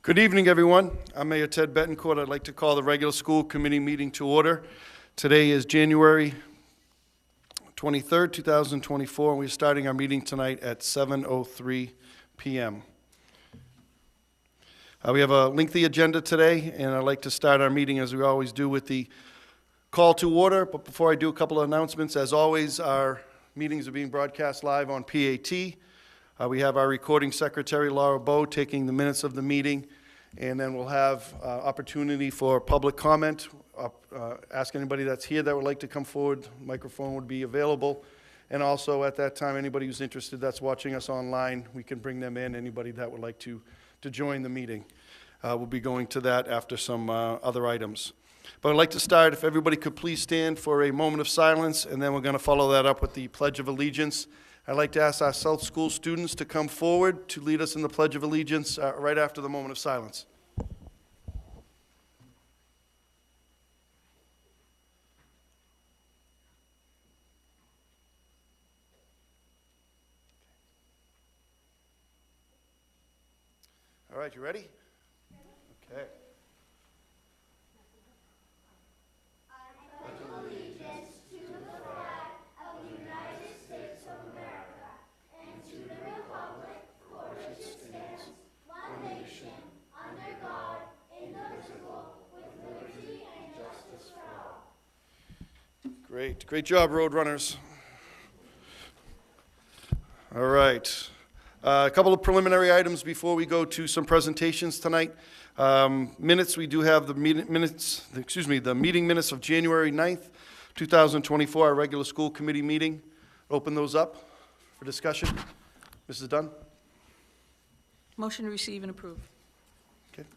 Good evening, everyone. I'm Mayor Ted Betancourt. I'd like to call the regular school committee meeting to order. Today is January 23rd, 2024, and we're starting our meeting tonight at 7:03 p.m. We have a lengthy agenda today, and I'd like to start our meeting, as we always do, with the call to order. But before I do, a couple of announcements. As always, our meetings are being broadcast live on PAT. We have our recording secretary, Laura Bowe, taking the minutes of the meeting, and then we'll have opportunity for public comment. Ask anybody that's here that would like to come forward. The microphone would be available. And also at that time, anybody who's interested that's watching us online, we can bring them in, anybody that would like to join the meeting. We'll be going to that after some other items. But I'd like to start, if everybody could please stand for a moment of silence, and then we're going to follow that up with the Pledge of Allegiance. I'd like to ask our South School students to come forward to lead us in the Pledge of Allegiance right after the moment of silence. All right, you ready? Okay. Great job, Roadrunners. All right. A couple of preliminary items before we go to some presentations tonight. Minutes, we do have the meeting minutes of January 9th, 2024, our regular school committee meeting. Open those up for discussion. Mrs. Dunn? Motion to receive and approve. Okay.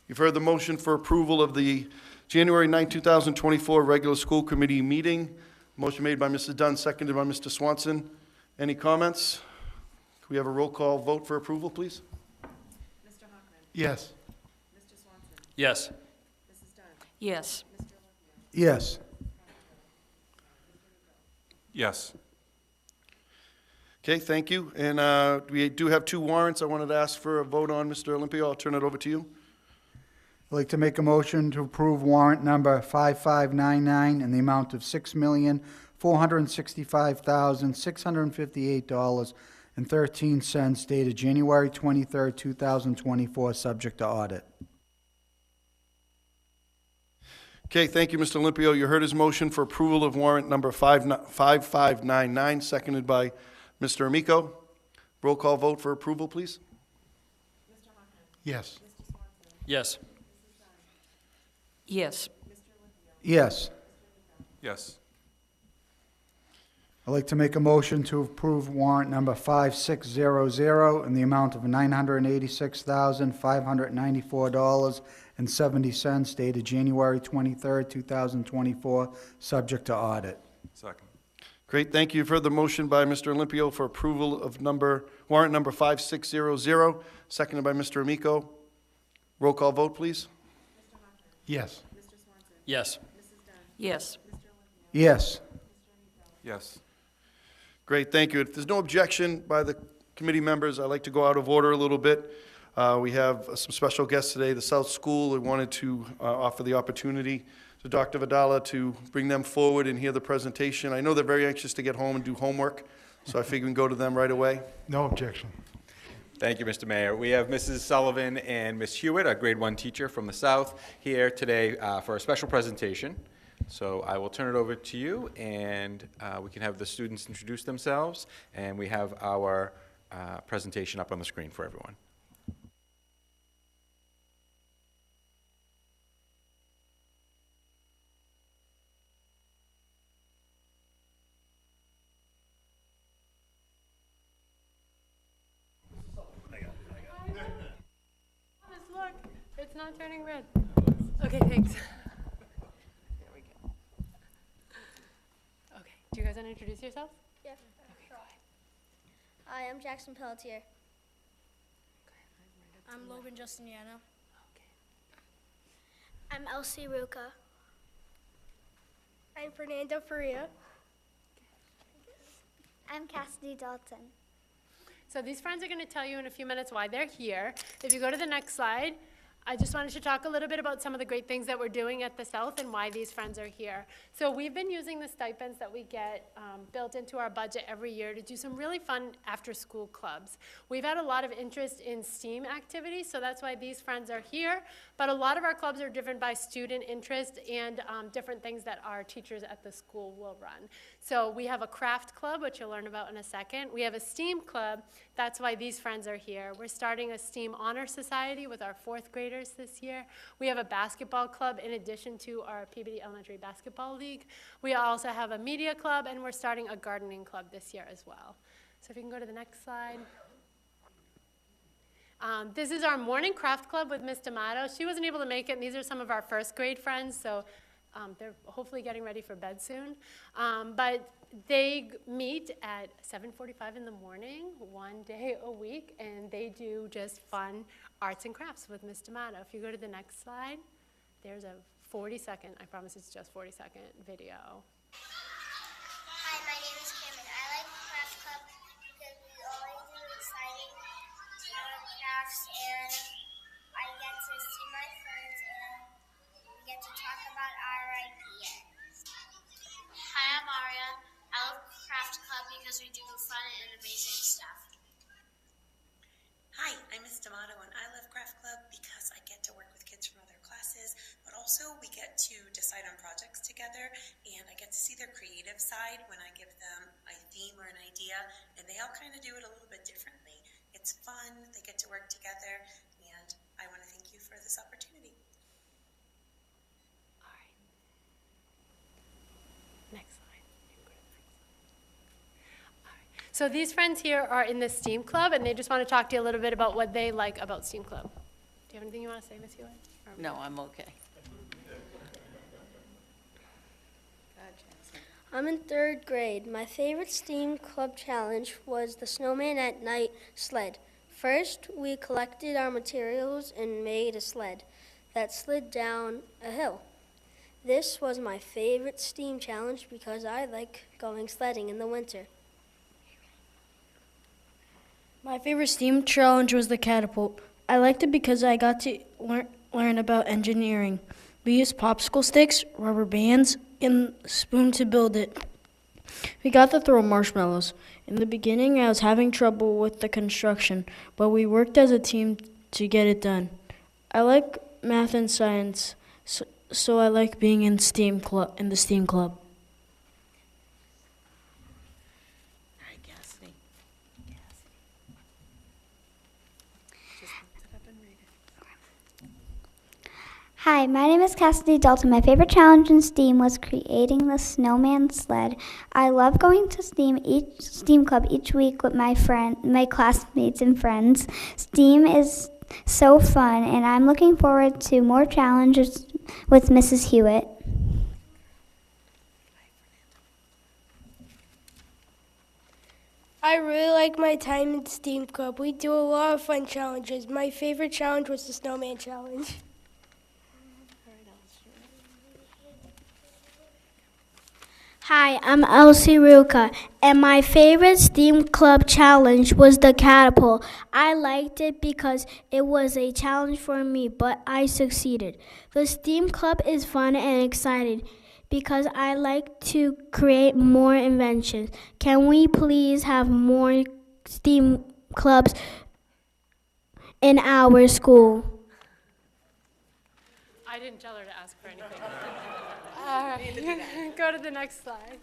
You've heard the motion for approval of the January 9, 2024 regular school committee meeting. Motion made by Mrs. Dunn, seconded by Mr. Swanson. Any comments? Can we have a roll call vote for approval, please? Mr. Hockman? Yes. Mr. Swanson? Yes. Mrs. Dunn? Yes. Mr. Olympio? Yes. Yes. Okay, thank you. And we do have two warrants I wanted to ask for a vote on, Mr. Olympio. I'll turn it over to you. I'd like to make a motion to approve warrant number 5599 in the amount of $6,465,658.13 dated January 23rd, 2024, subject to audit. Okay, thank you, Mr. Olympio. You heard his motion for approval of warrant number 5599, seconded by Mr. Amico. Roll call vote for approval, please. Mr. Hockman? Yes. Mr. Swanson? Yes. Mrs. Dunn? Yes. Mr. Olympio? Yes. Yes. I'd like to make a motion to approve warrant number 5600 in the amount of $986,594.70 dated January 23rd, 2024, subject to audit. Second. Great, thank you. You've heard the motion by Mr. Olympio for approval of warrant number 5600, seconded by Mr. Amico. Roll call vote, please. Mr. Hockman? Yes. Mr. Swanson? Yes. Mrs. Dunn? Yes. Mr. Olympio? Yes. Mr. Amico? Yes. Great, thank you. If there's no objection by the committee members, I'd like to go out of order a little bit. We have some special guests today, the South School. We wanted to offer the opportunity to Dr. Vidala to bring them forward and hear the presentation. I know they're very anxious to get home and do homework, so I figure we can go to them right away. No objection. Thank you, Mr. Mayor. We have Mrs. Sullivan and Ms. Hewitt, a grade 1 teacher from the South, here today for a special presentation. So I will turn it over to you, and we can have the students introduce themselves, and we have our presentation up on the screen for everyone. Look, it's not turning red. Okay, thanks. There we go. Okay, do you guys want to introduce yourselves? Yeah. Okay, go ahead. Hi, I'm Jackson Pelletier. Okay, I'm Logan Justiniano. Okay. I'm Elsie Ruka. I'm Fernando Faria. I'm Cassidy Dalton. So these friends are going to tell you in a few minutes why they're here. If you go to the next slide, I just wanted to talk a little bit about some of the great things that we're doing at the South and why these friends are here. So we've been using the stipends that we get built into our budget every year to do some really fun after-school clubs. We've had a lot of interest in STEAM activities, so that's why these friends are here. But a lot of our clubs are driven by student interest and different things that our teachers at the school will run. So we have a craft club, which you'll learn about in a second. We have a STEAM club. That's why these friends are here. We're starting a STEAM Honor Society with our 4th graders this year. We have a basketball club in addition to our Peabody Elementary Basketball League. We also have a media club, and we're starting a gardening club this year as well. So if you can go to the next slide. This is our morning craft club with Miss D'Amato. She wasn't able to make it, and these are some of our 1st grade friends, so they're hopefully getting ready for bed soon. But they meet at 7:45 in the morning, one day a week, and they do just fun arts and crafts with Miss D'Amato. If you go to the next slide, there's a 40-second, I promise it's just 40-second video. Hi, my name is Cameron. I like Craft Club because we always do exciting crafts, and I get to see my friends, and we get to talk about our ideas. Hi, I'm Aria. I love Craft Club because we do fun and amazing stuff. Hi, I'm Miss D'Amato, and I love Craft Club because I get to work with kids from other classes, but also we get to decide on projects together, and I get to see their creative side when I give them a theme or an idea, and they all kind of do it a little bit differently. It's fun, they get to work together, and I want to thank you for this opportunity. All right. Next slide. So these friends here are in the STEAM Club, and they just want to talk to you a little bit about what they like about STEAM Club. Do you have anything you want to say, Ms. Hewitt? No, I'm okay. I'm in 3rd grade. My favorite STEAM Club challenge was the Snowman at Night sled. First, we collected our materials and made a sled that slid down a hill. This was my favorite STEAM challenge because I like going sledding in the winter. My favorite STEAM challenge was the catapult. I liked it because I got to learn about engineering. We used popsicle sticks, rubber bands, and a spoon to build it. We got to throw marshmallows. In the beginning, I was having trouble with the construction, but we worked as a team to get it done. I like math and science, so I like being in the STEAM club. All right, Cassidy. Hi, my name is Cassidy Dalton. My favorite challenge in STEAM was creating the snowman sled. I love going to STEAM club each week with my classmates and friends. STEAM is so fun, and I'm looking forward to more challenges with Mrs. Hewitt. I really like my time in STEAM Club. We do a lot of fun challenges. My favorite challenge was the Snowman Challenge. Hi, I'm Elsie Ruka, and my favorite STEAM Club challenge was the catapult. I liked it because it was a challenge for me, but I succeeded. The STEAM Club is fun and exciting because I like to create more inventions. Can we please have more STEAM clubs in our school? I didn't tell her to ask for anything. All right, go to the next slide.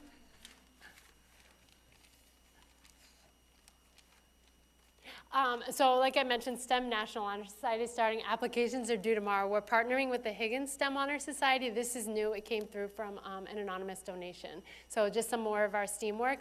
So like I mentioned, STEM National Honor Society is starting. Applications are due tomorrow. We're partnering with the Higgins STEM Honor Society. This is new. It came through from an anonymous donation. So just some more of our STEAM work.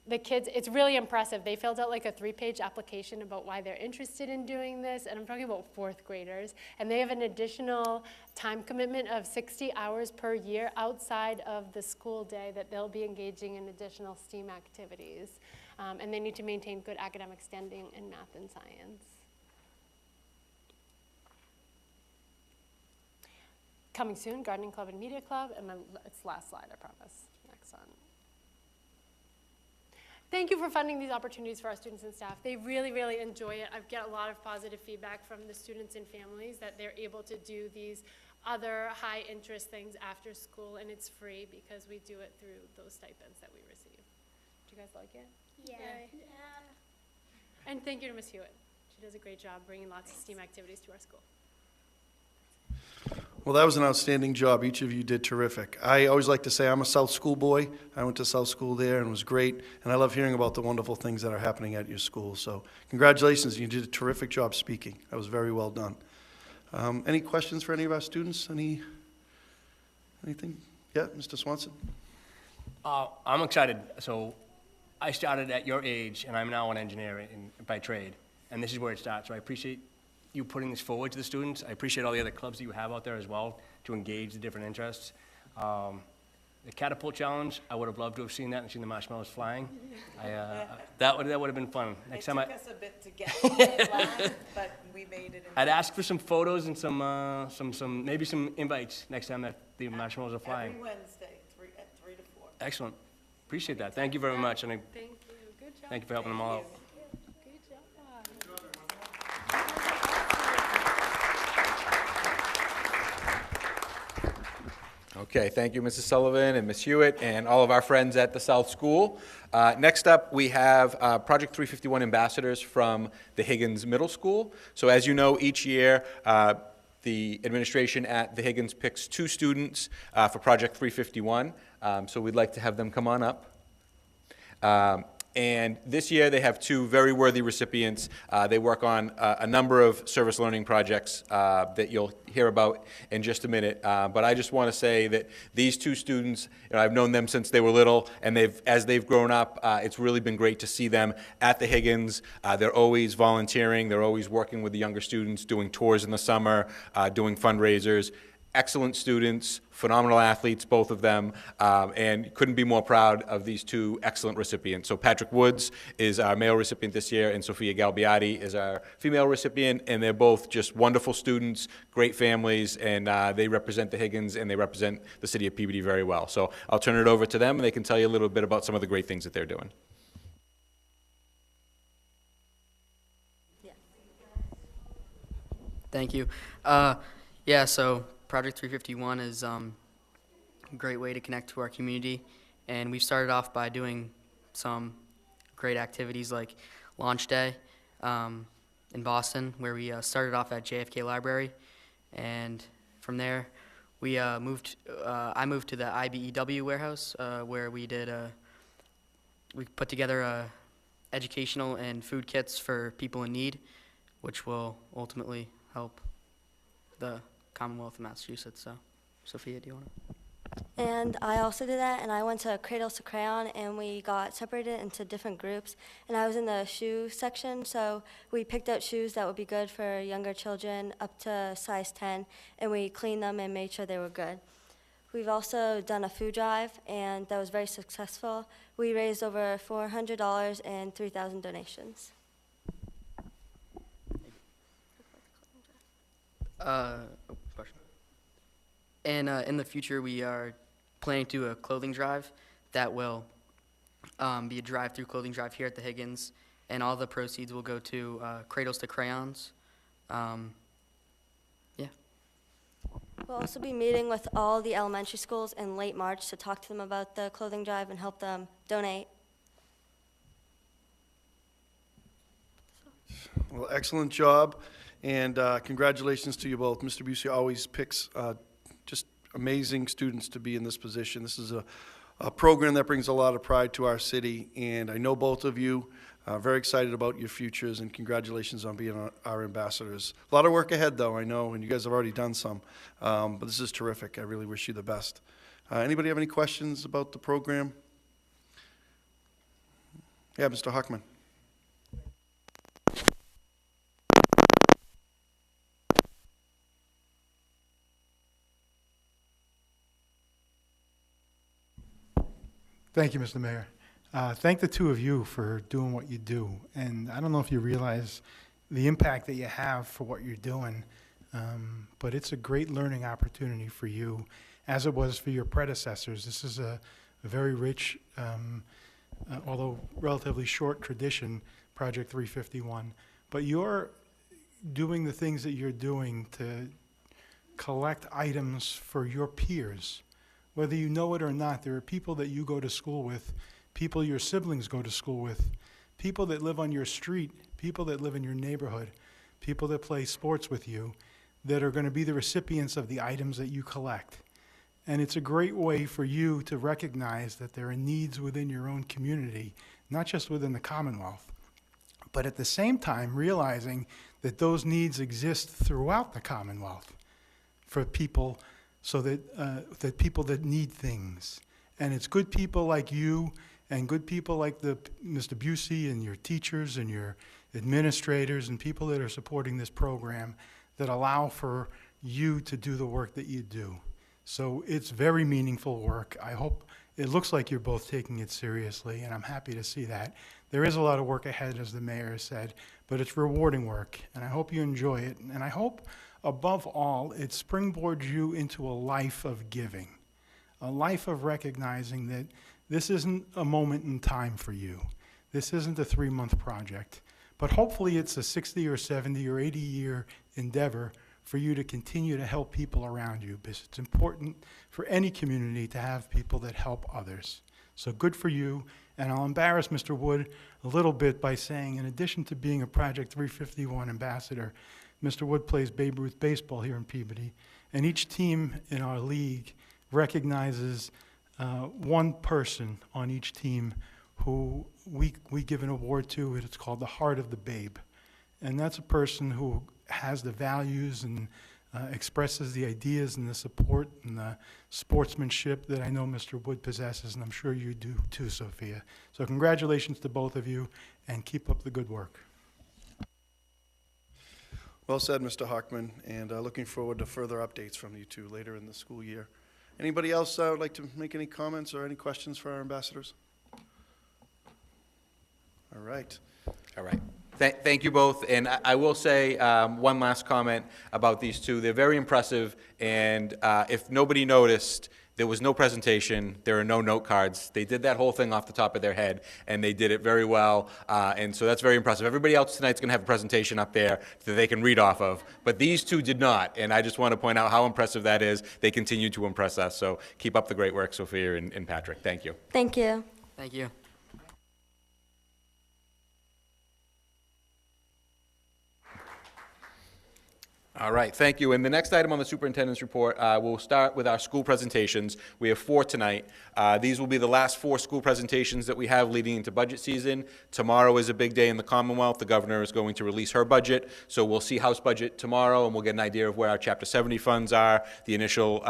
The kids, it's really impressive. They filled out like a 3-page application about why they're interested in doing this, and I'm talking about 4th graders. And they have an additional time commitment of 60 hours per year outside of the school day that they'll be engaging in additional STEAM activities. And they need to maintain good academic standing in math and science. Coming soon, Gardening Club and Media Club, and then it's last slide, I promise. Next one. thank you for funding these opportunities for our students and staff. They really, really enjoy it. I get a lot of positive feedback from the students and families that they're able to do these other high-interest things after school, and it's free because we do it through those stipends that we receive. Do you guys like it? Yeah. And thank you to Ms. Hewitt. She does a great job bringing lots of STEAM activities to our school. Well, that was an outstanding job. Each of you did terrific. I always like to say I'm a South School boy. I went to South School there and it was great. And I love hearing about the wonderful things that are happening at your school. So congratulations. You did a terrific job speaking. That was very well done. Any questions for any of our students? Anything? Yeah, Mr. Swanson? I'm excited. So I started at your age, and I'm now an engineer by trade. And this is where it starts. So I appreciate you putting this forward to the students. I appreciate all the other clubs that you have out there as well to engage the different interests. The catapult challenge, I would have loved to have seen that and seen the marshmallows flying. That would have been fun. Next time It took us a bit to get it live, but we made it. I'd ask for some photos and some maybe some invites next time that the marshmallows are flying. Every Wednesday, at 3 to 4. Excellent. Appreciate that. Thank you very much. And Thank you. Good job. thank you for helping them all out. Good job. Okay, thank you, Mrs. Sullivan and Ms. Hewitt, and all of our friends at the South School. Next up, we have Project 351 ambassadors from the Higgins Middle School. So as you know, each year, the administration at the Higgins picks 2 students for Project 351. So we'd like to have them come on up. And this year, they have 2 very worthy recipients. They work on a number of service learning projects that you'll hear about in just a minute. But I just want to say that these 2 students, I've known them since they were little, and as they've grown up, it's really been great to see them at the Higgins. They're always volunteering. They're always working with the younger students, doing tours in the summer, doing fundraisers. Excellent students, phenomenal athletes, both of them, and couldn't be more proud of these 2 excellent recipients. So Patrick Woods is our male recipient this year, and Sophia Galbiati is our female recipient, and they're both just wonderful students, great families, and they represent the Higgins, and they represent the city of Peabody very well. So I'll turn it over to them, and they can tell you a little bit about some of the great things that they're doing. Thank you. Yeah, so Project 351 is a great way to connect to our community, and we've started off by doing some great activities like Launch Day in Boston, where we started off at JFK Library, and from there I moved to the IBEW warehouse, where we put together educational and food kits for people in need, which will ultimately help the Commonwealth of Massachusetts. So, Sophia, do you want to? And I also did that, and I went to Cradles to Crayon, and we got separated into different groups, and I was in the shoe section, so we picked out shoes that would be good for younger children up to size 10, and we cleaned them and made sure they were good. We've also done a food drive, and that was very successful. We raised over $400 and 3,000 donations. Question. And in the future, we are planning to do a clothing drive that will be a drive-through clothing drive here at the Higgins, and all the proceeds will go to Cradles to Crayons. Yeah. We'll also be meeting with all the elementary schools in late March to talk to them about the clothing drive and help them donate. Well, excellent job, and congratulations to you both. Mr. Busey always picks just amazing students to be in this position. This is a program that brings a lot of pride to our city, and I know both of you are very excited about your futures, and congratulations on being our ambassadors. A lot of work ahead, though, I know, and you guys have already done some, but this is terrific. I really wish you the best. Anybody have any questions about the program? Yeah, Mr. Hockman. Thank you, Mr. Mayor. Thank the 2 of you for doing what you do. And I don't know if you realize the impact that you have for what you're doing, but it's a great learning opportunity for you, as it was for your predecessors. This is a very rich although relatively short tradition, Project 351. But you're doing the things that you're doing to collect items for your peers. Whether you know it or not, there are people that you go to school with, people your siblings go to school with, people that live on your street, people that live in your neighborhood, people that play sports with you, that are going to be the recipients of the items that you collect. And it's a great way for you to recognize that there are needs within your own community, not just within the Commonwealth, but at the same time realizing that those needs exist throughout the Commonwealth for people, so that people that need things. And it's good people like you and good people like Mr. Busey and your teachers and your administrators and people that are supporting this program that allow for you to do the work that you do. So it's very meaningful work. I hope it looks like you're both taking it seriously, and I'm happy to see that. There is a lot of work ahead, as the mayor has said, but it's rewarding work, and I hope you enjoy it. And I hope, above all, it springboards you into a life of giving, a life of recognizing that this isn't a moment in time for you. This isn't a 3-month project, but hopefully it's a 60 or 70 or 80-year endeavor for you to continue to help people around you, because it's important for any community to have people that help others. So good for you, and I'll embarrass Mr. Wood a little bit by saying, in addition to being a Project 351 ambassador, Mr. Wood plays Babe Ruth baseball here in Peabody, and each team in our league recognizes one person on each team who we give an award to, and it's called the Heart of the Babe. And that's a person who has the values and expresses the ideas and the support and the sportsmanship that I know Mr. Wood possesses, and I'm sure you do too, Sophia. So congratulations to both of you, and keep up the good work. Well said, Mr. Hockman, and looking forward to further updates from you two later in the school year. Anybody else would like to make any comments or any questions for our ambassadors? All right. All right. Thank you both. And I will say one last comment about these two. They're very impressive, and if nobody noticed, there was no presentation. There are no note cards. They did that whole thing off the top of their head, and they did it very well, and so that's very impressive. Everybody else tonight's going to have a presentation up there that they can read off of, but these two did not, and I just want to point out how impressive that is. They continue to impress us, so keep up the great work, Sophia and Patrick. Thank you. Thank you. Thank you. All right, thank you. And the next item on the superintendent's report, we'll start with our school presentations. We have 4 tonight. These will be the last 4 school presentations that we have leading into budget season. Tomorrow is a big day in the Commonwealth. The governor is going to release her budget, so we'll see House budget tomorrow, and we'll get an idea of where our Chapter 70 funds are, the initial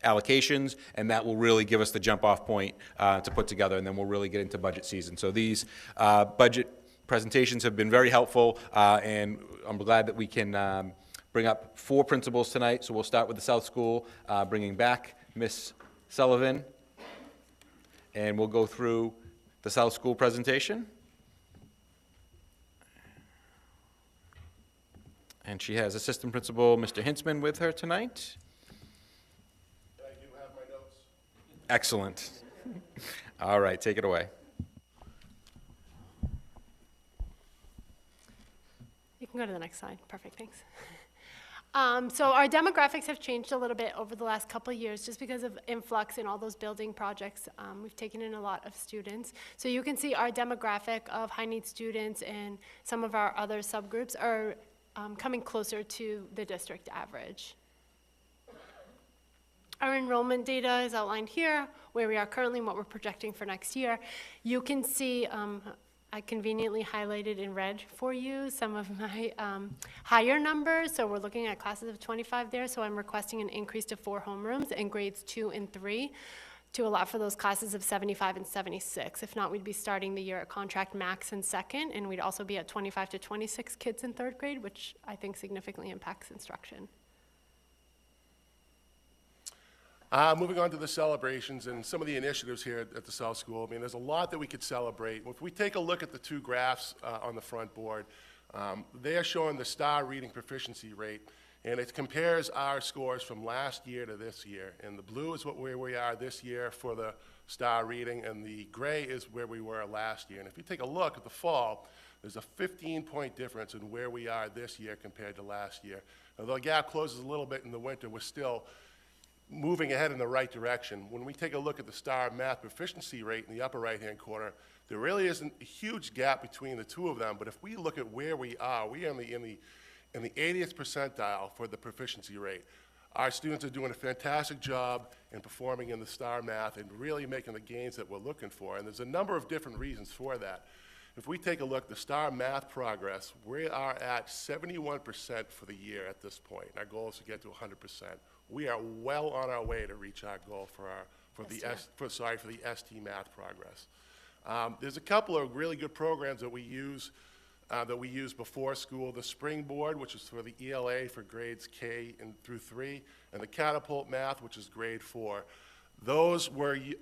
allocations, and that will really give us the jump-off point to put together, and then we'll really get into budget season. So these budget presentations have been very helpful, and I'm glad that we can bring up 4 principals tonight. So we'll start with the South School, bringing back Miss Sullivan, and we'll go through the South School presentation. And she has Assistant Principal Mr. Hintzman with her tonight. I do have my notes. Excellent. All right, take it away. You can go to the next slide. Perfect, thanks. So our demographics have changed a little bit over the last couple of years just because of influx in all those building projects. We've taken in a lot of students. So you can see our demographic of high-need students and some of our other subgroups are coming closer to the district average. Our enrollment data is outlined here, where we are currently and what we're projecting for next year. You can see I conveniently highlighted in red for you some of my higher numbers. So we're looking at classes of 25 there. So I'm requesting an increase to 4 homerooms in grades 2 and 3 to allow for those classes of 75 and 76. If not, we'd be starting the year at contract max in second, and we'd also be at 25 to 26 kids in 3rd grade, which I think significantly impacts instruction. Moving on to the celebrations and some of the initiatives here at the South School. I mean, there's a lot that we could celebrate. If we take a look at the 2 graphs on the front board, they are showing the STAR reading proficiency rate. And it compares our scores from last year to this year. And the blue is where we are this year for the STAR reading, and the gray is where we were last year. And if you take a look at the fall, there's a 15-point difference in where we are this year compared to last year. Although the gap closes a little bit in the winter, we're still moving ahead in the right direction. When we take a look at the STAR math proficiency rate in the upper right-hand corner, there really isn't a huge gap between the two of them, but if we look at where we are, we are in the 80th percentile for the proficiency rate. Our students are doing a fantastic job in performing in the STAR math and really making the gains that we're looking for, and there's a number of different reasons for that. If we take a look, the STAR math progress, we are at 71% for the year at this point. Our goal is to get to 100%. We are well on our way to reach our goal for the ST math progress. There's a couple of really good programs that we use before school. The Springboard, which is for the ELA for grades K and through 3, and the Catapult Math, which is grade 4. Those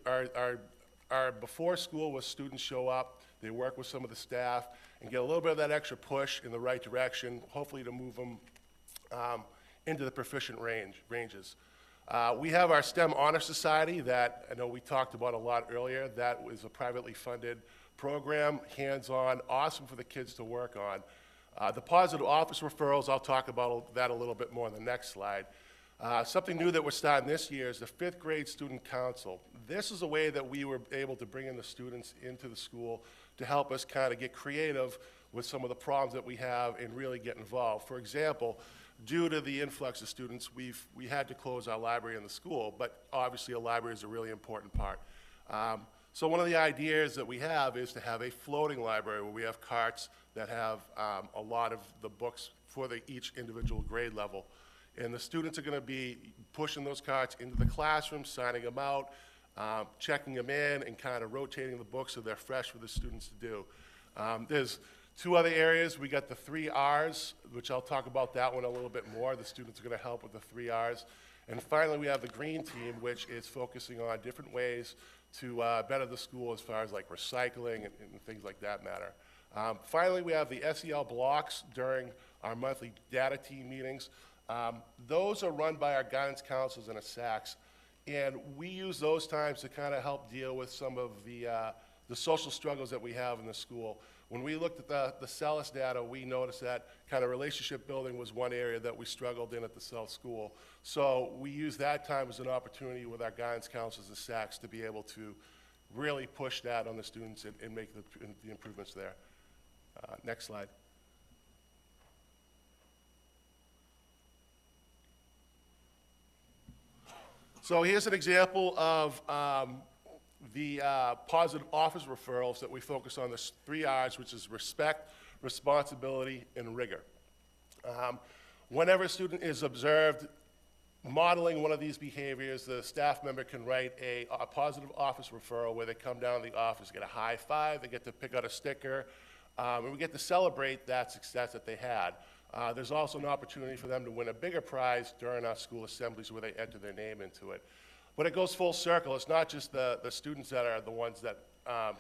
are before school where students show up, they work with some of the staff, and get a little bit of that extra push in the right direction, hopefully to move them into the proficient ranges. We have our STEM Honor Society that I know we talked about a lot earlier. That was a privately funded program, hands-on, awesome for the kids to work on. The positive office referrals, I'll talk about that a little bit more on the next slide. Something new that we're starting this year is the 5th grade student council. This is a way that we were able to bring in the students into the school to help us kind of get creative with some of the problems that we have and really get involved. For example, due to the influx of students, we had to close our library in the school, but obviously a library is a really important part. So one of the ideas that we have is to have a floating library where we have carts that have a lot of the books for each individual grade level. And the students are going to be pushing those carts into the classroom, signing them out, checking them in, and kind of rotating the books so they're fresh for the students to do. There's 2 other areas. We got the 3 R's, which I'll talk about that one a little bit more. The students are going to help with the 3 R's. And finally, we have the green team, which is focusing on different ways to better the school as far as like recycling and things like that matter. Finally, we have the SEL blocks during our monthly data team meetings. Those are run by our guidance counselors and a SACS, and we use those times to kind of help deal with some of the social struggles that we have in the school. When we looked at the CELIS data, we noticed that kind of relationship building was one area that we struggled in at the CEL school. So we use that time as an opportunity with our guidance counselors and SACS to be able to really push that on the students and make the improvements there. Next slide. So here's an example of the positive office referrals that we focus on, the 3 R's, which is respect, responsibility, and rigor. Whenever a student is observed modeling one of these behaviors, the staff member can write a positive office referral where they come down to the office, get a high five, they get to pick out a sticker, and we get to celebrate that success that they had. There's also an opportunity for them to win a bigger prize during our school assemblies where they enter their name into it. But it goes full circle. It's not just the students that are the ones that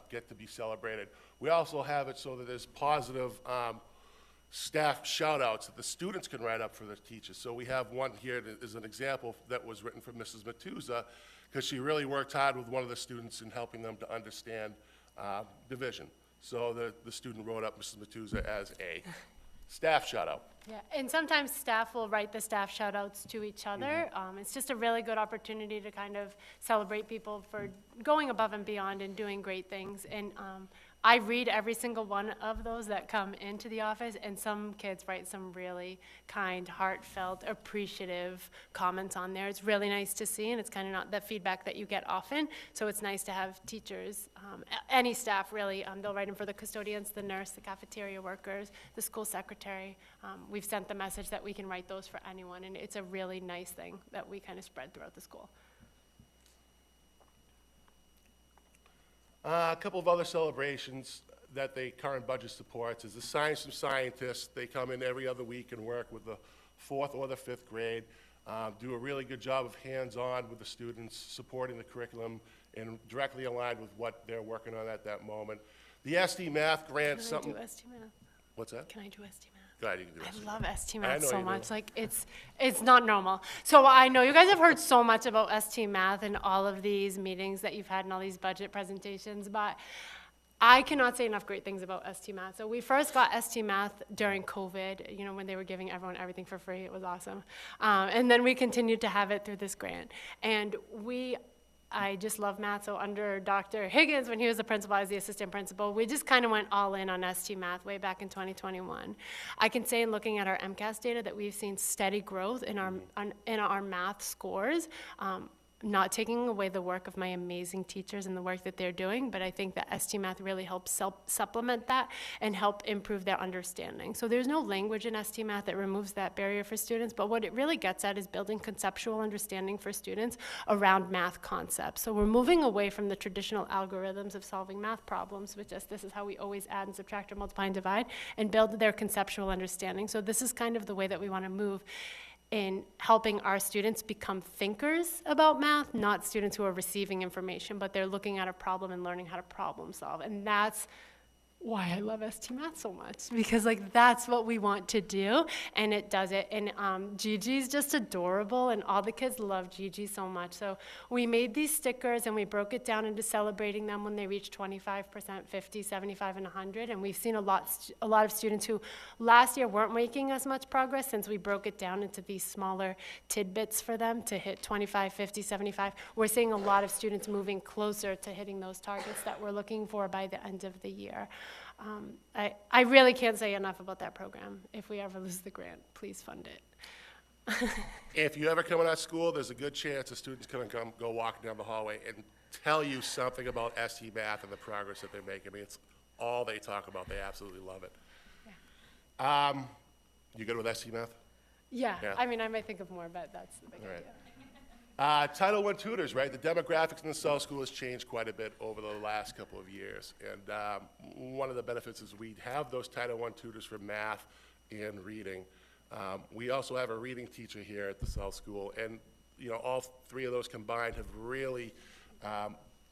get to be celebrated. We also have it so that there's positive staff shout-outs that the students can write up for their teachers. So we have one here that is an example that was written from Mrs. Matuza because she really worked hard with one of the students in helping them to understand division. So the student wrote up Mrs. Matuza as a staff shout-out. Yeah, and sometimes staff will write the staff shout-outs to each other. It's just a really good opportunity to kind of celebrate people for going above and beyond and doing great things. And I read every single one of those that come into the office, and some kids write some really kind, heartfelt, appreciative comments on there. It's really nice to see, and it's kind of not the feedback that you get often. So it's nice to have teachers, any staff really, they'll write them for the custodians, the nurse, the cafeteria workers, the school secretary. We've sent the message that we can write those for anyone, and it's a really nice thing that we kind of spread throughout the school. A couple of other celebrations that the current budget supports is the Science from Scientists. They come in every other week and work with the 4th or the 5th grade, do a really good job of hands-on with the students, supporting the curriculum and directly aligned with what they're working on at that moment. The SD Math grant, Can I do SD Math? What's that? Can I do SD Math? Go ahead, you can do I ST love ST I Math know so you do. much. Like it's not normal. So I know you guys have heard so much about ST Math and all of these meetings that you've had and all these budget presentations, but I cannot say enough great things about ST Math. So we first got ST Math during COVID, you know, when they were giving everyone everything for free. It was awesome. And then we continued to have it through this grant. And I just love math, so under Dr. Higgins, when he was the principal, I was the assistant principal, we just kind of went all in on ST Math way back in 2021. I can say in looking at our MCAS data that we've seen steady growth in our math scores. Not taking away the work of my amazing teachers and the work that they're doing, but I think that ST Math really helps supplement that and help improve their understanding. So there's no language in ST Math that removes that barrier for students, but what it really gets at is building conceptual understanding for students around math concepts. So we're moving away from the traditional algorithms of solving math problems, which is this is how we always add and subtract or multiply and divide, and build their conceptual understanding. So this is kind of the way that we want to move in helping our students become thinkers about math, not students who are receiving information, but they're looking at a problem and learning how to problem solve. And that's why I love ST Math so much, because like that's what we want to do, and it does it. And Gigi's just adorable, and all the kids love Gigi so much. So we made these stickers, and we broke it down into celebrating them when they reach 25%, 50, 75, and 100. And we've seen a lot of students who last year weren't making as much progress since we broke it down into these smaller tidbits for them to hit 25, 50, 75. We're seeing a lot of students moving closer to hitting those targets that we're looking for by the end of the year. I really can't say enough about that program. If we ever lose the grant, please fund it. If you ever come in our school, there's a good chance a student's going to go walking down the hallway and tell you something about ST Math and the progress that they're making. I mean, it's all they talk about. They absolutely love it. Yeah. You good with ST Math? Yeah. I mean, I might think of more, but that's the big idea. Title I tutors, right? The demographics in the South School has changed quite a bit over the last couple of years. And one of the benefits is we have those Title I tutors for math and reading. We also have a reading teacher here at the South School. And, you know, all three of those combined have really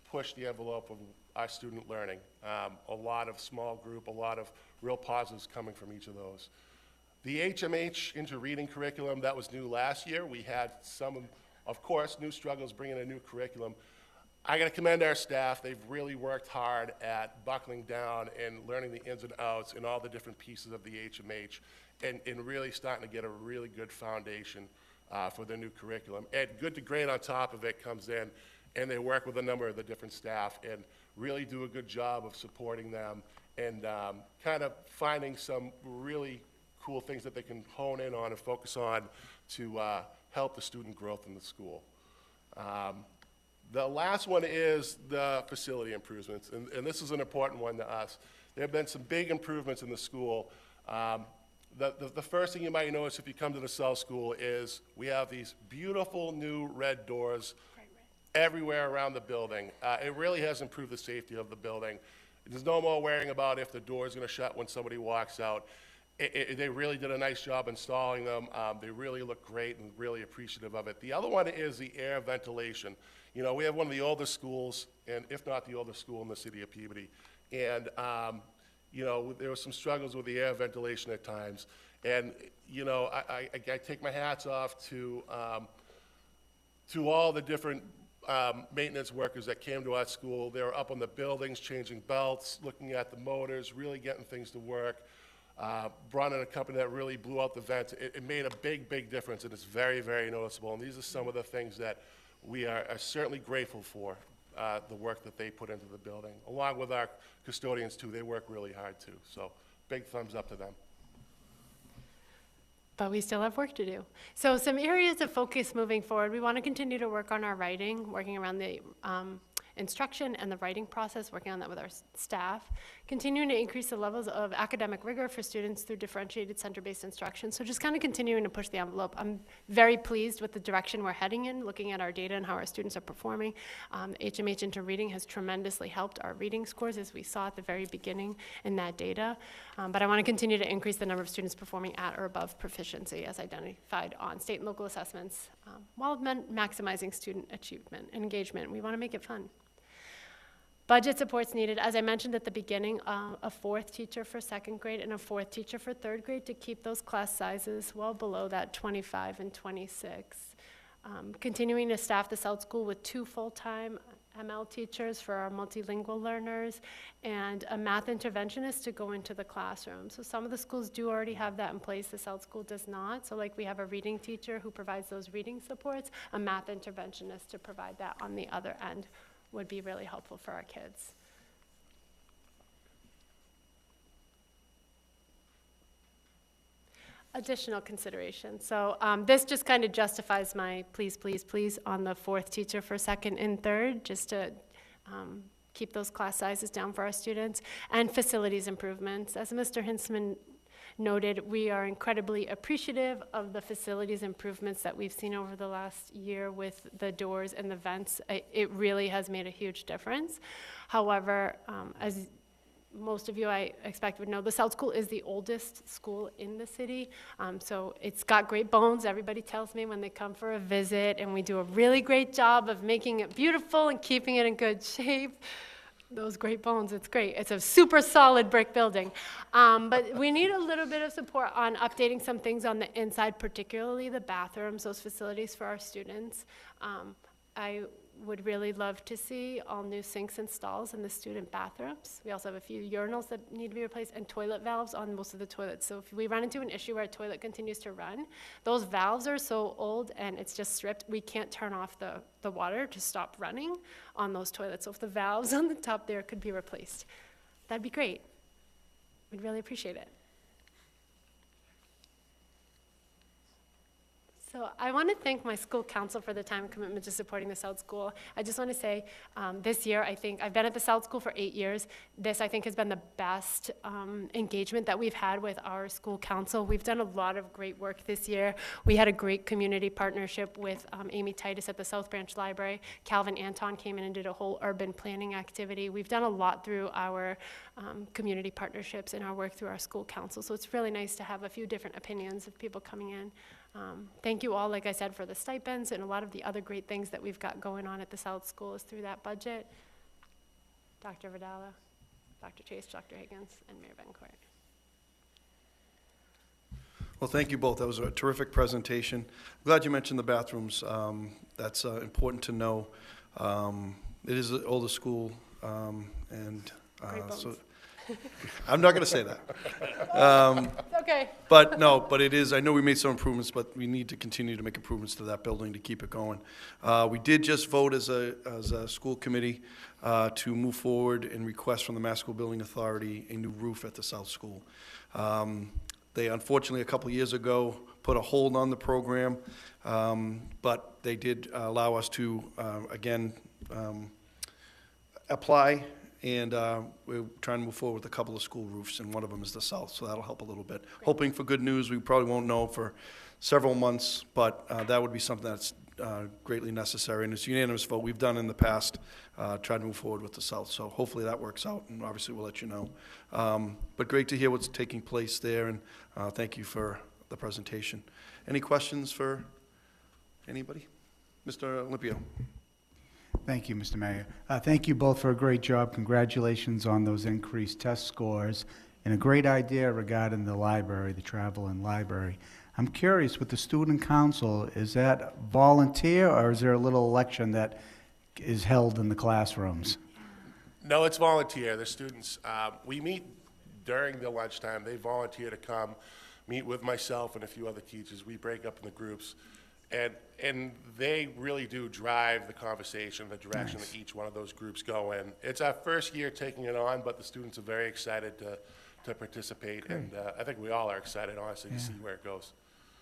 pushed the envelope of our student learning. A lot of small group, a lot of real positives coming from each of those. The HMH into reading curriculum, that was new last year. We had some of course, new struggles bringing a new curriculum. I got to commend our staff. They've really worked hard at buckling down and learning the ins and outs and all the different pieces of the HMH and really starting to get a really good foundation for their new curriculum. And Good to Great on top of it comes in, and they work with a number of the different staff and really do a good job of supporting them and kind of finding some really cool things that they can hone in on and focus on to help the student growth in the school. The last one is the facility improvements, and this is an important one to us. There have been some big improvements in the school. The first thing you might notice if you come to the South School is we have these beautiful new red doors everywhere around the building. It really has improved the safety of the building. There's no more worrying about if the door is going to shut when somebody walks out. They really did a nice job installing them. They really look great and really appreciative of it. The other one is the air ventilation. You know, we have one of the oldest schools, and if not the oldest school in the city of Peabody. And, you know, there were some struggles with the air ventilation at times. And, you know, I take my hats off to all the different maintenance workers that came to our school. They were up on the buildings, changing belts, looking at the motors, really getting things to work. Brought in a company that really blew out the vents. It made a big, big difference, and it's very, very noticeable. And these are some of the things that we are certainly grateful for, the work that they put into the building. Along with our custodians, too. They work really hard, too. So big thumbs up to them. But we still have work to do. So some areas of focus moving forward, we want to continue to work on our writing, working around the instruction and the writing process, working on that with our staff, continuing to increase the levels of academic rigor for students through differentiated center-based instruction. So just kind of continuing to push the envelope. I'm very pleased with the direction we're heading in, looking at our data and how our students are performing. HMH into reading has tremendously helped our reading scores, as we saw at the very beginning in that data. But I want to continue to increase the number of students performing at or above proficiency as identified on state and local assessments, while maximizing student achievement and engagement. We want to make it fun. Budget support's needed, as I mentioned at the beginning, a fourth teacher for second grade and a fourth teacher for third grade to keep those class sizes well below that 25 and 26. Continuing to staff the South School with 2 full-time ML teachers for our multilingual learners and a math interventionist to go into the classroom. So some of the schools do already have that in place. The South School does not. So like we have a reading teacher who provides those reading supports, a math interventionist to provide that on the other end would be really helpful for our kids. Additional consideration. So this just kind of justifies my please, please, please on the fourth teacher for second and third, just to keep those class sizes down for our students, and facilities improvements. As Mr. Hinsman noted, we are incredibly appreciative of the facilities improvements that we've seen over the last year with the doors and the vents. It really has made a huge difference. However, as most of you, I expect, would know, the South School is the oldest school in the city, so it's got great bones. Everybody tells me when they come for a visit, and we do a really great job of making it beautiful and keeping it in good shape. Those great bones, it's great. It's a super solid brick building. But we need a little bit of support on updating some things on the inside, particularly the bathrooms, those facilities for our students. I would really love to see all new sinks and stalls in the student bathrooms. We also have a few urinals that need to be replaced and toilet valves on most of the toilets. So if we run into an issue where a toilet continues to run, those valves are so old and it's just stripped, we can't turn off the water to stop running on those toilets. So if the valves on the top there could be replaced, that'd be great. We'd really appreciate it. So I want to thank my school council for the time and commitment to supporting the South School. I just want to say this year, I think, I've been at the South School for 8 years. This, I think, has been the best engagement that we've had with our school council. We've done a lot of great work this year. We had a great community partnership with Amy Titus at the South Branch Library. Calvin Anton came in and did a whole urban planning activity. We've done a lot through our community partnerships and our work through our school council. So it's really nice to have a few different opinions of people coming in. Thank you all, like I said, for the stipends and a lot of the other great things that we've got going on at the South School is through that budget. Dr. Vidala, Dr. Chase, Dr. Higgins, and Mayor Bencourt. Well, thank you both. That was a terrific presentation. I'm glad you mentioned the bathrooms. That's important to know. It is the oldest school, and so I'm not going to say that. Okay. But no, but it is, I know we made some improvements, but we need to continue to make improvements to that building to keep it going. We did just vote as a school committee to move forward and request from the Mass School Building Authority a new roof at the South School. They unfortunately, a couple years ago, put a hold on the program, but they did allow us to, again, apply. And we're trying to move forward with a couple of school roofs, and one of them is the South, so that'll help a little bit. Great. Hoping for good news. We probably won't know for several months, but that would be something that's greatly necessary, and it's a unanimous vote. We've done in the past, tried to move forward with the South, so hopefully that works out, and obviously we'll let you know. But great to hear what's taking place there, and thank you for the presentation. Any questions for anybody? Mr. Olympio. Thank you, Mr. Mayor. Thank you both for a great job. Congratulations on those increased test scores and a great idea regarding the library, the travel and library. I'm curious, with the student council, is that volunteer or is there a little election that is held in the classrooms? No, it's volunteer. The students, we meet during the lunchtime. They volunteer to come meet with myself and a few other teachers. We break up in the groups. And they really do drive the conversation, the direction that each one of those groups go in. It's our first year taking it on, but the students are very excited to participate. Great. And I think we all are excited, honestly, to see where it goes.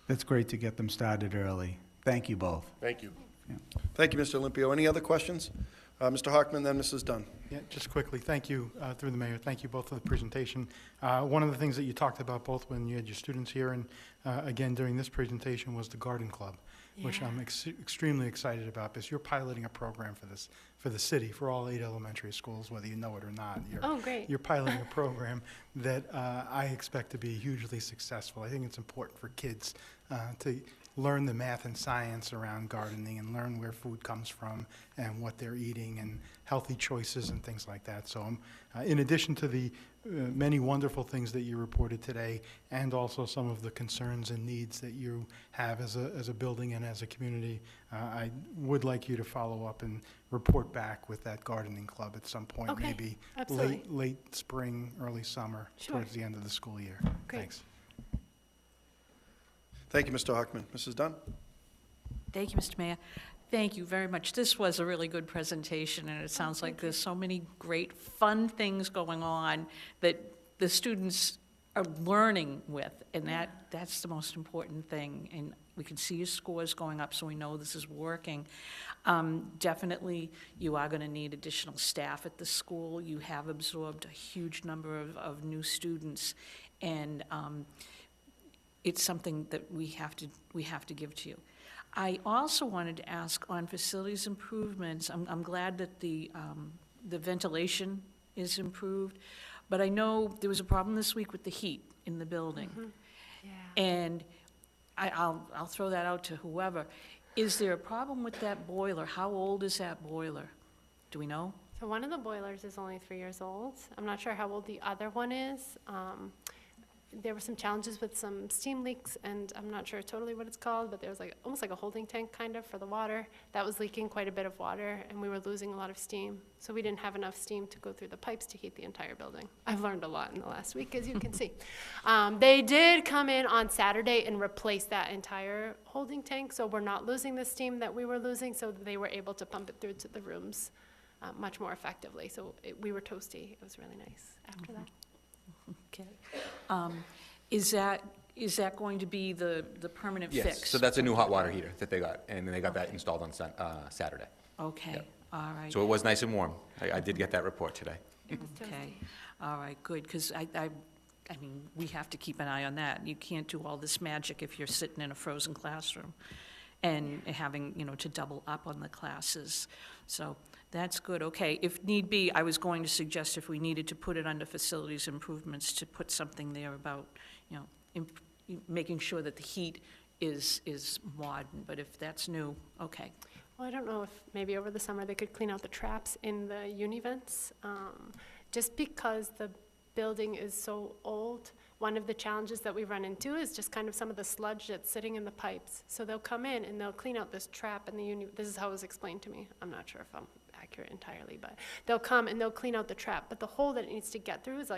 That's great to get them started early. Thank you both. Thank you. Yeah. Thank you, Mr. Olympio. Any other questions? Mr. Hockman, then Mrs. Dunn. Yeah, just quickly, thank you, through the mayor, thank you both for the presentation. One of the things that you talked about both when you had your students here and again during this presentation was the garden club, which I'm extremely excited about because you're piloting a program for the city, for all 8 elementary schools, whether you know it or not. Great. You're piloting a program that I expect to be hugely successful. I think it's important for kids to learn the math and science around gardening and learn where food comes from and what they're eating and healthy choices and things like that. So in addition to the many wonderful things that you reported today, and also some of the concerns and needs that you have as a building and as a community, I would like you to follow up and report back with that gardening club at some point, Okay, maybe absolutely. late spring, early summer, Sure. towards the end of the school year. Great. Thanks. Thank you, Mr. Hockman. Mrs. Dunn? Thank you, Mr. Mayor. Thank you very much. This was a really good presentation, and it sounds like there's so many great, fun things going on that the students are learning with, and that's the most important thing. And we can see your scores going up, so we know this is working. Definitely, you are going to need additional staff at the school. You have absorbed a huge number of new students, and it's something that we have to give to you. I also wanted to ask on facilities improvements. I'm glad that the ventilation is improved, but I know there was a problem this week with the heat in the building. Yeah. And I'll throw that out to whoever. Is there a problem with that boiler? How old is that boiler? Do we know? So one of the boilers is only 3 years old. I'm not sure how old the other one is. There were some challenges with some steam leaks, and I'm not sure totally what it's called, but there was almost like a holding tank kind of for the water. That was leaking quite a bit of water, and we were losing a lot of steam. So we didn't have enough steam to go through the pipes to heat the entire building. I've learned a lot in the last week, as you can see. They did come in on Saturday and replace that entire holding tank, so we're not losing the steam that we were losing, so they were able to pump it through to the rooms much more effectively. So we were toasty. It was really nice after that. Okay. Is that going to be the permanent fix? Yes, so that's a new hot water heater that they got, and they got that installed on Saturday. Okay, Yep. all right. So it was nice and warm. I did get that report today. Okay, all right, good, because I mean, we have to keep an eye on that. You can't do all this magic if you're sitting in a frozen classroom and having, to double up on the classes. So that's good, okay. If need be, I was going to suggest if we needed to put it under facilities improvements, to put something there about, making sure that the heat is modern, but if that's new, okay. Well, I don't know if maybe over the summer they could clean out the traps in the univents. Just because the building is so old, one of the challenges that we run into is just kind of some of the sludge that's sitting in the pipes. So they'll come in and they'll clean out this trap in the this is how it was explained to me. I'm not sure if I'm accurate entirely, but they'll come and they'll clean out the trap. But the hole that it needs to get through is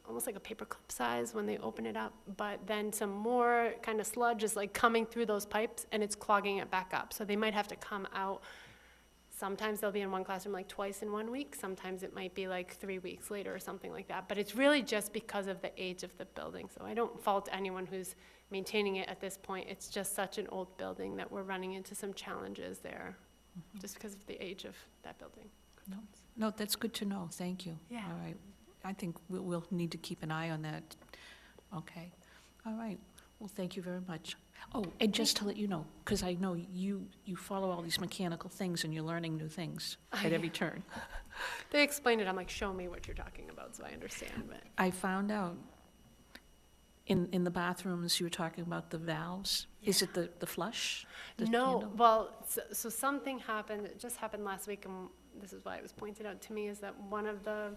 almost like a paperclip size when they open it up, but then some more kind of sludge is coming through those pipes and it's clogging it back up. So they might have to come out. Sometimes they'll be in one classroom twice in 1 week. Sometimes it might be 3 weeks later or something like that. But it's really just because of the age of the building. So I don't fault anyone who's maintaining it at this point. It's just such an old building that we're running into some challenges there just because of the age of that building. No, that's good to know, thank you. Yeah. All right, I think we'll need to keep an eye on that. Okay, all right, well, thank you very much. Oh, and just to let you know, because I know you follow all these mechanical things and you're learning new things at every turn. They explained it, I'm show me what you're talking about so I understand. But I found out in the bathrooms, you were talking about the valves. Yeah. Is it the flush? No, handle? well, so something happened, it just happened last week, and this is why it was pointed out to me, is that one of the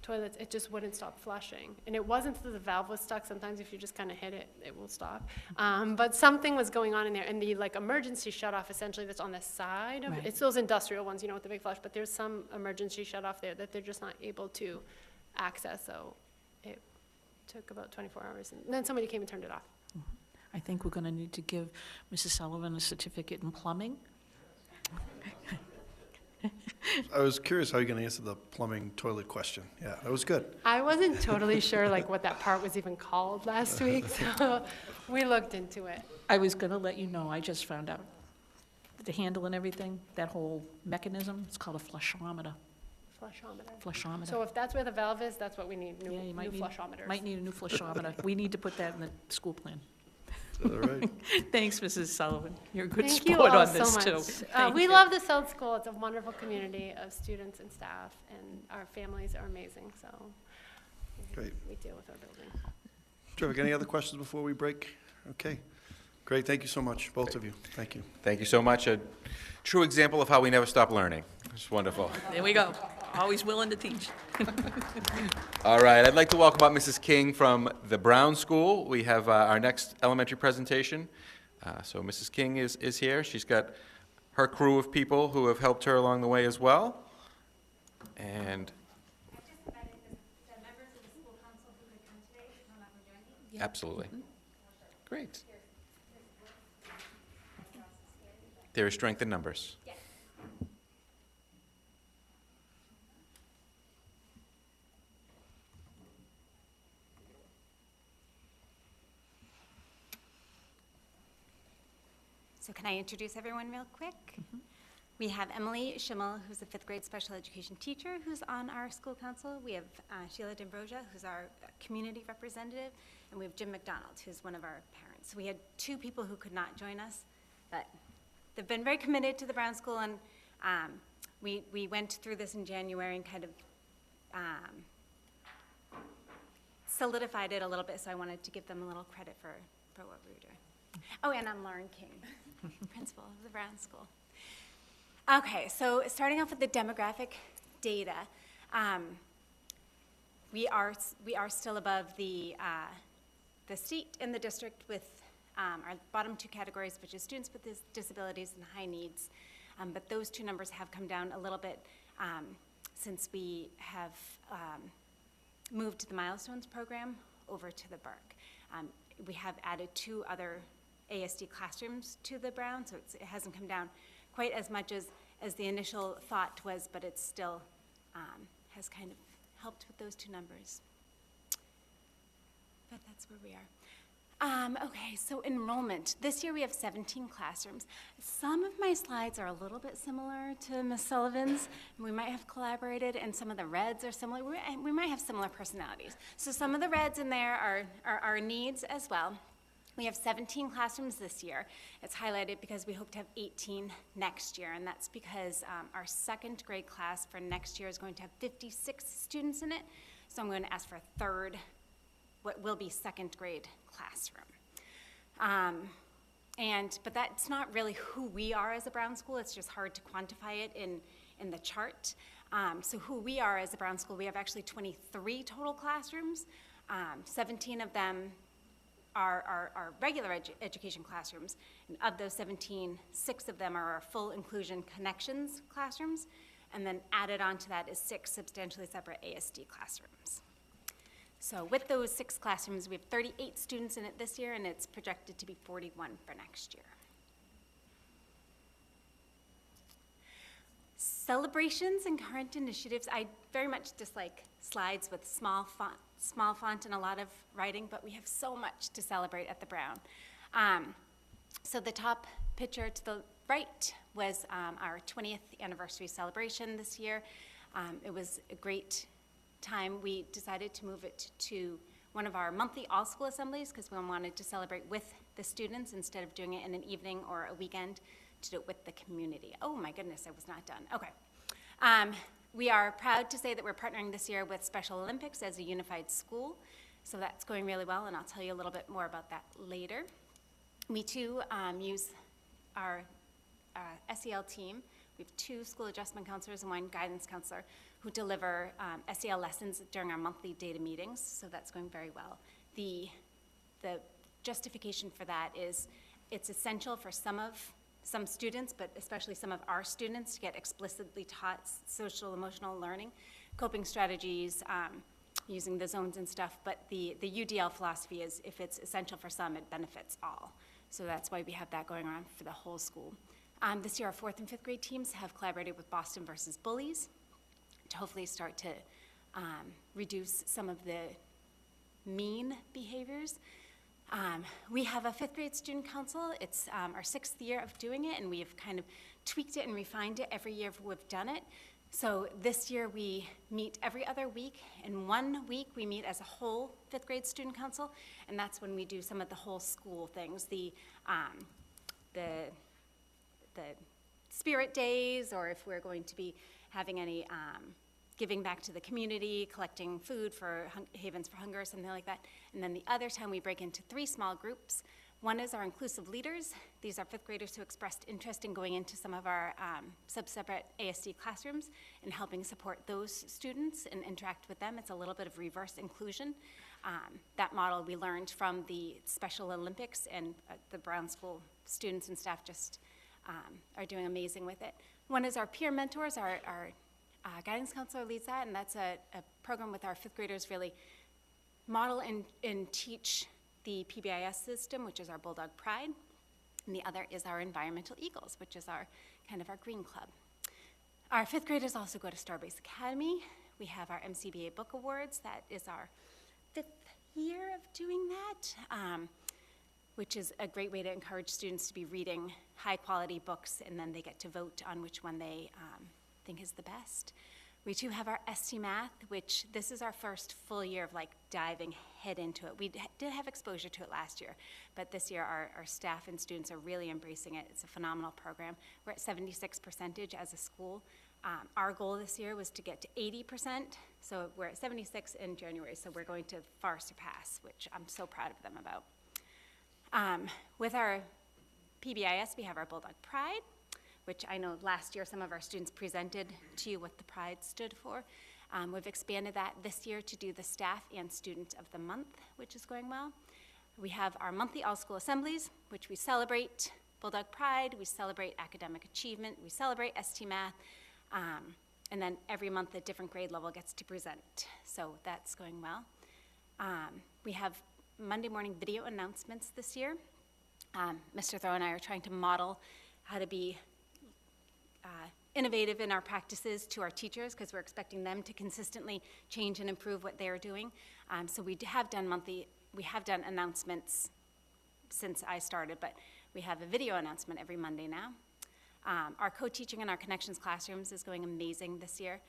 toilets, it just wouldn't stop flushing. And it wasn't that the valve was stuck. Sometimes if you just kind of hit it, it will stop. But something was going on in there. And the emergency shutoff, essentially, that's on the side of it. It's those industrial ones, with the big flush. But there's some emergency shutoff there that they're just not able to access. So it took about 24 hours. And then somebody came and turned it off. I think we're going to need to give Mrs. Sullivan a certificate in plumbing. I was curious how you're going to answer the plumbing toilet question. Yeah, that was good. I wasn't totally sure what that part was even called last week, so we looked into it. I was going to let you know, I just found out the handle and everything, that whole mechanism, it's called a flushometer. Flushometer. So if that's where the valve is, that's what we need, new flushometers. Might need a new flushometer. We need to put that in the school plan. All right. Thanks, Mrs. Sullivan. You're a good Thank you sport all on so this, much. too. We love the South School. It's a wonderful community of students and staff, and our families are amazing, so Great. we deal with our building. Terrific. Any other questions before we break? Okay. Great, thank you so much, both of you. Thank you. Thank you so much. A true example of how we never stop learning. It's wonderful. There we go. Always willing to teach. All right, I'd like to welcome up Mrs. King from the Brown School. We have our next elementary presentation. So Mrs. King is here. She's got her crew of people who have helped her along the way as well. And absolutely. Great. There is strength in numbers. So can I introduce everyone real quick? We have Emily Schimmel, who's a 5th grade special education teacher, who's on our school council. We have Sheila D'Ambrosia, who's our community representative, and we have Jim McDonald, who's one of our parents. We had 2 people who could not join us, but they've been very committed to the Brown School, and we went through this in January and kind of solidified it a little bit, so I wanted to give them a little credit for what we were doing. Oh, and I'm Lauren King, principal of the Brown School. Okay, so starting off with the demographic data, we are still above the state and the district with our bottom 2 categories, which is students with disabilities and high needs. But those 2 numbers have come down a little bit since we have moved the Milestones program over to the Burke. We have added 2 other ASD classrooms to the Brown, so it hasn't come down quite as much as the initial thought was, but it still has kind of helped with those 2 numbers. But that's where we are. Okay, so enrollment. This year we have 17 classrooms. Some of my slides are a little bit similar to Ms. Sullivan's. We might have collaborated, and some of the reds are similar. We might have similar personalities. So some of the reds in there are our needs as well. We have 17 classrooms this year. It's highlighted because we hope to have 18 next year, and that's because our 2nd grade class for next year is going to have 56 students in it. So I'm going to ask for a 3rd, what will be 2nd grade classroom. But that's not really who we are as a Brown School. It's just hard to quantify it in the chart. So who we are as a Brown School, we have actually 23 total classrooms. 17 of them are regular education classrooms, and of those 17, 6 of them are our full inclusion connections classrooms, and then added on to that is 6 substantially separate ASD classrooms. So with those 6 classrooms, we have 38 students in it this year, and it's projected to be 41 for next year. Celebrations and current initiatives. I very much dislike slides with small font and a lot of writing, but we have so much to celebrate at the Brown. So the top picture to the right was our 20th anniversary celebration this year. It was a great time. We decided to move it to one of our monthly all-school assemblies because we wanted to celebrate with the students instead of doing it in an evening or a weekend, to do it with the community. Oh my goodness, I was not done. Okay. We are proud to say that we're partnering this year with Special Olympics as a unified school. So that's going really well, and I'll tell you a little bit more about that later. We too use our SEL team. We have 2 school adjustment counselors and 1 guidance counselor who deliver SEL lessons during our monthly data meetings, so that's going very well. The justification for that is it's essential for some students, but especially some of our students, to get explicitly taught social emotional learning, coping strategies, using the zones and stuff, but the UDL philosophy is if it's essential for some, it benefits all. So that's why we have that going on for the whole school. This year, our 4th and 5th grade teams have collaborated with Boston versus Bullies to hopefully start to reduce some of the mean behaviors. We have a 5th grade student council. It's our 6th year of doing it, and we have kind of tweaked it and refined it every year we've done it. So this year we meet every other week, and 1 week we meet as a whole 5th grade student council, and that's when we do some of the whole school things, the spirit days, or if we're going to be having any giving back to the community, collecting food for Havens for Hunger or something like that. And then the other time we break into 3 small groups. One is our inclusive leaders. These are fifth graders who expressed interest in going into some of our sub-separate ASD classrooms and helping support those students and interact with them. It's a little bit of reverse inclusion. That model we learned from the Special Olympics, and the Brown School students and staff just are doing amazing with it. One is our peer mentors. Our guidance counselor leads that, and that's a program with our fifth graders really model and teach the PBIS system, which is our Bulldog Pride, and the other is our Environmental Eagles, which is our kind of our green club. Our fifth graders also go to Starbase Academy. We have our MCBA Book Awards. That is our 5th year of doing that, which is a great way to encourage students to be reading high-quality books, and then they get to vote on which one they think is the best. We too have our ST Math, which this is our first full year of like diving head into it. We did have exposure to it last year, but this year our staff and students are really embracing it. It's a phenomenal program. We're at 76% as a school. Our goal this year was to get to 80%, so we're at 76 in January, so we're going to far surpass, which I'm so proud of them about. With our PBIS, we have our Bulldog Pride, which I know last year some of our students presented to you what the Pride stood for. We've expanded that this year to do the Staff and Student of the Month, which is going well. We have our monthly all-school assemblies, which we celebrate Bulldog Pride, we celebrate academic achievement, we celebrate ST Math, and then every month a different grade level gets to present. So that's going well. We have Monday morning video announcements this year. Mr. Throw and I are trying to model how to be innovative in our practices to our teachers, because we're expecting them to consistently change and improve what they're doing. So we have done announcements since I started, but we have a video announcement every Monday now. Our co-teaching in our Connections classrooms is going amazing this year.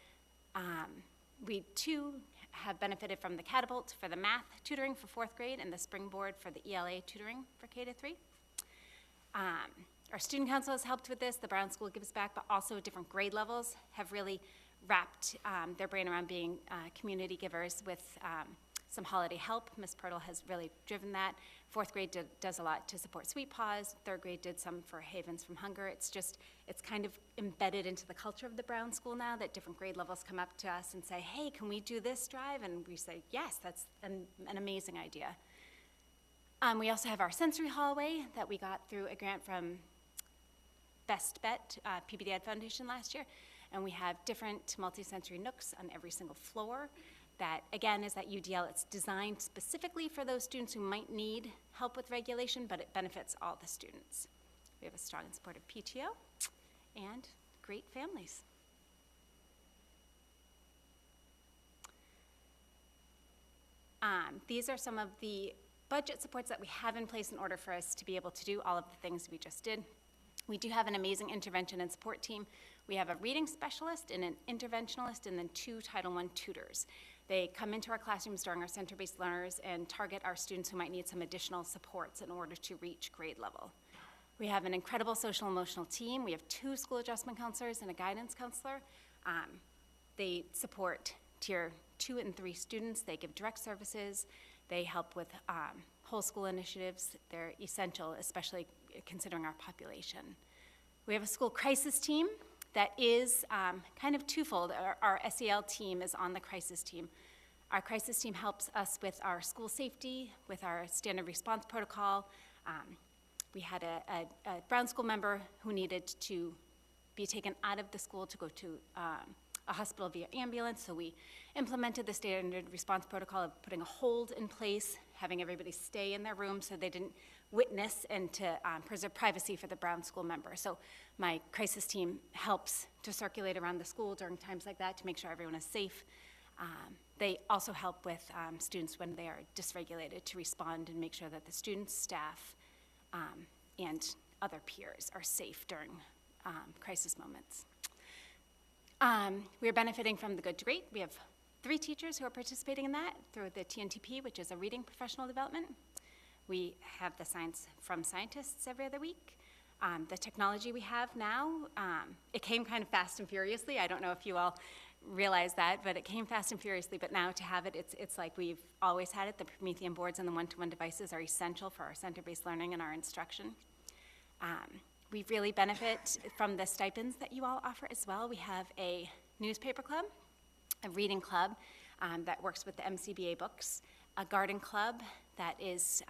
We too have benefited from the Catapult for the math tutoring for 4th grade and the Springboard for the ELA tutoring for K-3. Our student council has helped with this. The Brown School Gives Back, but also different grade levels have really wrapped their brain around being community givers with some holiday help. Ms. Pirtle has really driven that. 4th grade does a lot to support Sweet Paws. 3rd grade did some for Havens from Hunger. It's kind of embedded into the culture of the Brown School now that different grade levels come up to us and say, hey, can we do this drive? And we say, yes, that's an amazing idea. We also have our sensory hallway that we got through a grant from Best Bet, Peabody Ed Foundation last year, and we have different multisensory nooks on every single floor. That, again, is at UDL. It's designed specifically for those students who might need help with regulation, but it benefits all the students. We have a strong and supportive PTO and great families. These are some of the budget supports that we have in place in order for us to be able to do all of the things we just did. We do have an amazing intervention and support team. We have a reading specialist and an interventionalist, and then 2 Title I tutors. They come into our classrooms during our center-based learners and target our students who might need some additional supports in order to reach grade level. We have an incredible social emotional team. We have 2 school adjustment counselors and a guidance counselor. They support tier 2 and 3 students. They give direct services. They help with whole school initiatives. They're essential, especially considering our population. We have a school crisis team that is kind of twofold. Our SEL team is on the crisis team. Our crisis team helps us with our school safety, with our standard response protocol. We had a Brown School member who needed to be taken out of the school to go to a hospital via ambulance, so we implemented the standard response protocol of putting a hold in place, having everybody stay in their room so they didn't witness, and to preserve privacy for the Brown School member. So my crisis team helps to circulate around the school during times like that to make sure everyone is safe. They also help with students when they are dysregulated to respond and make sure that the students, staff, and other peers are safe during crisis moments. We are benefiting from the Good to Great. We have 3 teachers who are participating in that through the TNTP, which is a reading professional development. We have the Science from Scientists every other week. The technology we have now, it came kind of fast and furiously. I don't know if you all realize that, but it came fast and furiously. But now to have it, it's like we've always had it. The Promethean boards and the one-to-one devices are essential for our center-based learning and our instruction. We really benefit from the stipends that you all offer as well. We have a newspaper club, a reading club that works with the MCBA books, a garden club that is,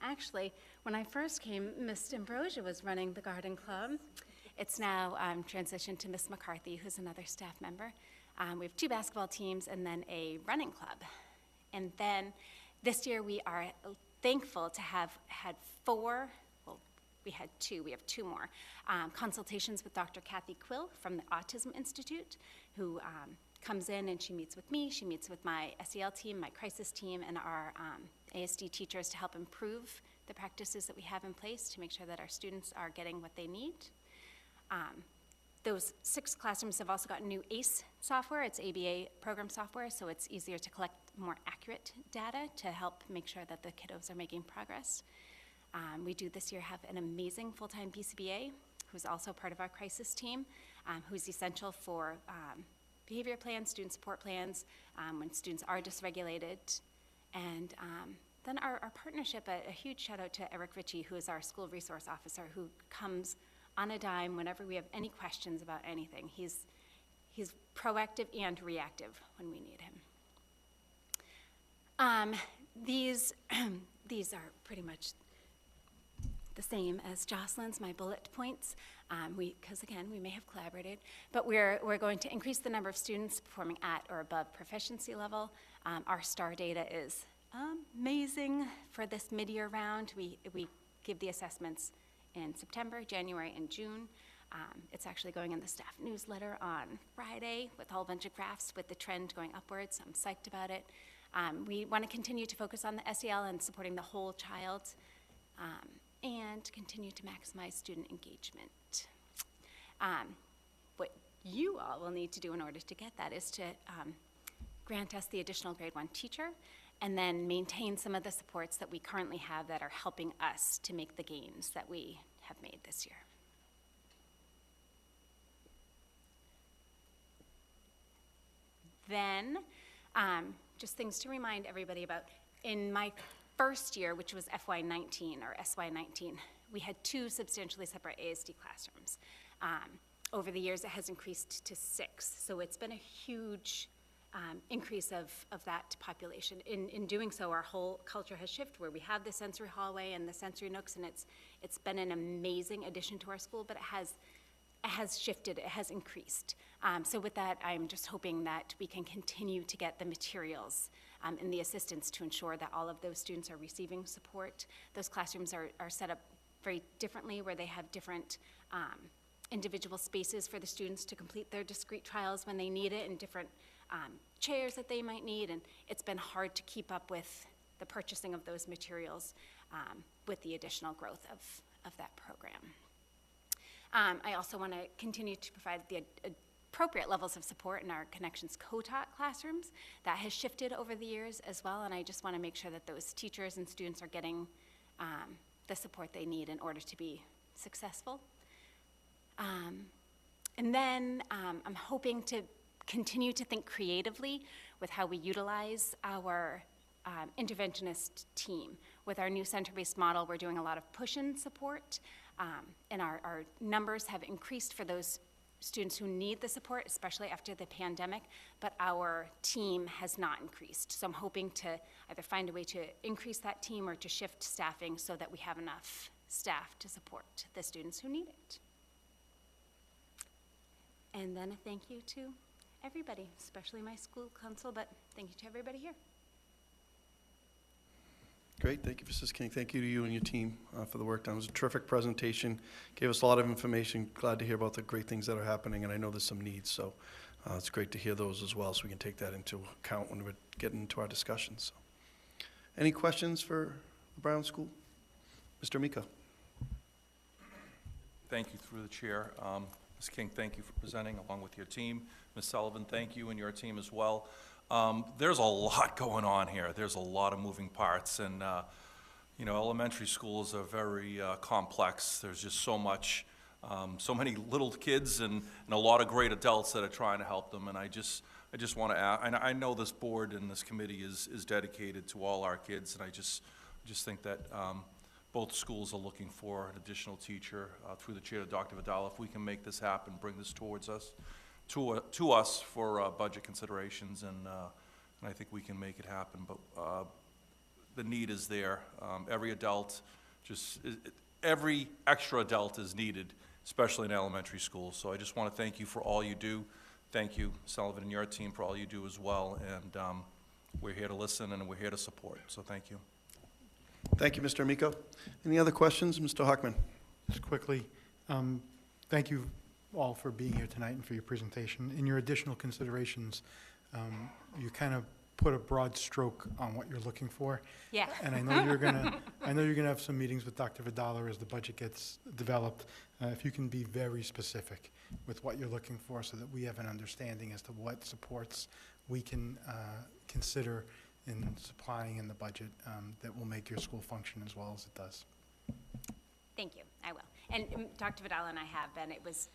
actually, when I first came, Miss Ambrosia was running the garden club. It's now transitioned to Miss McCarthy, who's another staff member. We have 2 basketball teams and then a running club. And then this year we are thankful to have had 4, well, we had 2, we have 2 more, consultations with Dr. Kathy Quill from the Autism Institute, who comes in and she meets with me, she meets with my SEL team, my crisis team, and our ASD teachers to help improve the practices that we have in place to make sure that our students are getting what they need. Those 6 classrooms have also got new ACE software. It's ABA program software, so it's easier to collect more accurate data to help make sure that the kiddos are making progress. We do this year have an amazing full-time BCBA, who's also part of our crisis team, who's essential for behavior plans, student support plans, when students are dysregulated. And then our partnership, a huge shout out to Eric Ritchie, who is our school resource officer, who comes on a dime whenever we have any questions about anything. He's proactive and reactive when we need him. These are pretty much the same as Jocelyn's, my bullet points, because again, we may have collaborated, but we're going to increase the number of students performing at or above proficiency level. Our STAR data is amazing for this mid-year round. We give the assessments in September, January, and June. It's actually going in the staff newsletter on Friday with a whole bunch of graphs with the trend going upwards. I'm psyched about it. We want to continue to focus on the SEL and supporting the whole child, and continue to maximize student engagement. What you all will need to do in order to get that is to grant us the additional grade 1 teacher, and then maintain some of the supports that we currently have that are helping us to make the gains that we have made this year. Then, just things to remind everybody about. In my first year, which was FY19 or SY19, we had 2 substantially separate ASD classrooms. Over the years, it has increased to 6, so it's been a huge increase of that population. In doing so, our whole culture has shifted where we have the sensory hallway and the sensory nooks, and it's been an amazing addition to our school, but it has shifted, it has increased. So with that, I'm just hoping that we can continue to get the materials and the assistance to ensure that all of those students are receiving support. Those classrooms are set up very differently, where they have different individual spaces for the students to complete their discrete trials when they need it, and different chairs that they might need, and it's been hard to keep up with the purchasing of those materials with the additional growth of that program. I also want to continue to provide the appropriate levels of support in our Connections co-taught classrooms. That has shifted over the years as well, and I just want to make sure that those teachers and students are getting the support they need in order to be successful. And then I'm hoping to continue to think creatively with how we utilize our interventionist team. With our new center-based model, we're doing a lot of push-in support, and our numbers have increased for those students who need the support, especially after the pandemic, but our team has not increased. So I'm hoping to either find a way to increase that team or to shift staffing so that we have enough staff to support the students who need it. And then a thank you to everybody, especially my school council, but thank you to everybody here. Great, thank you, Mrs. King. Thank you to you and your team for the work done. It was a terrific presentation. Gave us a lot of information. Glad to hear about the great things that are happening, and I know there's some needs, so it's great to hear those as well, so we can take that into account when we're getting into our discussions. So, any questions for the Brown School? Mr. Mika. Thank you through the chair. Ms. King, thank you for presenting along with your team. Ms. Sullivan, thank you and your team as well. There's a lot going on here. There's a lot of moving parts, and you know, elementary schools are very complex. There's just so much so many little kids and a lot of great adults that are trying to help them. And I just want to add, and I know this board and this committee is dedicated to all our kids, and I just think that both schools are looking for an additional teacher through the chair, Dr. Vidal. If we can make this happen, bring this towards us, to us for budget considerations, and I think we can make it happen. But the need is there. Every adult, every extra adult is needed, especially in elementary schools. So I just want to thank you for all you do. Thank you, Sullivan, and your team for all you do as well. And we're here to listen and we're here to support. So thank you. Thank you, Mr. Amico. Any other questions? Mr. Hockman. Just quickly, thank you all for being here tonight and for your presentation. In your additional considerations, you kind of put a broad stroke on what you're looking for. Yeah. And I know you're gonna have some meetings with Dr. Vidal as the budget gets developed. If you can be very specific with what you're looking for, so that we have an understanding as to what supports we can consider in supplying in the budget that will make your school function as well as it does. Thank you, I will. And Dr. Vidal and I have been, it was,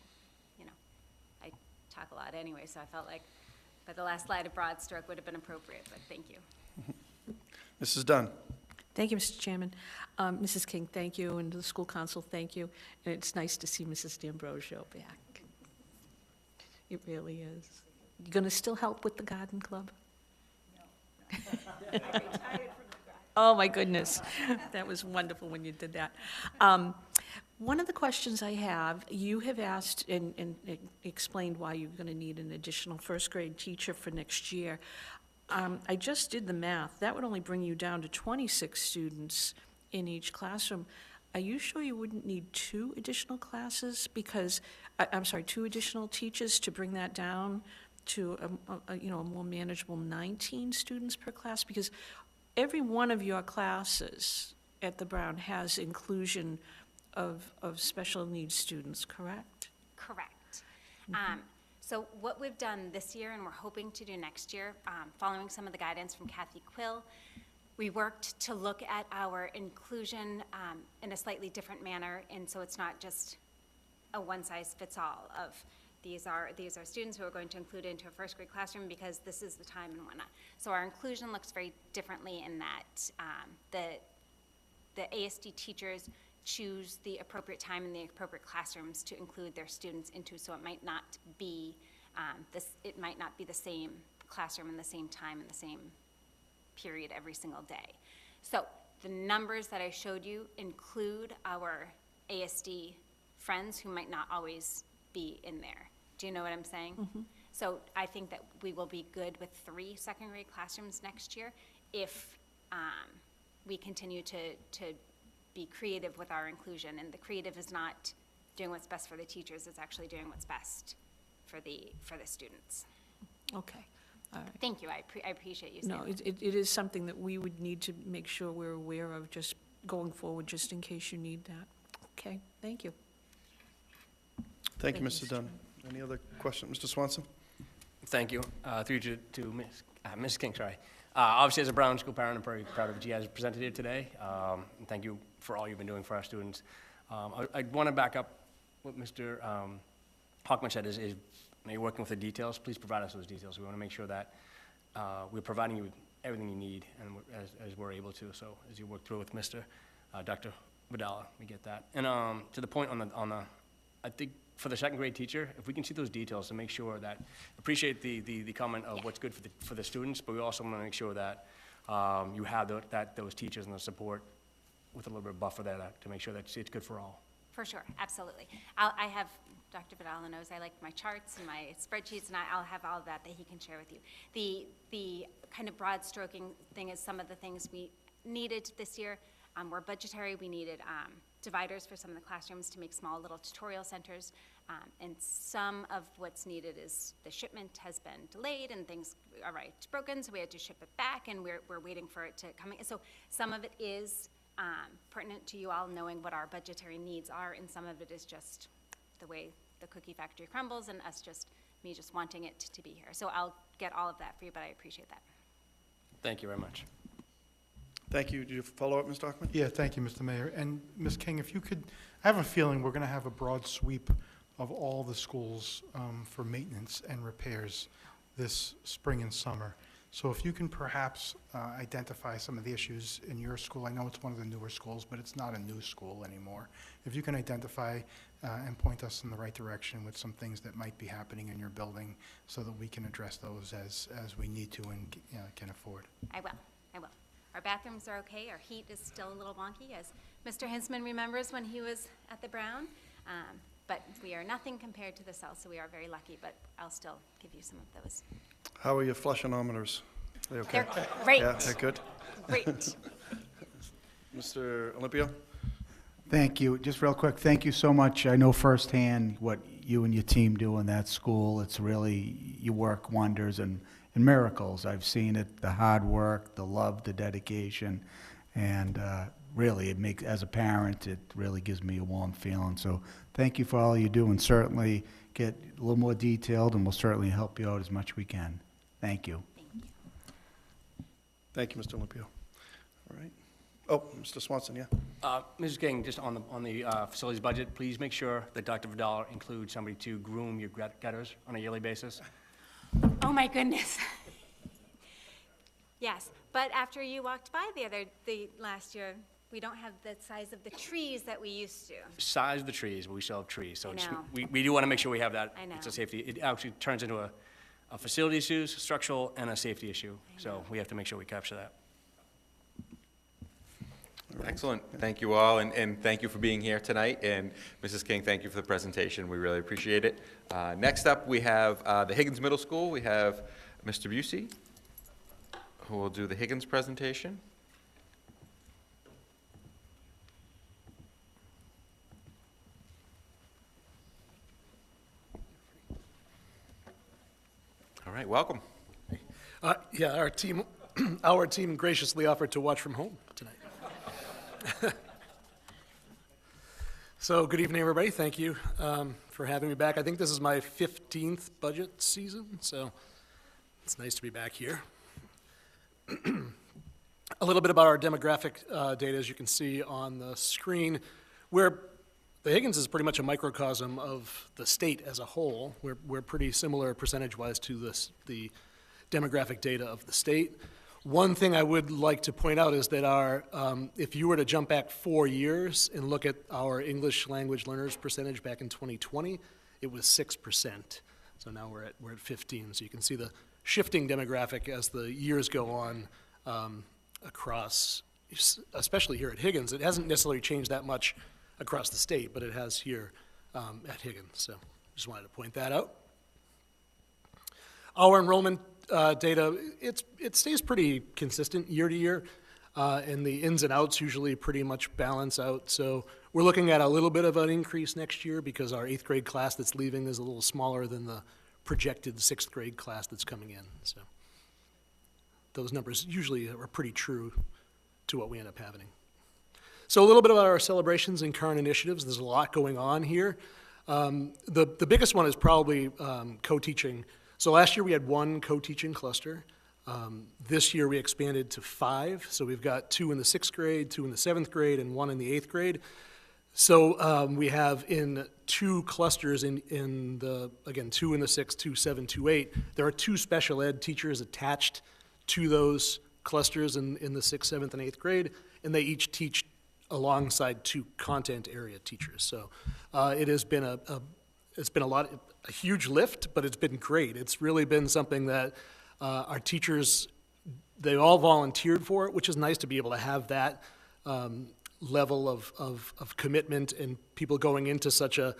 I talk a lot anyway, so I felt like, but the last slide of broad stroke would have been appropriate, but thank you. Mrs. Dunn. Thank you, Mr. Chairman. Mrs. King, thank you, and to the school council, thank you. And it's nice to see Mrs. D'Ambrosio back. It really is. You going to still help with the garden club? No. Oh, my goodness. That was wonderful when you did that. One of the questions I have, you have asked and explained why you're going to need an additional first grade teacher for next year. I just did the math. That would only bring you down to 26 students in each classroom. Are you sure you wouldn't need 2 additional classes? Because, I'm sorry, 2 additional teachers to bring that down to a more manageable 19 students per class? Because every one of your classes at the Brown has inclusion of special needs students, correct? Correct. So what we've done this year, and we're hoping to do next year, following some of the guidance from Kathy Quill, we worked to look at our inclusion in a slightly different manner, and so it's not just a one-size-fits-all of these are students who are going to include into a first grade classroom because this is the time and whatnot. So our inclusion looks very differently in that the ASD teachers choose the appropriate time in the appropriate classrooms to include their students into, so it might not be it might not be the same classroom in the same time in the same period every single day. So the numbers that I showed you include our ASD friends who might not always be in there. Do you know what I'm saying? Mm-hmm. So I think that we will be good with 3 second grade classrooms next year if we continue to be creative with our inclusion. And the creative is not doing what's best for the teachers, it's actually doing what's best for the students. Okay. All right. Thank you, I appreciate you saying that. No, it is something that we would need to make sure we're aware of just going forward, just in case you need that. Okay, thank you. Thank you, Mrs. Dunn. Any other questions? Mr. Swanson? Thank you. Through to Ms. King, sorry. Obviously, as a Brown School parent, I'm very proud of what you guys presented here today. And thank you for all you've been doing for our students. I want to back up what Mr. Hockman said is you're working with the details. Please provide us those details. We want to make sure that we're providing you with everything you need and as we're able to. So as you work through with Dr. Vidal, we get that. And to the point on the, I think for the second grade teacher, if we can see those details to make sure that, appreciate the comment of what's good for the students, but we also want to make sure that you have those teachers and the support with a little bit of buffer there to make sure that it's good for all. For sure, absolutely. I have, Dr. Vidal knows I like my charts and my spreadsheets, and I'll have all of that he can share with you. The kind of broad stroking thing is some of the things we needed this year were budgetary. We needed dividers for some of the classrooms to make small little tutorial centers, and some of what's needed is the shipment has been delayed and things are broken, so we had to ship it back, and we're waiting for it to come in. So some of it is pertinent to you all knowing what our budgetary needs are, and some of it is just the way the cookie factory crumbles and me just wanting it to be here. So I'll get all of that for you, but I appreciate that. Thank you very much. Thank you. Do you follow up, Ms. Stockman? Yeah, thank you, Mr. Mayor. And Ms. King, if you could, I have a feeling we're going to have a broad sweep of all the schools for maintenance and repairs this spring and summer. So if you can perhaps identify some of the issues in your school. I know it's one of the newer schools, but it's not a new school anymore. If you can identify and point us in the right direction with some things that might be happening in your building so that we can address those as we need to and can afford. I will. Our bathrooms are okay. Our heat is still a little wonky, as Mr. Hinsman remembers when he was at the Brown. But we are nothing compared to the South, so we are very lucky, but I'll still give you some of those. How are your flushionometers? Are they okay? They're great. Yeah, they're good? Great. Mr. Olympio? Thank you. Just real quick, thank you so much. I know firsthand what you and your team do in that school. It's really, you work wonders and miracles. I've seen it, the hard work, the love, the dedication, and really, it makes, as a parent, it really gives me a warm feeling. So thank you for all you do, and certainly get a little more detailed, and we'll certainly help you out as much as we can. Thank you. Thank you, Mr. Olympio. All right. Oh, Mr. Swanson, yeah. Mrs. King, just on the facilities budget, please make sure that Dr. Vidal includes somebody to groom your gutters on a yearly basis. Oh, my goodness. Yes, but after you walked by the last year, we don't have the size of the trees that we used to. Size of the trees, but we still have trees. So I it's, know. we do want to make sure we have that. I know. It's a safety. It actually turns into a facility issue, structural, and a safety issue. So we have to make sure we capture that. Excellent. Thank you all, and thank you for being here tonight. And Mrs. King, thank you for the presentation. We really appreciate it. Next up, we have the Higgins Middle School. We have Mr. Busey, who will do the Higgins presentation. All right, welcome. Yeah, our team, our team graciously offered to watch from home tonight. So, good evening, everybody. Thank you for having me back. I think this is my 15th budget season, so it's nice to be back here. A little bit about our demographic data, as you can see on the screen, where the Higgins is pretty much a microcosm of the state as a whole. We're pretty similar percentage-wise to the demographic data of the state. One thing I would like to point out is that our, if you were to jump back 4 years and look at our English language learners percentage back in 2020, it was 6%. So now we're at 15. So you can see the shifting demographic as the years go on across, especially here at Higgins. It hasn't necessarily changed that much across the state, but it has here at Higgins. So just wanted to point that out. Our enrollment data, it stays pretty consistent year to year, and the ins and outs usually pretty much balance out. So we're looking at a little bit of an increase next year because our 8th grade class that's leaving is a little smaller than the projected 6th grade class that's coming in. So those numbers usually are pretty true to what we end up having. So a little bit about our celebrations and current initiatives. There's a lot going on here. The biggest one is probably co-teaching. So last year we had 1 co-teaching cluster. This year we expanded to 5. So we've got 2 in the 6th grade, 2 in the 7th grade, and 1 in the 8th grade. So we have in 2 clusters in the, again, 2 in the 6th, 2, 7, 2, 8. There are 2 special ed teachers attached to those clusters in the 6th, 7th, and 8th grade, and they each teach alongside 2 content area teachers. So it has been a huge lift, but it's been great. It's really been something that our teachers, they all volunteered for it, which is nice to be able to have that level of commitment and people going into such a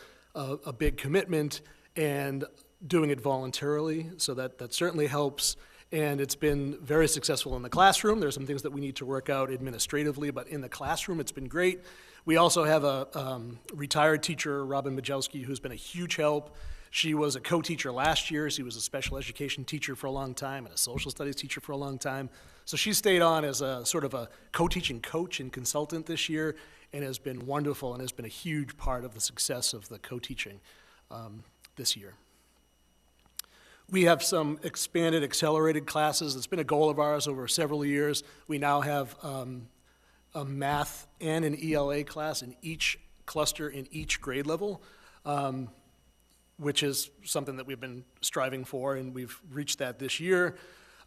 big commitment and doing it voluntarily. So that certainly helps. And it's been very successful in the classroom. There's some things that we need to work out administratively, but in the classroom, it's been great. We also have a retired teacher, Robin Majewski, who's been a huge help. She was a co-teacher last year. She was a special education teacher for a long time and a social studies teacher for a long time. So she stayed on as a sort of a co-teaching coach and consultant this year and has been wonderful and has been a huge part of the success of the co-teaching this year. We have some expanded, accelerated classes. It's been a goal of ours over several years. We now have a math and an ELA class in each cluster in each grade level, which is something that we've been striving for, and we've reached that this year.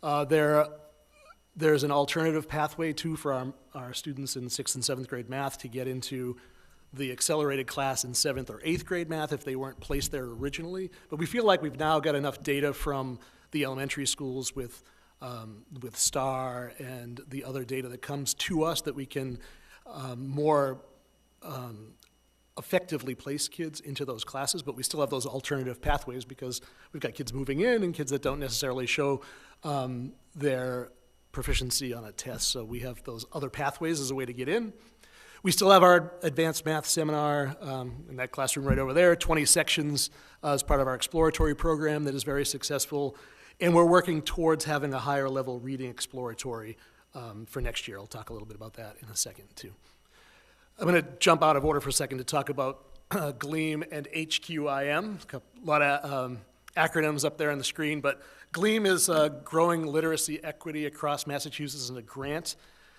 There's an alternative pathway, too, for our students in 6th and 7th grade math to get into the accelerated class in 7th or 8th grade math if they weren't placed there originally. But we feel like we've now got enough data from the elementary schools with STAR and the other data that comes to us that we can more effectively place kids into those classes, but we still have those alternative pathways because we've got kids moving in and kids that don't necessarily show their proficiency on a test. So we have those other pathways as a way to get in. We still have our advanced math seminar in that classroom right over there, 20 sections as part of our exploratory program that is very successful. And we're working towards having a higher level reading exploratory for next year. I'll talk a little bit about that in a second, too. I'm going to jump out of order for a second to talk about GLEAM and HQIM. A lot of acronyms up there on the screen, but GLEAM is Growing Literacy Equity Across Massachusetts, and a grant.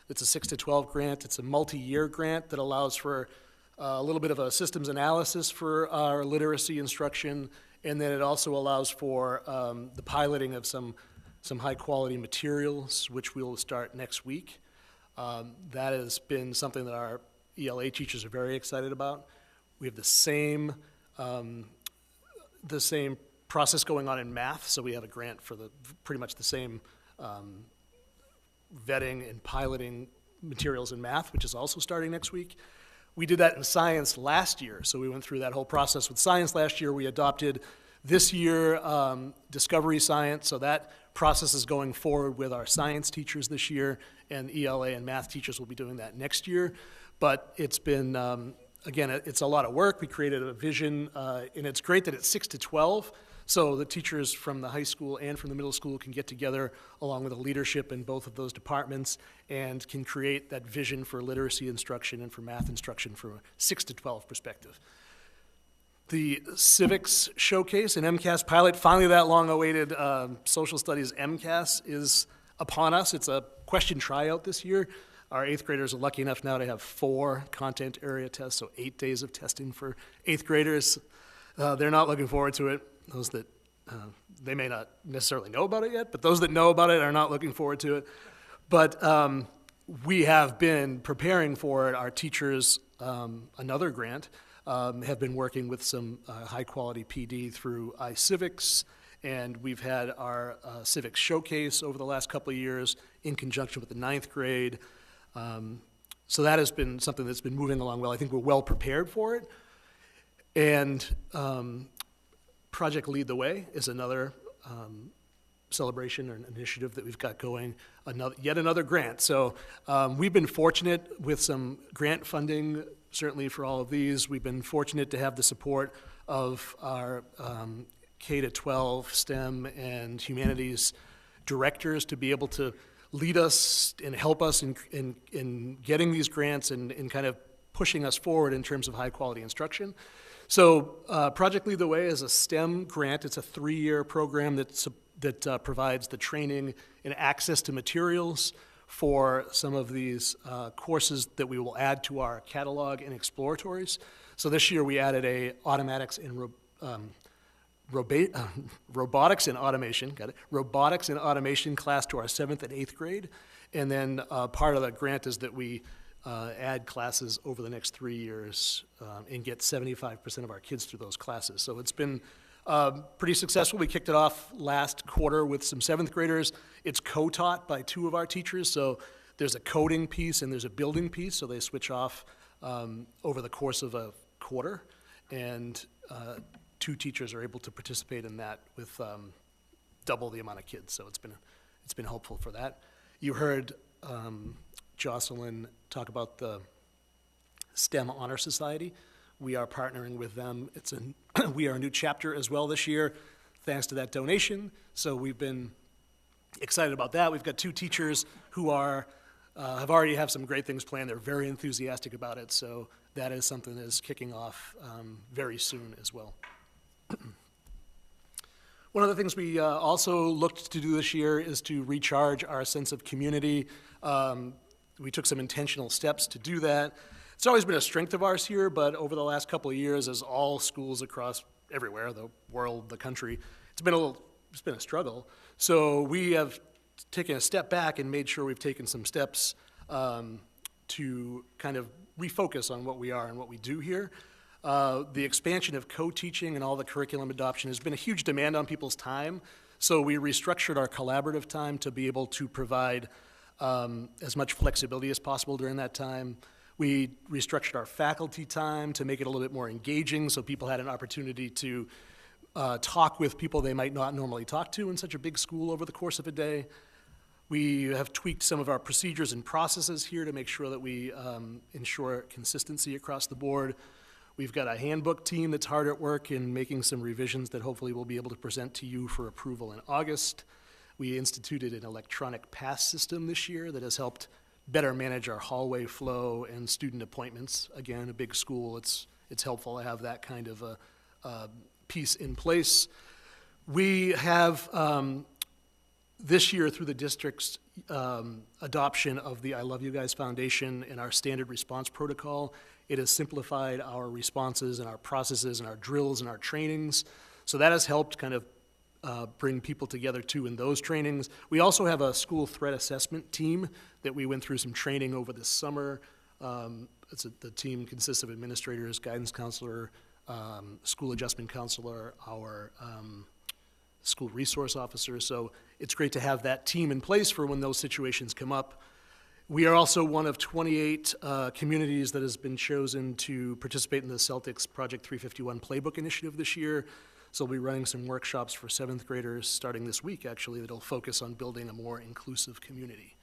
It's a 6 to 12 grant. It's a multi-year grant that allows for a little bit of a systems analysis for our literacy instruction, and then it also allows for the piloting of some high-quality materials, which we will start next week. That has been something that our ELA teachers are very excited about. We have the same process going on in math, so we have a grant for pretty much the same vetting and piloting materials in math, which is also starting next week. We did that in science last year, so we went through that whole process with science last year. We adopted this year discovery science, so that process is going forward with our science teachers this year, and ELA and math teachers will be doing that next year. But it's been, again, it's a lot of work. We created a vision, and it's great that it's 6 to 12, so the teachers from the high school and from the middle school can get together along with the leadership in both of those departments and can create that vision for literacy instruction and for math instruction from a 6 to 12 perspective. The civics showcase and MCAS pilot, finally that long-awaited social studies MCAS is upon us. It's a question tryout this year. Our 8th graders are lucky enough now to have 4 content area tests, so 8 days of testing for 8th graders. They're not looking forward to it. Those that, they may not necessarily know about it yet, but those that know about it are not looking forward to it. But we have been preparing for it. Our teachers, another grant, have been working with some high-quality PD through iCivics, and we've had our civics showcase over the last couple of years in conjunction with the 9th grade. So that has been something that's been moving along well. I think we're well prepared for it. And Project Lead the Way is another celebration or an initiative that we've got going, yet another grant. So we've been fortunate with some grant funding, certainly for all of these. We've been fortunate to have the support of our K-12 STEM and humanities directors to be able to lead us and help us in getting these grants and kind of pushing us forward in terms of high-quality instruction. So Project Lead the Way is a STEM grant. It's a 3-year program that provides the training and access to materials for some of these courses that we will add to our catalog and exploratories. So this year we added a automatics and robotics and automation, robotics and automation class to our 7th and 8th grade. And then part of the grant is that we add classes over the next 3 years and get 75% of our kids through those classes. So it's been pretty successful. We kicked it off last quarter with some 7th graders. It's co-taught by 2 of our teachers, so there's a coding piece and there's a building piece, so they switch off over the course of a quarter, and 2 teachers are able to participate in that with double the amount of kids, so it's been helpful for that. You heard Jocelyn talk about the STEM Honor Society. We are partnering with them. We are a new chapter as well this year, thanks to that donation. So we've been excited about that. We've got 2 teachers who have already have some great things planned. They're very enthusiastic about it. So that is something that is kicking off very soon as well. One of the things we also looked to do this year is to recharge our sense of community. We took some intentional steps to do that. It's always been a strength of ours here, but over the last couple of years, as all schools across everywhere, the world, the country, it's been a struggle. So we have taken a step back and made sure we've taken some steps to kind of refocus on what we are and what we do here. The expansion of co-teaching and all the curriculum adoption has been a huge demand on people's time, so we restructured our collaborative time to be able to provide as much flexibility as possible during that time. We restructured our faculty time to make it a little bit more engaging, so people had an opportunity to talk with people they might not normally talk to in such a big school over the course of a day. We have tweaked some of our procedures and processes here to make sure that we ensure consistency across the board. We've got a handbook team that's hard at work in making some revisions that hopefully we'll be able to present to you for approval in August. We instituted an electronic pass system this year that has helped better manage our hallway flow and student appointments. Again, a big school, it's helpful to have that kind of a piece in place. We have this year, through the district's adoption of the I Love You Guys Foundation and our standard response protocol, it has simplified our responses and our processes and our drills and our trainings. So that has helped kind of bring people together too in those trainings. We also have a school threat assessment team that we went through some training over this summer. The team consists of administrators, guidance counselor, school adjustment counselor, our school resource officer. So it's great to have that team in place for when those situations come up. We are also one of 28 communities that has been chosen to participate in the Celtics Project 351 Playbook Initiative this year. So we'll be running some workshops for 7th graders starting this week, actually, that'll focus on building a more inclusive community.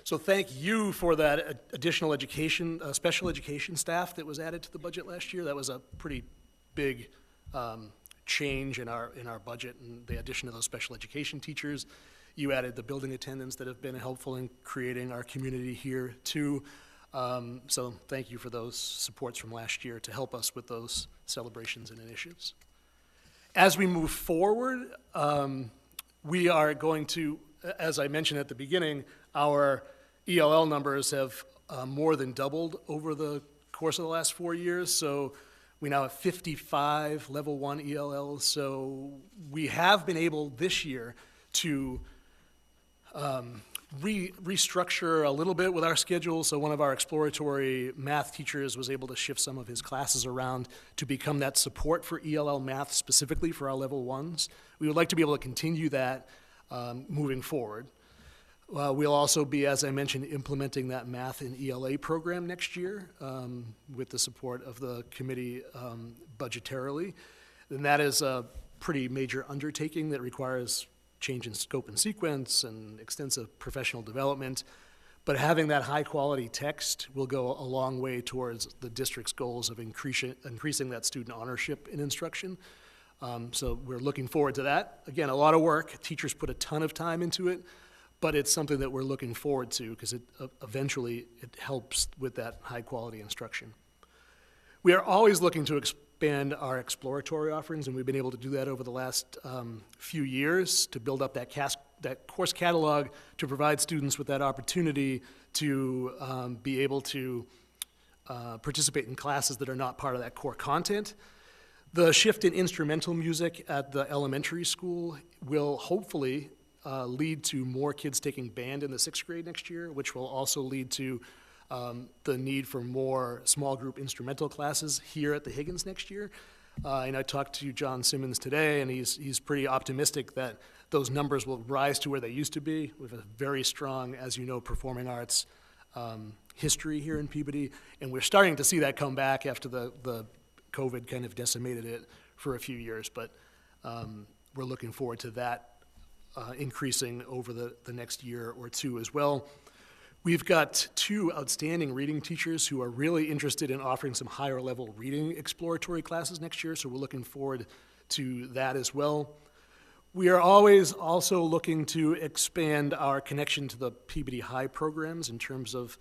So thank you for that additional education, special education staff that was added to the budget last year. That was a pretty big change in our budget, and the addition of those special education teachers. You added the building attendants that have been helpful in creating our community here too. So thank you for those supports from last year to help us with those celebrations and initiatives. As we move forward, we are going to, as I mentioned at the beginning, our ELL numbers have more than doubled over the course of the last 4 years. So we now have 55 level 1 ELLs. So we have been able this year to restructure a little bit with our schedule. So one of our exploratory math teachers was able to shift some of his classes around to become that support for ELL math specifically for our level 1s. We would like to be able to continue that moving forward. We'll also be, as I mentioned, implementing that math and ELA program next year with the support of the committee budgetarily. And that is a pretty major undertaking that requires change in scope and sequence and extensive professional development. But having that high quality text will go a long way towards the district's goals of increasing that student ownership in instruction. So we're looking forward to that. Again, a lot of work. Teachers put a ton of time into it, but it's something that we're looking forward to because eventually it helps with that high quality instruction. We are always looking to expand our exploratory offerings, and we've been able to do that over the last few years to build up that course catalog to provide students with that opportunity to be able to participate in classes that are not part of that core content. The shift in instrumental music at the elementary school will hopefully lead to more kids taking band in the 6th grade next year, which will also lead to the need for more small group instrumental classes here at the Higgins next year. And I talked to John Simmons today, and he's pretty optimistic that those numbers will rise to where they used to be. We have a very strong, as you know, performing arts history here in Peabody, and we're starting to see that come back after the COVID kind of decimated it for a few years, but we're looking forward to that increasing over the next year or two as well. We've got 2 outstanding reading teachers who are really interested in offering some higher level reading exploratory classes next year, so we're looking forward to that as well. We are always also looking to expand our connection to the Peabody High programs in terms of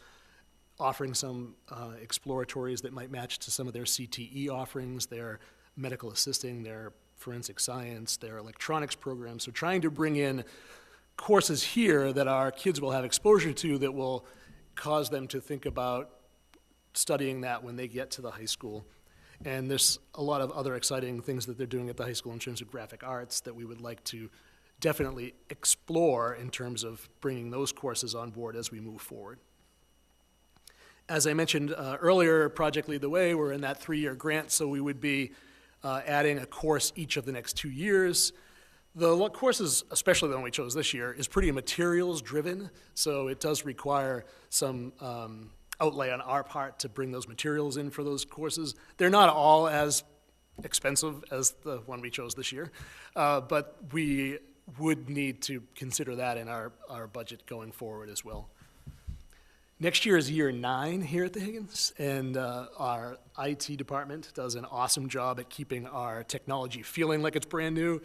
offering some exploratories that might match to some of their CTE offerings, their medical assisting, their forensic science, their electronics program. So trying to bring in courses here that our kids will have exposure to that will cause them to think about studying that when they get to the high school. And there's a lot of other exciting things that they're doing at the high school in terms of graphic arts that we would like to definitely explore in terms of bringing those courses on board as we move forward. As I mentioned earlier, Project Lead the Way, we're in that 3-year grant, so we would be adding a course each of the next 2 years. The courses, especially the one we chose this year, is pretty materials driven, so it does require some outlay on our part to bring those materials in for those courses. They're not all as expensive as the one we chose this year, but we would need to consider that in our budget going forward as well. Next year is year 9 here at the Higgins, and our IT department does an awesome job at keeping our technology feeling like it's brand new.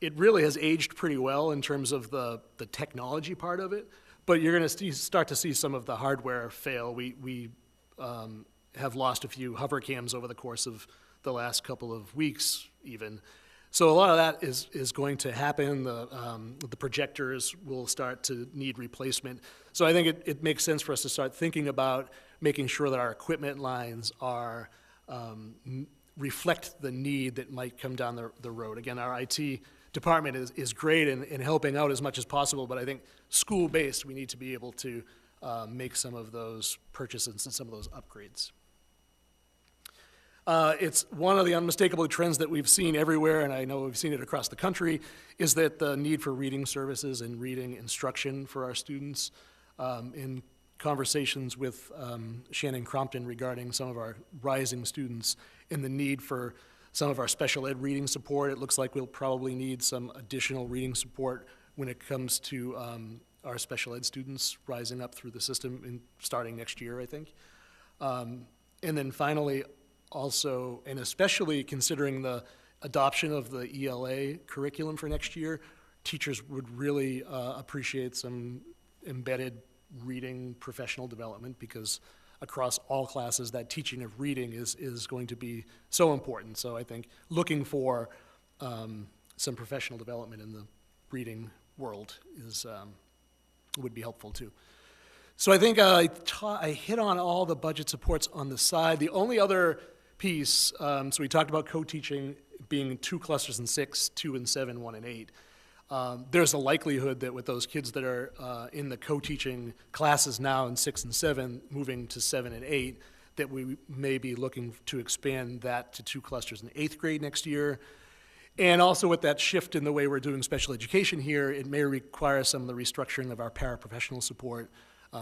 It really has aged pretty well in terms of the technology part of it, but you're going to start to see some of the hardware fail. We have lost a few hover cams over the course of the last couple of weeks even. So a lot of that is going to happen. The projectors will start to need replacement. So I think it makes sense for us to start thinking about making sure that our equipment lines are reflect the need that might come down the road. Again, our IT department is great in helping out as much as possible, but I think school-based, we need to be able to make some of those purchases and some of those upgrades. It's one of the unmistakable trends that we've seen everywhere, and I know we've seen it across the country, is that the need for reading services and reading instruction for our students. In conversations with Shannon Crompton regarding some of our rising students and the need for some of our special ed reading support, it looks like we'll probably need some additional reading support when it comes to our special ed students rising up through the system and starting next year, I think. And then finally, also, and especially considering the adoption of the ELA curriculum for next year, teachers would really appreciate some embedded reading professional development, because across all classes, that teaching of reading is going to be so important. So I think looking for some professional development in the reading world would be helpful too. So I think I hit on all the budget supports on the side. The only other piece, so we talked about co-teaching being 2 clusters in 6, 2 and 7, 1 and 8. There's a likelihood that with those kids that are in the co-teaching classes now in 6 and 7, moving to 7 and 8, that we may be looking to expand that to 2 clusters in 8th grade next year. And also with that shift in the way we're doing special education here, it may require some of the restructuring of our paraprofessional support,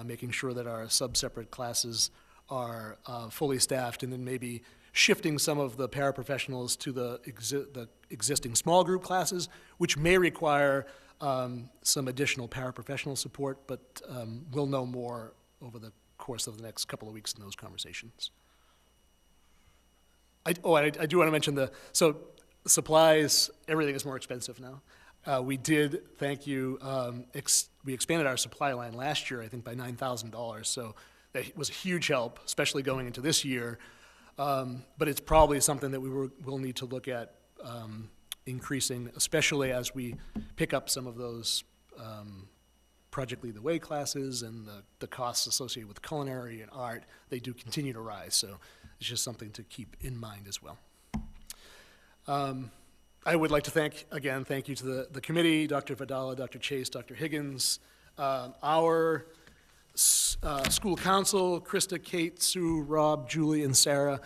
making sure that our sub-separate classes are fully staffed, and then maybe shifting some of the paraprofessionals to the existing small group classes, which may require some additional paraprofessional support, but we'll know more over the course of the next couple of weeks in those conversations. I do want to mention so supplies, everything is more expensive now. We did, thank you, we expanded our supply line last year, I think by $9,000, so that was a huge help, especially going into this year. But it's probably something that we'll need to look at increasing, especially as we pick up some of those Project Lead the Way classes, and the costs associated with culinary and art, they do continue to rise. So it's just something to keep in mind as well. I would like to thank you to the committee, Dr. Vidala, Dr. Chase, Dr. Higgins, our school council, Krista, Kate, Sue, Rob, Julie, and Sarah,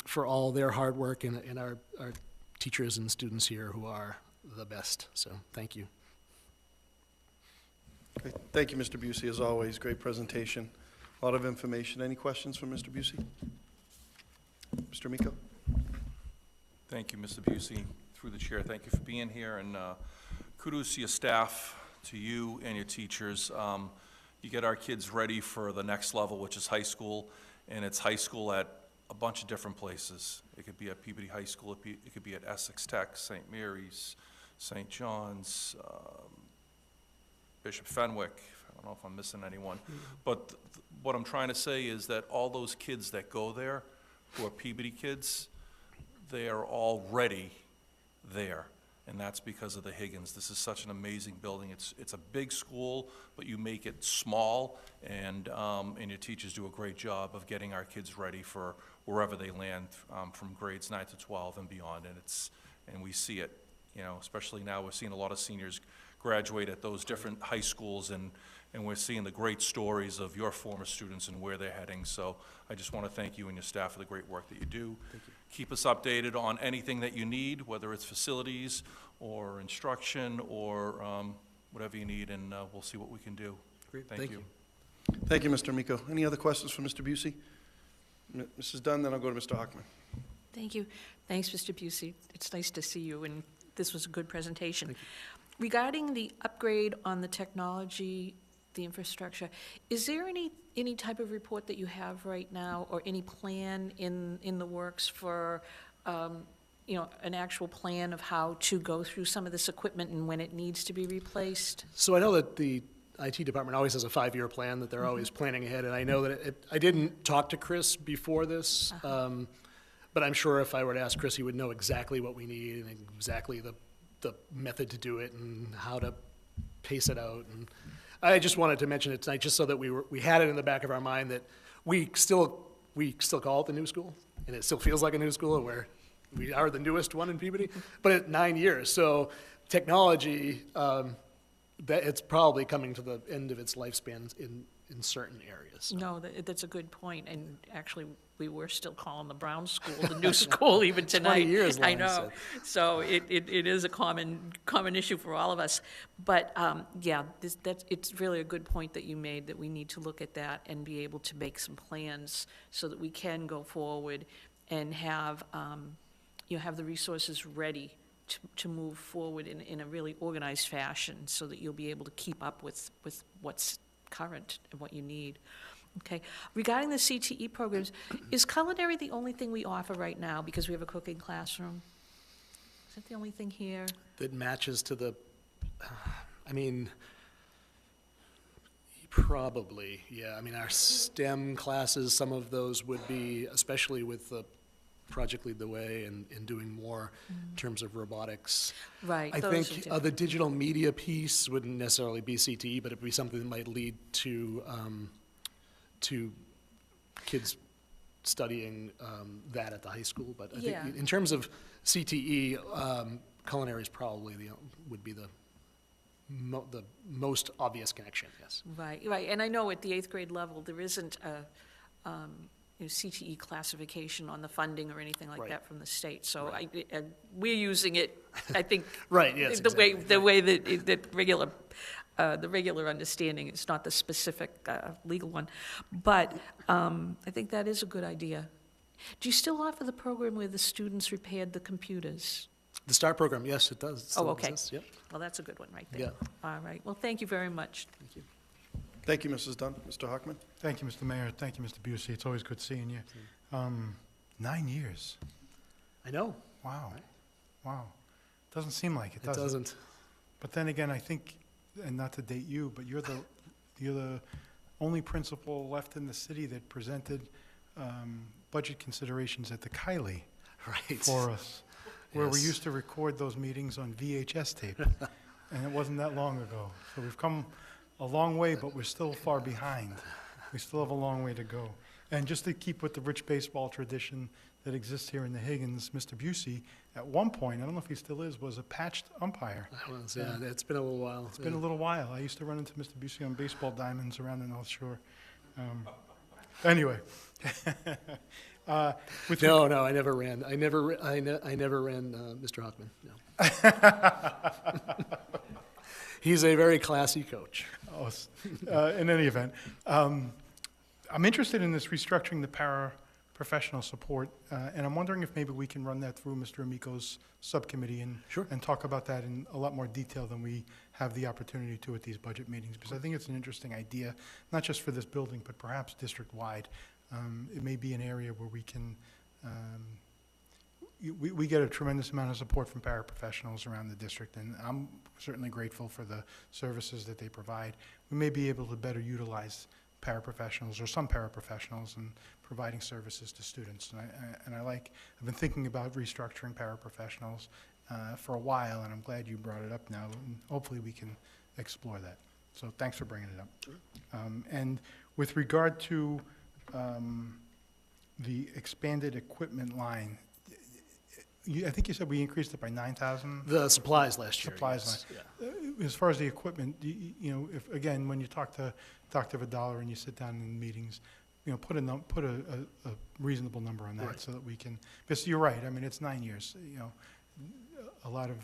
for all their hard work, and our teachers and students here who are the best. So thank you. Okay. Thank you, Mr. Busey, as always. Great presentation. A lot of information. Any questions from Mr. Busey? Mr. Miko? Thank you, Mr. Busey. Through the chair, thank you for being here, and kudos to your staff, to you and your teachers. You get our kids ready for the next level, which is high school, and it's high school at a bunch of different places. It could be at Peabody High School, it could be at Essex Tech, St. Mary's, St. John's, Bishop Fenwick. I don't know if I'm missing anyone. But what I'm trying to say is that all those kids that go there, who are Peabody kids, they are all ready. there. And that's because of the Higgins. This is such an amazing building. It's a big school, but you make it small, and your teachers do a great job of getting our kids ready for wherever they land from grades 9 to 12 and beyond. And we see it, you know, especially now we're seeing a lot of seniors graduate at those different high schools, and we're seeing the great stories of your former students and where they're heading. So I just want to thank you and your staff for the great work that you do. Thank you. Keep us updated on anything that you need, whether it's facilities or instruction or whatever you need, and we'll see what we can do. Great. Thank you. Thank you, Mr. Amico. Any other questions for Mr. Busey? Mrs. Dunn, then I'll go to Mr. Hockman. Thank you. Thanks, Mr. Busey. It's nice to see you, and this was a good presentation. Regarding the upgrade on the technology, the infrastructure, is there any type of report that you have right now, or any plan in the works for, you know, an actual plan of how to go through some of this equipment and when it needs to be replaced? So I know that the IT department always has a 5-year plan that they're always planning ahead, and I know that I didn't talk to Chris before this, but I'm sure if I were to ask Chris, he would know exactly what we need and exactly the method to do it and how to pace it out. And I just wanted to mention it tonight just so that we had it in the back of our mind that we still call it the new school, and it still feels like a new school where we are the newest one in Peabody, but at 9 years. So technology, that it's probably coming to the end of its lifespan in certain areas. No, that's a good point, and actually, we were still calling the Brown School the new school even tonight. 20 years, I Lauren know. So it is a common issue for all of us. But yeah, it's really a good point that you made, that we need to look at that and be able to make some plans so that we can go forward and have have the resources ready to move forward in a really organized fashion, so that you'll be able to keep up with what's current and what you need. Okay. Regarding the CTE programs, is culinary the only thing we offer right now because we have a cooking classroom? Is that the only thing here? That matches to the, I mean, probably, yeah. I mean, our STEM classes, some of those would be, especially with the Project Lead the Way and doing more in terms of robotics. Right. I think the digital media piece wouldn't necessarily be CTE, but it would be something that might lead to kids studying that at the high school. But I think in terms of CTE, culinary is probably would be the most obvious connection. Yes. Right. Right. And I know at the 8th grade level there isn't a CTE classification on the funding or anything like that from the state. So we're using it, I think, right. Yes. The way that regular. The regular understanding, it's not the specific legal one. But I think that is a good idea. Do you still offer the program where the students repaired the computers? The START program, yes, it does. It still okay. exists, yep. Well, that's a good one right there. Yeah. All right. Well, thank you very much. Thank you. Thank you, Mrs. Dunn. Mr. Hockman? Thank you, Mr. Mayor. Thank you, Mr. Busey. It's always good seeing you. 9 years. I know. Wow. Wow. Doesn't seem like it, does it? It doesn't. But then again, I think, and not to date you, but you're the only principal left in the city that presented budget considerations at the Kylie for us, where we used to record those meetings on VHS tape, and it wasn't that long ago. So we've come a long way, but we're still far behind. We still have a long way to go. And just to keep with the rich baseball tradition that exists here in the Higgins, Mr. Busey, at one point, I don't know if he still is, was a patched umpire. Yeah, it's been a little while. It's been a little while. I used to run into Mr. Busey on baseball diamonds around the North Shore. Anyway. No, I never ran. I never ran Mr. Hockman. No. He's a very classy coach. In any event, I'm interested in this restructuring the paraprofessional support, and I'm wondering if maybe we can run that through Mr. Amico's subcommittee and talk about that in a lot more detail than we have the opportunity to at these budget meetings, because I think it's an interesting idea, not just for this building, but perhaps district-wide. It may be an area where we can we get a tremendous amount of support from paraprofessionals around the district, and I'm certainly grateful for the services that they provide. We may be able to better utilize paraprofessionals or some paraprofessionals in providing services to students. And I've been thinking about restructuring paraprofessionals for a while, and I'm glad you brought it up now, and hopefully we can explore that. So thanks for bringing it up. And with regard to the expanded equipment line, I think you said we increased it by 9,000? The supplies last year, Supplies yes, line. As far as the equipment, you know, if, again, when you talk to Dr. Vidal and you sit down in meetings, you know, put a reasonable number on that Right. so that we can, because you're right, I mean, it's 9 years, you know. A lot of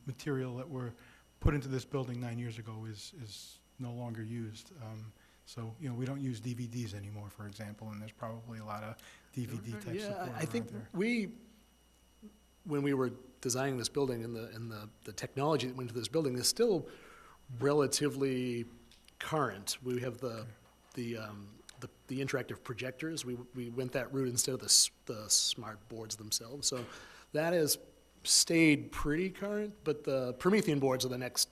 material that were put into this building 9 years ago is no longer used. So, you know, we don't use DVDs anymore, for example, and there's probably a lot of DVD type Yeah, support I think around there. when we were designing this building and the technology that went into this building is still relatively current. We have the interactive projectors. We went that route instead of the smart boards themselves. So that has stayed pretty current, but the Promethean boards are the next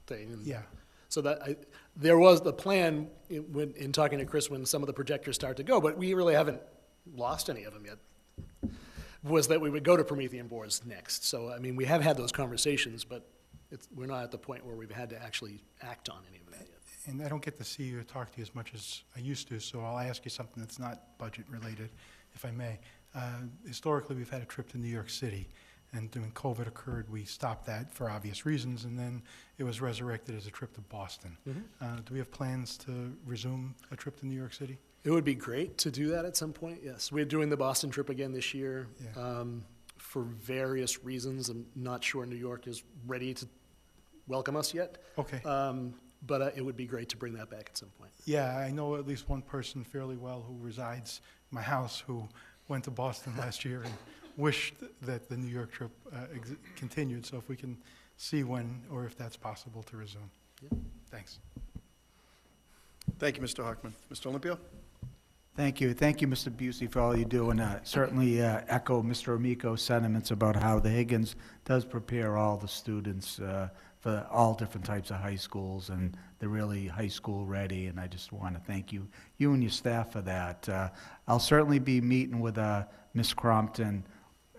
thing. And Yeah. so there was the plan in talking to Chris when some of the projectors start to go, but we really haven't lost any of them yet, was that we would go to Promethean boards next. So, I mean, we have had those conversations, but we're not at the point where we've had to actually act on any of that yet. And I don't get to see you or talk to you as much as I used to, so I'll ask you something that's not budget related, if I may. Historically, we've had a trip to New York City, and when COVID occurred, we stopped that for obvious reasons, and then it was resurrected as a trip to Boston. Do we have plans to resume a trip to New York City? It would be great to do that at some point, yes. We're doing the Boston trip again this year. Yeah. For various reasons. I'm not sure New York is ready to welcome us yet. Okay. But it would be great to bring that back at some point. Yeah, I know at least one person fairly well who resides in my house who went to Boston last year and wished that the New York trip continued. So if we can see when or if that's possible to resume. Yeah. Thanks. Thank you, Mr. Hockman. Mr. Olympio? Thank you. Thank you, Mr. Busey, for all you do, and certainly echo Mr. Amico's sentiments about how the Higgins does prepare all the students for all different types of high schools, and they're really high school ready, and I just want to thank you and your staff for that. I'll certainly be meeting with Ms. Crompton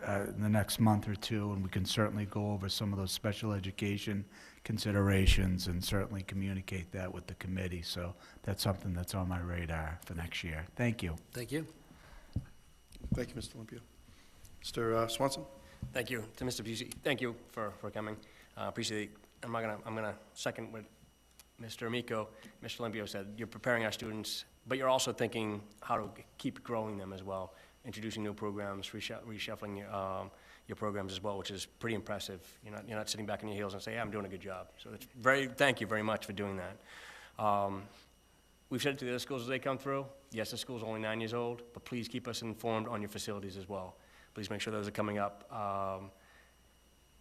in the next month or two, and we can certainly go over some of those special education considerations and certainly communicate that with the committee. So that's something that's on my radar for next year. Thank you. Thank you. Thank you, Mr. Olympio. Mr. Swanson? Thank you to Mr. Busey. Thank you for coming. Appreciate it. I'm gonna second what Mr. Amico, Mr. Olympio said. You're preparing our students, but you're also thinking how to keep growing them as well, introducing new programs, reshuffling your programs as well, which is pretty impressive. You're not sitting back on your heels and say, yeah, I'm doing a good job. So thank you very much for doing that. We've said it to the other schools as they come through. Yes, the school's only 9 years old, but please keep us informed on your facilities as well. Please make sure those are coming up.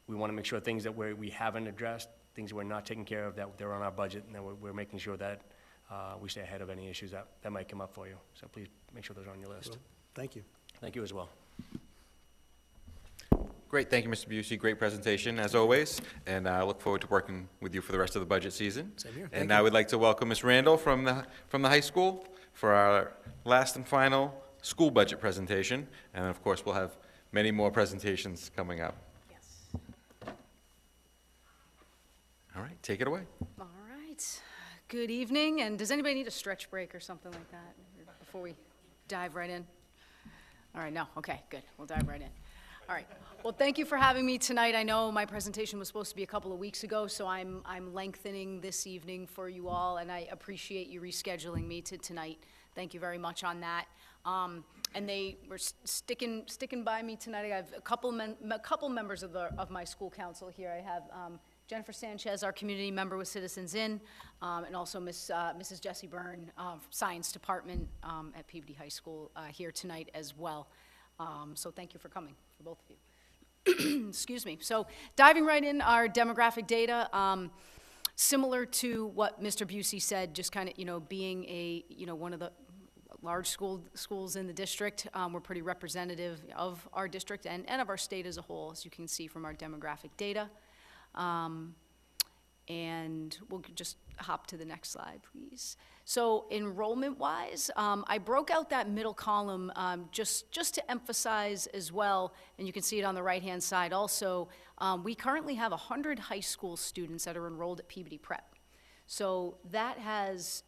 We want to make sure things that we haven't addressed, things that we're not taking care of, that they're on our budget, and that we're making sure that we stay ahead of any issues that might come up for you. So please make sure those are on your list. Well, thank you. Thank you as well. Great, thank you, Mr. Busey. Great presentation, as always, and I look forward to working with you for the rest of the budget season. Same here. And now we'd like to welcome Ms. Randall from the high school for our last and final school budget presentation. And of course, we'll have many more presentations coming up. Yes. All right, take it away. All right. Good evening, and does anybody need a stretch break or something like that before we dive right in? All right, no, okay, good, we'll dive right in. All right, well, thank you for having me tonight. I know my presentation was supposed to be a couple of weeks ago, so I'm lengthening this evening for you all, and I appreciate you rescheduling me to tonight. Thank you very much on that. And they were sticking by me tonight. I have a couple members of my school council here. I have Jennifer Sanchez, our community member with Citizens In, and also Mrs. Jessie Byrne, Science Department at Peabody High School here tonight as well. So thank you for coming, for both of you. Excuse me. So diving right in, our demographic data, similar to what Mr. Busey said, just kind of, being one of the large schools in the district, we're pretty representative of our district and of our state as a whole, as you can see from our demographic data. And we'll just hop to the next slide, please. So enrollment-wise, I broke out that middle column just to emphasize as well, and you can see it on the right-hand side also, we currently have 100 high school students that are enrolled at Peabody Prep. So that has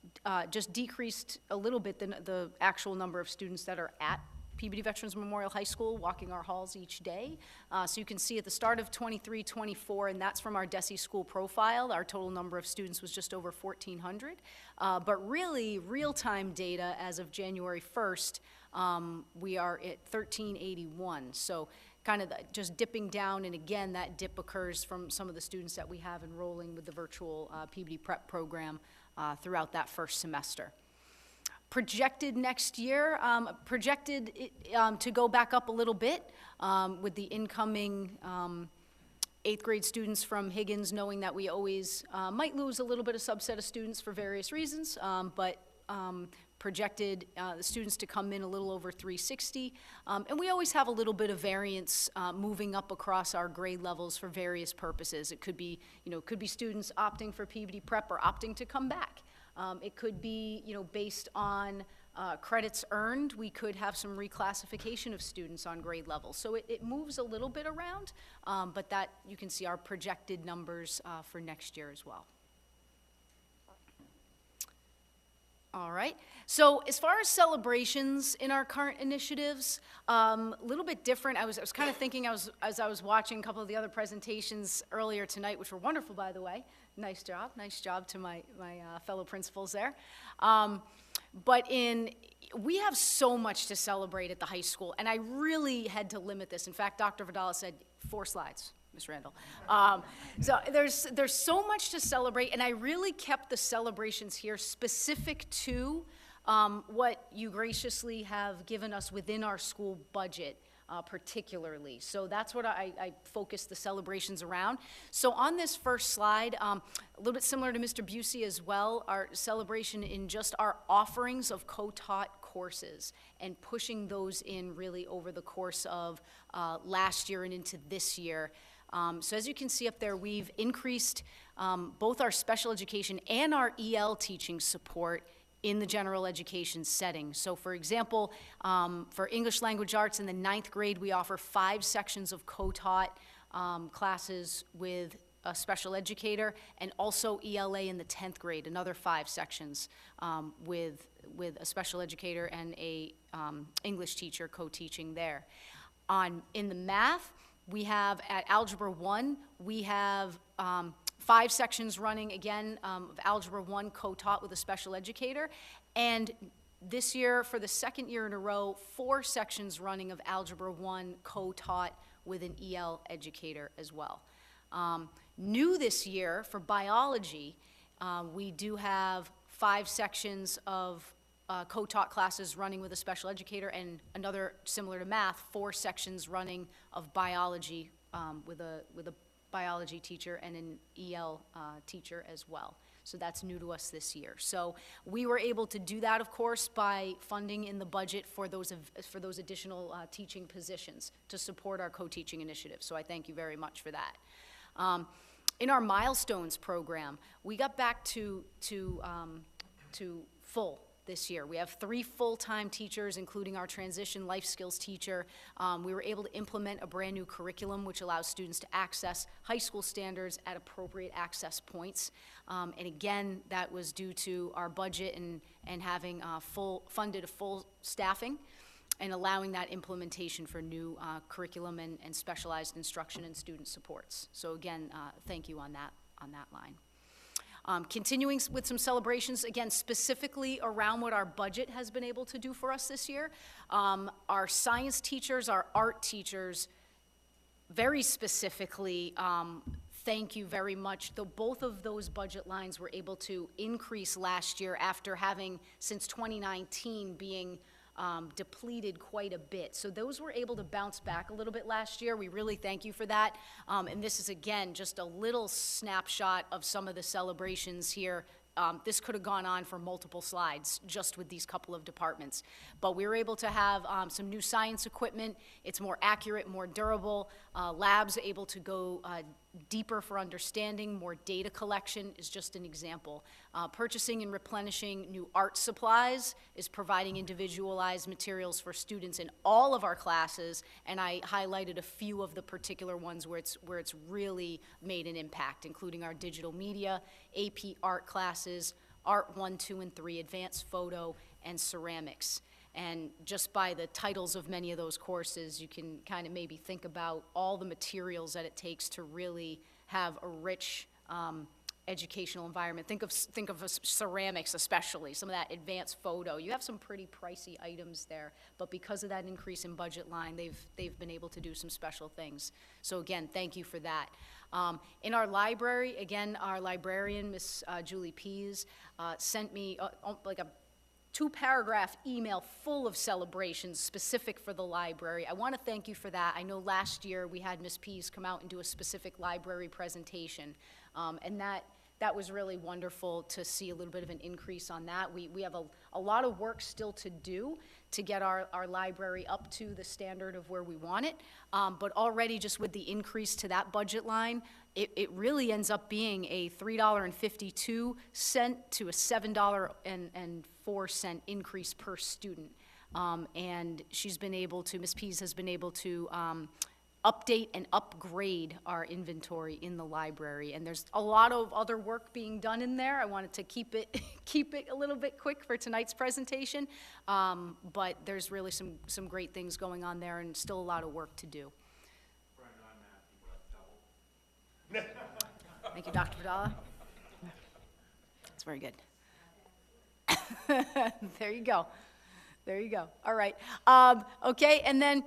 just decreased a little bit the actual number of students that are at Peabody Veterans Memorial High School, walking our halls each day. So you can see at the start of 23-24, and that's from our DESE school profile, our total number of students was just over 1,400. But really, real-time data as of January 1st, we are at 1,381. So kind of just dipping down, and again, that dip occurs from some of the students that we have enrolling with the virtual Peabody Prep program throughout that first semester. Projected next year, to go back up a little bit with the incoming 8th grade students from Higgins, knowing that we always might lose a little bit of subset of students for various reasons, but projected the students to come in a little over 360. And we always have a little bit of variance moving up across our grade levels for various purposes. It could be, could be students opting for Peabody Prep or opting to come back. It could be, based on credits earned. We could have some reclassification of students on grade levels. So it moves a little bit around, but that you can see our projected numbers for next year as well. All right, so as far as celebrations in our current initiatives, a little bit different. I was kind of thinking as I was watching a couple of the other presentations earlier tonight, which were wonderful, by the way. Nice job to my fellow principals there. But we have so much to celebrate at the high school, and I really had to limit this. In fact, Dr. Vidala said 4 slides. Ms. Randall. So there's so much to celebrate, and I really kept the celebrations here specific to what you graciously have given us within our school budget particularly. So that's what I focused the celebrations around. So on this first slide, a little bit similar to Mr. Busey as well, our celebration in just our offerings of co-taught courses and pushing those in really over the course of last year and into this year. So as you can see up there, we've increased both our special education and our EL teaching support in the general education setting. So for example, for English language arts in the 9th grade, we offer 5 sections of co-taught classes with a special educator, and also ELA in the 10th grade, another 5 sections with a special educator and a English teacher co-teaching there. In the math, we have at Algebra 1, we have 5 sections running, again, of Algebra 1 co-taught with a special educator. And this year, for the 2nd year in a row, 4 sections running of Algebra 1 co-taught with an EL educator as well. New this year, for biology, we do have 5 sections of co-taught classes running with a special educator, and another, similar to math, 4 sections running of biology with a biology teacher and an EL teacher as well. So that's new to us this year. So we were able to do that, of course, by funding in the budget for those additional teaching positions to support our co-teaching initiative. So I thank you very much for that. In our Milestones program, we got back to full this year. We have 3 full-time teachers, including our transition life skills teacher. We were able to implement a brand new curriculum which allows students to access high school standards at appropriate access points. And again, that was due to our budget and having funded full staffing and allowing that implementation for new curriculum and specialized instruction and student supports. So again, thank you on that line. Continuing with some celebrations, again, specifically around what our budget has been able to do for us this year. Our science teachers, our art teachers, very specifically, thank you very much. Both of those budget lines were able to increase last year after having, since 2019, being depleted quite a bit. So those were able to bounce back a little bit last year. We really thank you for that. And this is, again, just a little snapshot of some of the celebrations here. This could have gone on for multiple slides just with these couple of departments. But we were able to have some new science equipment. It's more accurate, more durable. Labs able to go deeper for understanding, more data collection is just an example. Purchasing and replenishing new art supplies is providing individualized materials for students in all of our classes, and I highlighted a few of the particular ones where it's really made an impact, including our digital media, AP art classes, Art 1, 2, and 3, Advanced Photo, and Ceramics. And just by the titles of many of those courses, you can kind of maybe think about all the materials that it takes to really have a rich educational environment. Think of ceramics especially, some of that advanced photo. You have some pretty pricey items there, but because of that increase in budget line, they've been able to do some special things. So again, thank you for that. In our library, again, our librarian, Miss Julie Pease, sent me like a 2-paragraph email full of celebrations specific for the library. I want to thank you for that. I know last year we had Ms. Pease come out and do a specific library presentation, and that was really wonderful to see a little bit of an increase on that. We have a lot of work still to do to get our library up to the standard of where we want it, but already just with the increase to that budget line, it really ends up being a $3.52 to a $7.04 increase per student. And she's been able to, Ms. Pease has been able to update and upgrade our inventory in the library. And there's a lot of other work being done in there. I wanted to keep it a little bit quick for tonight's presentation, but there's really some great things going on there and still a lot of work to do. Thank you, Dr. Vidala. That's very good. There you go. There you go. All right. Okay, and then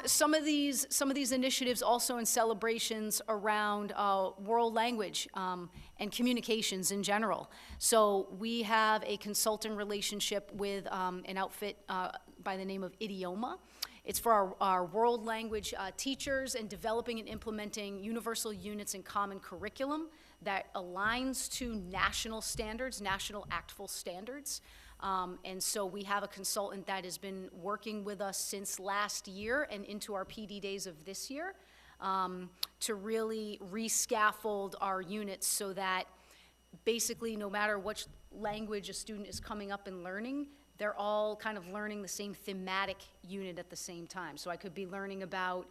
some of these initiatives also in celebrations around world language and communications in general. So we have a consulting relationship with an outfit by the name of Idioma. It's for our world language teachers and developing and implementing universal units and common curriculum that aligns to national standards, national ACTFL standards. And so we have a consultant that has been working with us since last year and into our PD days of this year to really rescaffold our units so that basically no matter which language a student is coming up and learning, they're all kind of learning the same thematic unit at the same time. So I could be learning about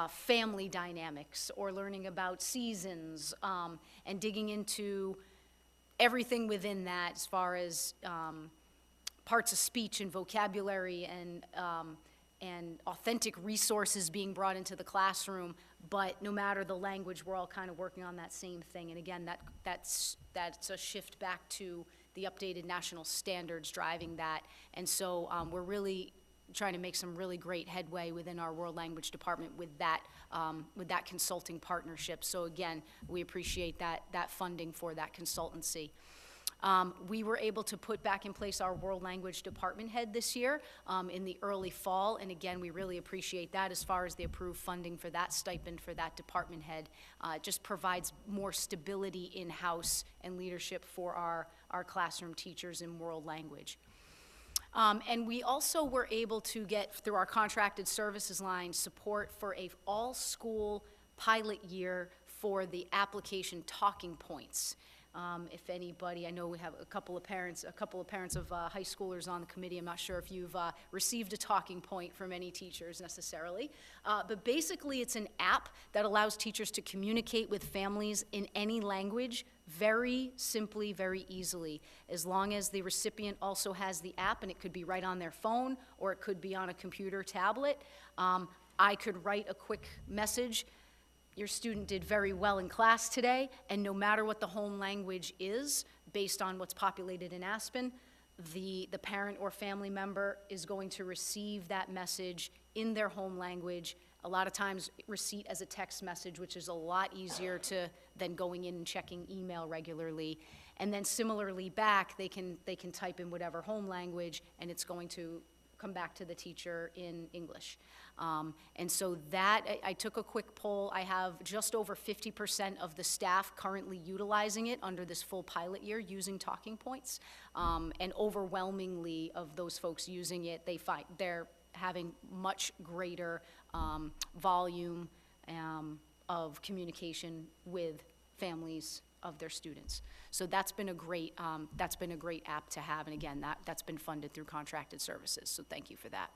family dynamics or learning about seasons and digging into everything within that as far as parts of speech and vocabulary and authentic resources being brought into the classroom, but no matter the language, we're all kind of working on that same thing. And again, that's a shift back to the updated national standards driving that. And so we're really trying to make some really great headway within our world language department with that consulting partnership. So again, we appreciate that funding for that consultancy. We were able to put back in place our world language department head this year in the early fall, and again, we really appreciate that as far as the approved funding for that stipend for that department head. It just provides more stability in-house and leadership for our classroom teachers in world language. And we also were able to get, through our contracted services line, support for a all-school pilot year for the application talking points. If anybody, I know we have a couple of parents of high schoolers on the committee. I'm not sure if you've received a talking point from any teachers necessarily, but basically it's an app that allows teachers to communicate with families in any language very simply, very easily, as long as the recipient also has the app, and it could be right on their phone or it could be on a computer tablet. I could write a quick message. Your student did very well in class today, and no matter what the home language is, based on what's populated in Aspen, the parent or family member is going to receive that message in their home language. A lot of times receipt as a text message, which is a lot easier than going in and checking email regularly. And then similarly back, they can type in whatever home language, and it's going to come back to the teacher in English. And so that, I took a quick poll. I have just over 50% of the staff currently utilizing it under this full pilot year using talking points. And overwhelmingly of those folks using it, they're having much greater volume of communication with families of their students. So that's been a great app to have, and again, that's been funded through contracted services, so thank you for that.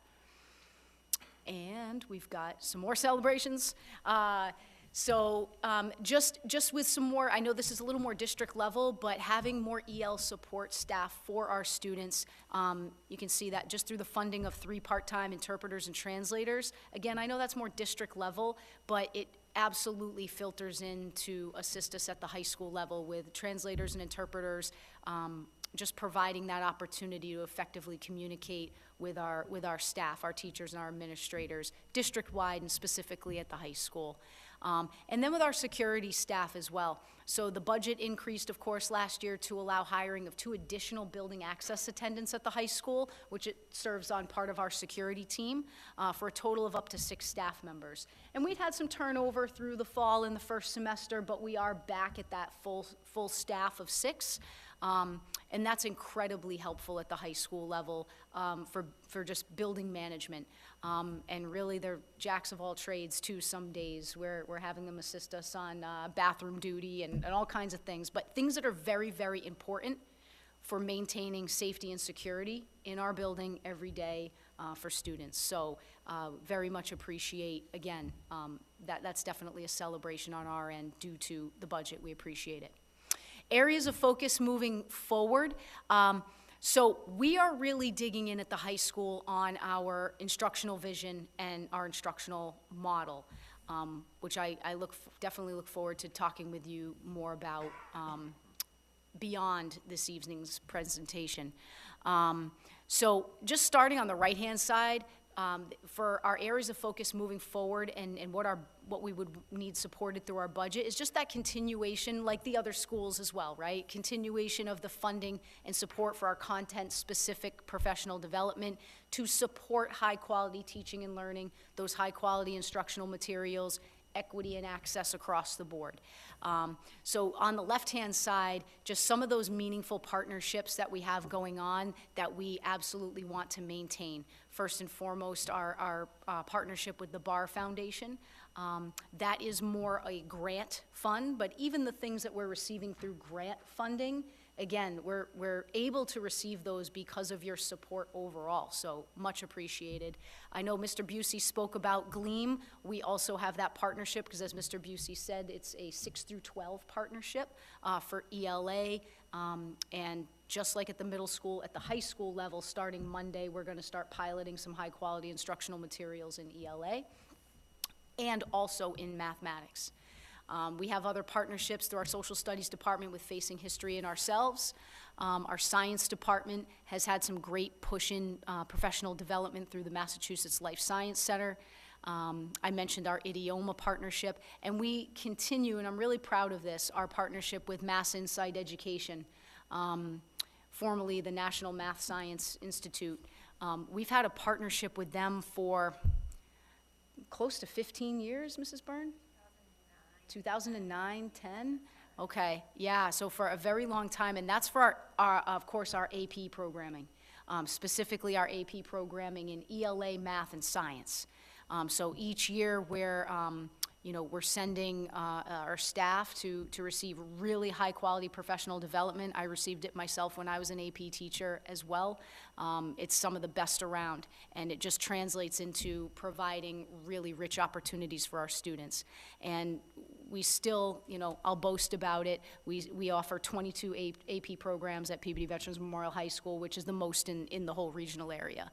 And we've got some more celebrations. Just with some more, I know this is a little more district level, but having more EL support staff for our students, you can see that just through the funding of 3 part-time interpreters and translators. Again, I know that's more district level, but it absolutely filters in to assist us at the high school level with translators and interpreters, just providing that opportunity to effectively communicate with our staff, our teachers and our administrators, district-wide and specifically at the high school. And then with our security staff as well. So the budget increased, of course, last year to allow hiring of 2 additional building access attendants at the high school, which it serves on part of our security team, for a total of up to 6 staff members. And we'd had some turnover through the fall in the first semester, but we are back at that full staff of 6. And that's incredibly helpful at the high school level for just building management. And really, they're jacks of all trades, too, some days. We're having them assist us on bathroom duty and all kinds of things. But things that are very, very important for maintaining safety and security in our building every day for students. So very much appreciate, again, that's definitely a celebration on our end due to the budget. We appreciate it. Areas of focus moving forward. So we are really digging in at the high school on our instructional vision and our instructional model, which I definitely look forward to talking with you more about beyond this evening's presentation. So just starting on the right-hand side, for our areas of focus moving forward and what we would need supported through our budget is just that continuation, like the other schools as well, right? Continuation of the funding and support for our content-specific professional development to support high-quality teaching and learning, those high-quality instructional materials, equity and access across the board. So on the left-hand side, just some of those meaningful partnerships that we have going on that we absolutely want to maintain. First and foremost, our partnership with the Barr Foundation. That is more a grant fund, but even the things that we're receiving through grant funding, again, we're able to receive those because of your support overall, so much appreciated. I know Mr. Busey spoke about GLEAM. We also have that partnership because, as Mr. Busey said, it's a 6 through 12 partnership for ELA, and just like at the middle school, at the high school level, starting Monday, we're going to start piloting some high-quality instructional materials in ELA and also in mathematics. We have other partnerships through our social studies department with Facing History and ourselves. Our science department has had some great push in professional development through the Massachusetts Life Science Center. I mentioned our Idioma partnership, and we continue, and I'm really proud of this, our partnership with Mass Insight Education, formerly the National Math Science Institute. We've had a partnership with them for close to 15 years, Mrs. Byrne? 2009, 10? Okay, yeah, so for a very long time, and that's for, of course, our AP programming, specifically our AP programming in ELA, math, and science. So each year we're sending our staff to receive really high-quality professional development. I received it myself when I was an AP teacher as well. It's some of the best around, and it just translates into providing really rich opportunities for our students. And we still, I'll boast about it. We offer 22 AP programs at Peabody Veterans Memorial High School, which is the most in the whole regional area.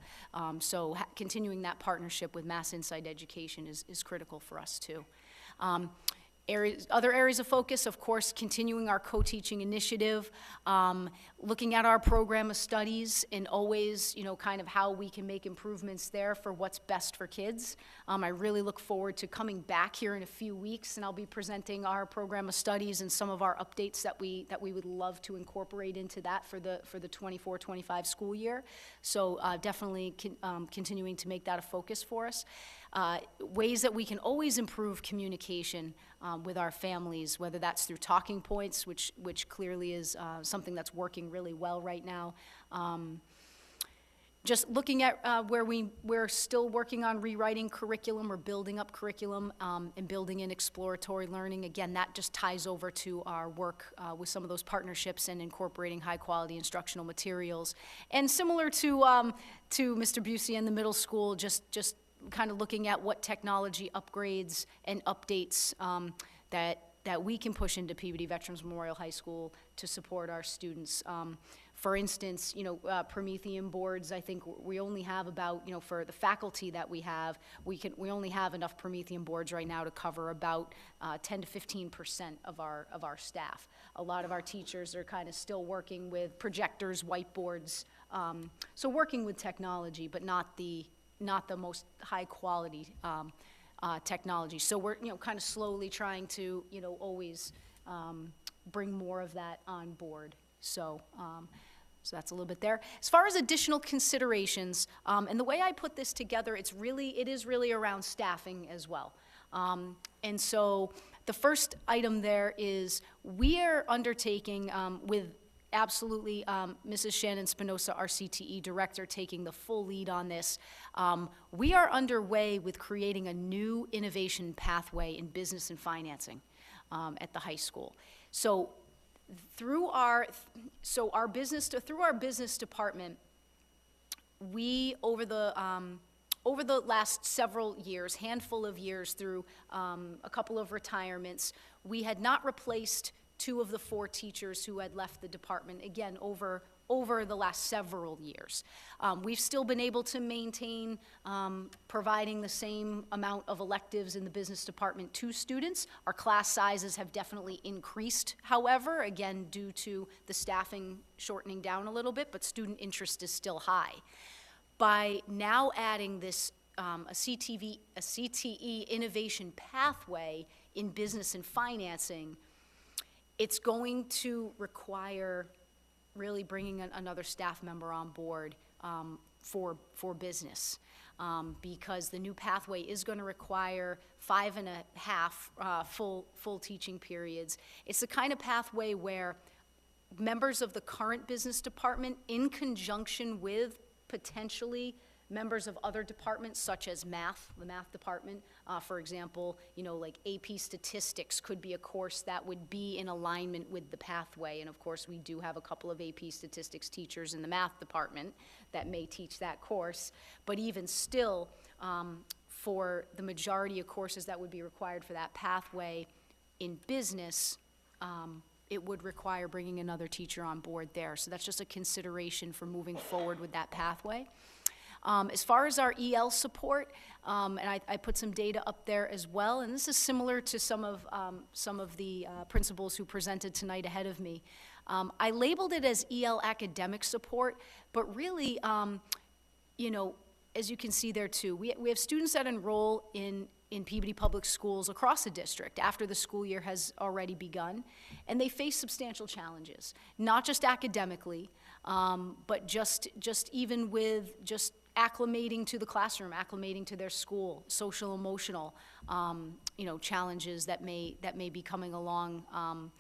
So continuing that partnership with Mass Insight Education is critical for us too. Other areas of focus, of course, continuing our co-teaching initiative, looking at our program of studies and always, kind of how we can make improvements there for what's best for kids. I really look forward to coming back here in a few weeks, and I'll be presenting our program of studies and some of our updates that we would love to incorporate into that for the 24-25 school year. So definitely continuing to make that a focus for us. Ways that we can always improve communication with our families, whether that's through talking points, which clearly is something that's working really well right now. Just looking at where we're still working on rewriting curriculum or building up curriculum and building in exploratory learning. Again, that just ties over to our work with some of those partnerships and incorporating high-quality instructional materials. And similar to Mr. Busey and the middle school, just kind of looking at what technology upgrades and updates that we can push into Peabody Veterans Memorial High School to support our students. For instance, Promethean boards, I think we only have about, for the faculty that we have, we only have enough Promethean boards right now to cover about 10 to 15% of our staff. A lot of our teachers are kind of still working with projectors, whiteboards, so working with technology, but not the most high quality technology. So we're, kind of slowly trying to, always bring more of that on board. So that's a little bit there. As far as additional considerations, and the way I put this together, it is really around staffing as well. And so the first item there is we are undertaking with absolutely Mrs. Shannon Spinoza, our CTE director, taking the full lead on this. We are underway with creating a new innovation pathway in business and financing at the high school. So through our business department, we over the last several years, handful of years, through a couple of retirements, we had not replaced 2 of the 4 teachers who had left the department, again, over the last several years. We've still been able to maintain providing the same amount of electives in the business department to students. Our class sizes have definitely increased, however, again, due to the staffing shortening down a little bit, but student interest is still high. By now adding this a CTE innovation pathway in business and financing, it's going to require really bringing another staff member on board for business, because the new pathway is going to require 5.5 full teaching periods. It's the kind of pathway where members of the current business department, in conjunction with potentially members of other departments such as math, the math department, for example, like AP statistics could be a course that would be in alignment with the pathway. And of course, we do have a couple of AP statistics teachers in the math department that may teach that course. But even still, for the majority of courses that would be required for that pathway in business, it would require bringing another teacher on board there. So that's just a consideration for moving forward with that pathway. As far as our EL support, and I put some data up there as well, and this is similar to some of the principals who presented tonight ahead of me. I labeled it as EL academic support, but really, as you can see there too, we have students that enroll in Peabody Public Schools across the district after the school year has already begun, and they face substantial challenges, not just academically, but just even with just acclimating to the classroom, acclimating to their school, social, emotional, challenges that may be coming along,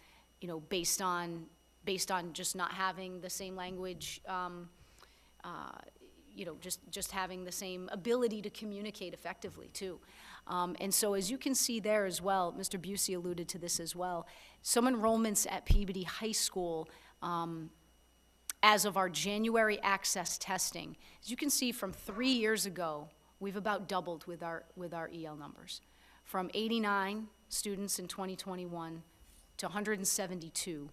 based on just not having the same language, just having the same ability to communicate effectively too. And so as you can see there as well, Mr. Busey alluded to this as well, some enrollments at Peabody High School, as of our January access testing, as you can see from 3 years ago, we've about doubled with our EL numbers, from 89 students in 2021 to 172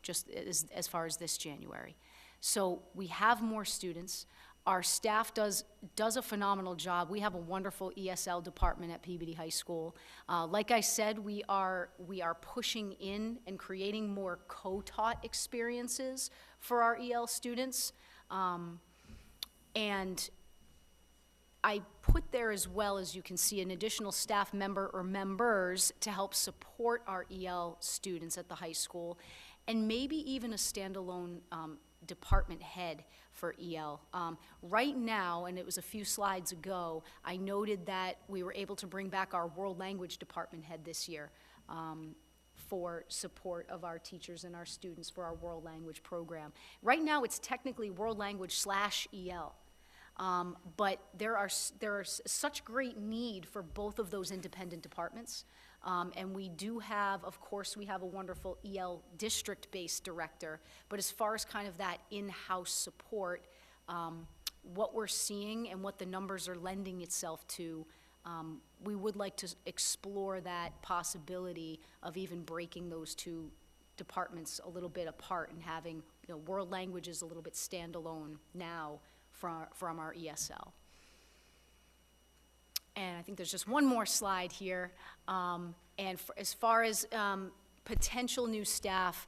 just as far as this January. So we have more students. Our staff does a phenomenal job. We have a wonderful ESL department at Peabody High School. Like I said, we are pushing in and creating more co-taught experiences for our EL students. And I put there as well, as you can see, an additional staff member or members to help support our EL students at the high school, and maybe even a standalone department head for EL. Right now, and it was a few slides ago, I noted that we were able to bring back our world language department head this year for support of our teachers and our students for our world language program. Right now, it's technically world language / EL. But there is such great need for both of those independent departments. And we do have, of course, we have a wonderful EL district-based director, but as far as kind of that in-house support, what we're seeing and what the numbers are lending itself to, we would like to explore that possibility of even breaking those two departments a little bit apart and having, world languages a little bit standalone now from our ESL. And I think there's just one more slide here. As far as potential new staff,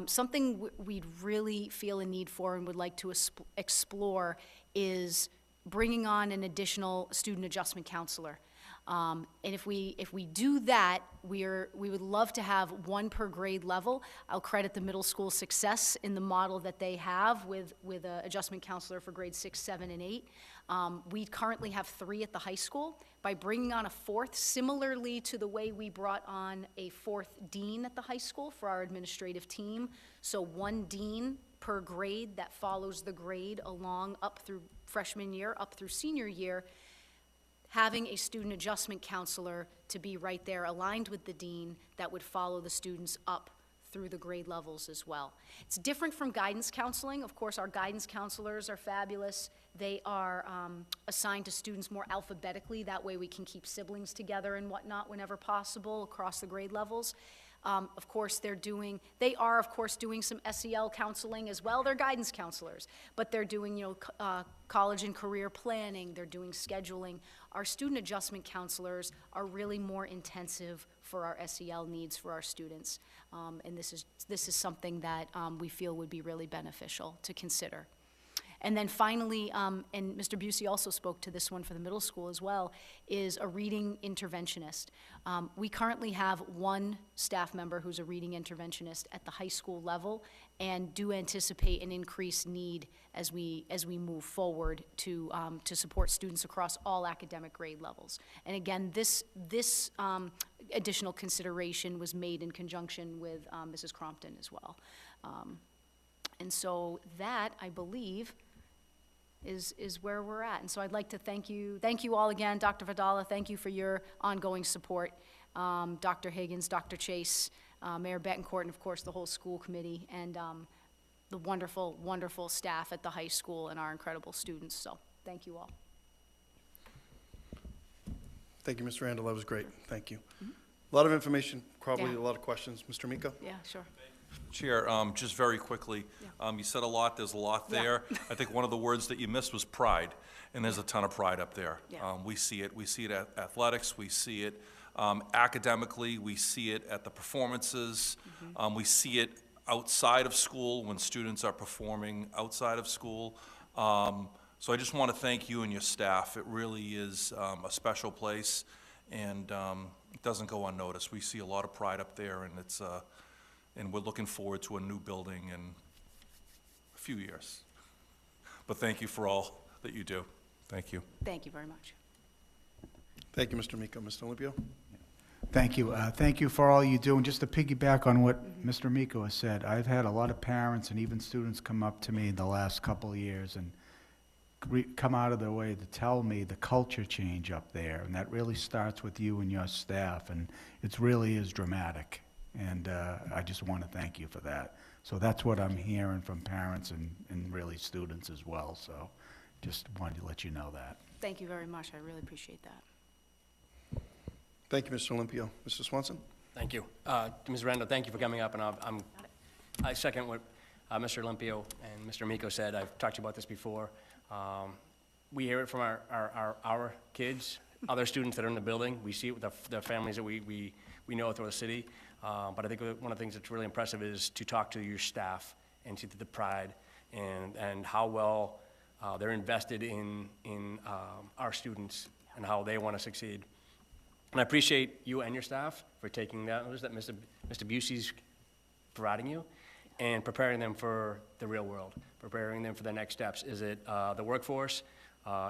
something we'd really feel a need for and would like to explore is bringing on an additional student adjustment counselor. And if we do that, we would love to have one per grade level. I'll credit the middle school success in the model that they have with an adjustment counselor for grades 6, 7, and 8. We currently have 3 at the high school. By bringing on a 4th, similarly to the way we brought on a 4th dean at the high school for our administrative team, so 1 dean per grade that follows the grade along up through freshman year, up through senior year, having a student adjustment counselor to be right there aligned with the dean that would follow the students up through the grade levels as well. It's different from guidance counseling. Of course, our guidance counselors are fabulous. They are assigned to students more alphabetically. That way we can keep siblings together and whatnot whenever possible across the grade levels. Of course, they are of course doing some SEL counseling as well. They're guidance counselors, but they're doing, college and career planning. They're doing scheduling. Our student adjustment counselors are really more intensive for our SEL needs for our students. And this is something that we feel would be really beneficial to consider. And then finally, and Mr. Busey also spoke to this one for the middle school as well, is a reading interventionist. We currently have 1 staff member who's a reading interventionist at the high school level, and do anticipate an increased need as we move forward to support students across all academic grade levels. And again, this additional consideration was made in conjunction with Mrs. Crompton as well. And so that, I believe, is where we're at. And so I'd like to thank you all again, Dr. Vidala, thank you for your ongoing support, Dr. Higgins, Dr. Chase, Mayor Betancourt, and of course the whole school committee, and the wonderful, wonderful staff at the high school and our incredible students. So thank you all. Thank you, Mr. Randall, that was great, thank you. A lot of information, probably a lot of questions. Mr. Miko? Yeah, sure. Chair, just very quickly, you said a lot, there's a lot there. I think one of the words that you missed was pride, and there's a ton of pride up there. We see it at athletics, we see it academically, we see it at the performances, we see it outside of school when students are performing outside of school. So I just want to thank you and your staff. It really is a special place, and it doesn't go unnoticed. We see a lot of pride up there, and it's and we're looking forward to a new building in a few years. But thank you for all that you do. Thank you. Thank you very much. Thank you, Mr. Miko. Mr. Olympio? Thank you. Thank you for all you do. And just to piggyback on what Mr. Miko has said, I've had a lot of parents and even students come up to me in the last couple of years and come out of their way to tell me the culture change up there. And that really starts with you and your staff. And it really is dramatic. And I just want to thank you for that. So that's what I'm hearing from parents and really students as well. So just wanted to let you know that. Thank you very much. I really appreciate that. Thank you, Mr. Olympio. Mr. Swanson? Thank you. Ms. Randall, thank you for coming up, and I second what Mr. Olympio and Mr. Miko said. I've talked to you about this before. We hear it from our kids, other students that are in the building. We see it with the families that we know throughout the city. But I think one of the things that's really impressive is to talk to your staff and see the pride and how well they're invested in our students and how they want to succeed. And I appreciate you and your staff for taking that Mr. Busey's providing you and preparing them for the real world, preparing them for the next steps. Is it the workforce?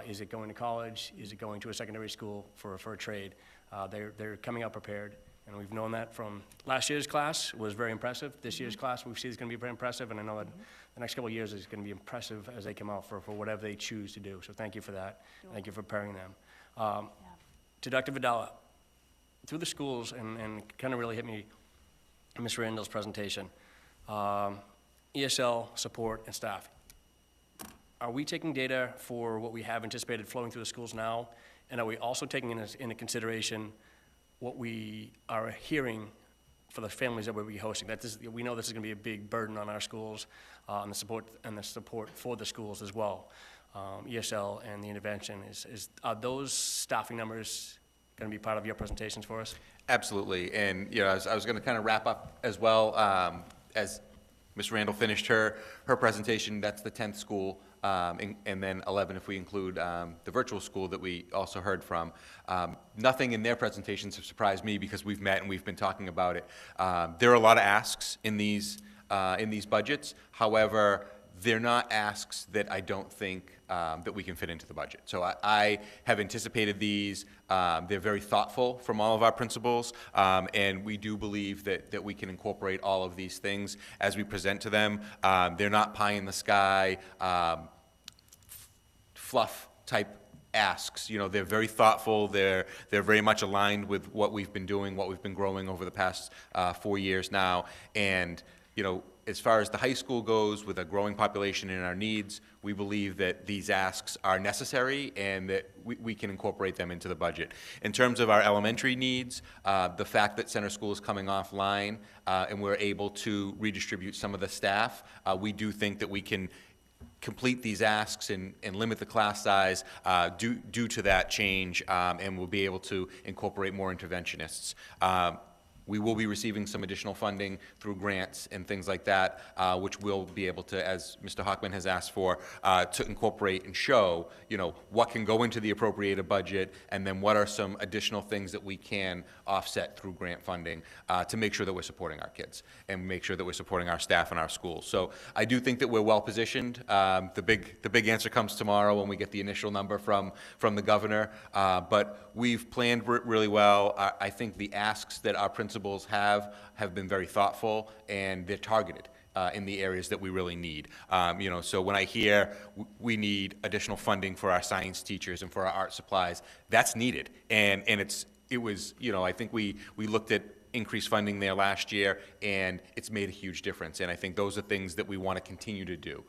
Is it going to college? Is it going to a secondary school for a trade? They're coming out prepared. And we've known that from last year's class was very impressive. This year's class we see is going to be very impressive, and I know that the next couple of years is going to be impressive as they come out for whatever they choose to do. So thank you for that. Thank you for preparing them. To Dr. Vidala, through the schools, and kind of really hit me, Ms. Randall's presentation, ESL support and staff. Are we taking data for what we have anticipated flowing through the schools now? And are we also taking into consideration what we are hearing for the families that we'll be hosting? We know this is going to be a big burden on our schools, and the support for the schools as well. ESL and the intervention, are those staffing numbers going to be part of your presentations for us? Absolutely, and I was going to kind of wrap up as well. As Ms. Randall finished her presentation, that's the 10th school, and then 11 if we include the virtual school that we also heard from. Nothing in their presentations have surprised me because we've met and we've been talking about it. There are a lot of asks in these budgets. However, they're not asks that I don't think that we can fit into the budget. So I have anticipated these. They're very thoughtful from all of our principals, and we do believe that we can incorporate all of these things as we present to them. They're not pie in the sky, fluff type asks. They're very thoughtful. They're very much aligned with what we've been doing, what we've been growing over the past 4 years now. And as far as the high school goes, with a growing population and our needs, we believe that these asks are necessary and that we can incorporate them into the budget. In terms of our elementary needs, the fact that center school is coming offline and we're able to redistribute some of the staff, we do think that we can complete these asks and limit the class size due to that change, and we'll be able to incorporate more interventionists. We will be receiving some additional funding through grants and things like that, which we'll be able to, as Mr. Hockman has asked for, to incorporate and show, what can go into the appropriated budget, and then what are some additional things that we can offset through grant funding to make sure that we're supporting our kids and make sure that we're supporting our staff and our schools. So I do think that we're well positioned. The big answer comes tomorrow when we get the initial number from the governor, but we've planned really well. I think the asks that our principals have been very thoughtful, and they're targeted in the areas that we really need. So when I hear we need additional funding for our science teachers and for our art supplies, that's needed. And it was, I think we looked at increased funding there last year, and it's made a huge difference. And I think those are things that we want to continue to do.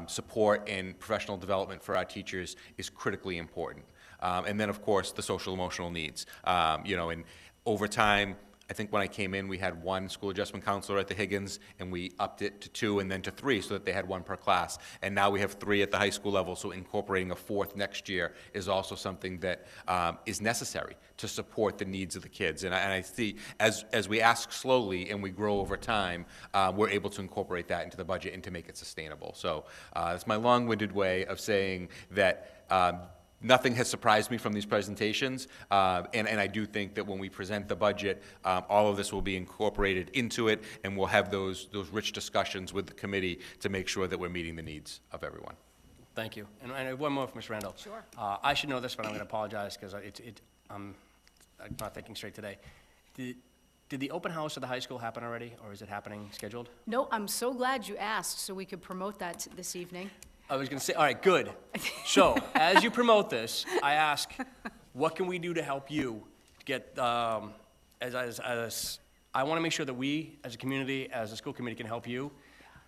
Support and professional development for our teachers is critically important. And then, of course, the social emotional needs. And over time, I think when I came in, we had 1 school adjustment counselor at the Higgins, and we upped it to 2 and then to 3 so that they had 1 per class. And now we have 3 at the high school level, so incorporating a 4th next year is also something that is necessary to support the needs of the kids. And I see, as we ask slowly and we grow over time, we're able to incorporate that into the budget and to make it sustainable. So it's my long-winded way of saying that nothing has surprised me from these presentations, and I do think that when we present the budget, all of this will be incorporated into it, and we'll have those rich discussions with the committee to make sure that we're meeting the needs of everyone. Thank you. And I have one more for Ms. Randall. Sure. I should know this, but I'm going to apologize because I'm not thinking straight today. Did the open house at the high school happen already, or is it happening scheduled? No, I'm so glad you asked so we could promote that this evening. I was going to say, all right, good. So, as you promote this, I ask, what can we do to help you get, as I want to make sure that we, as a community, as a school committee, can help you,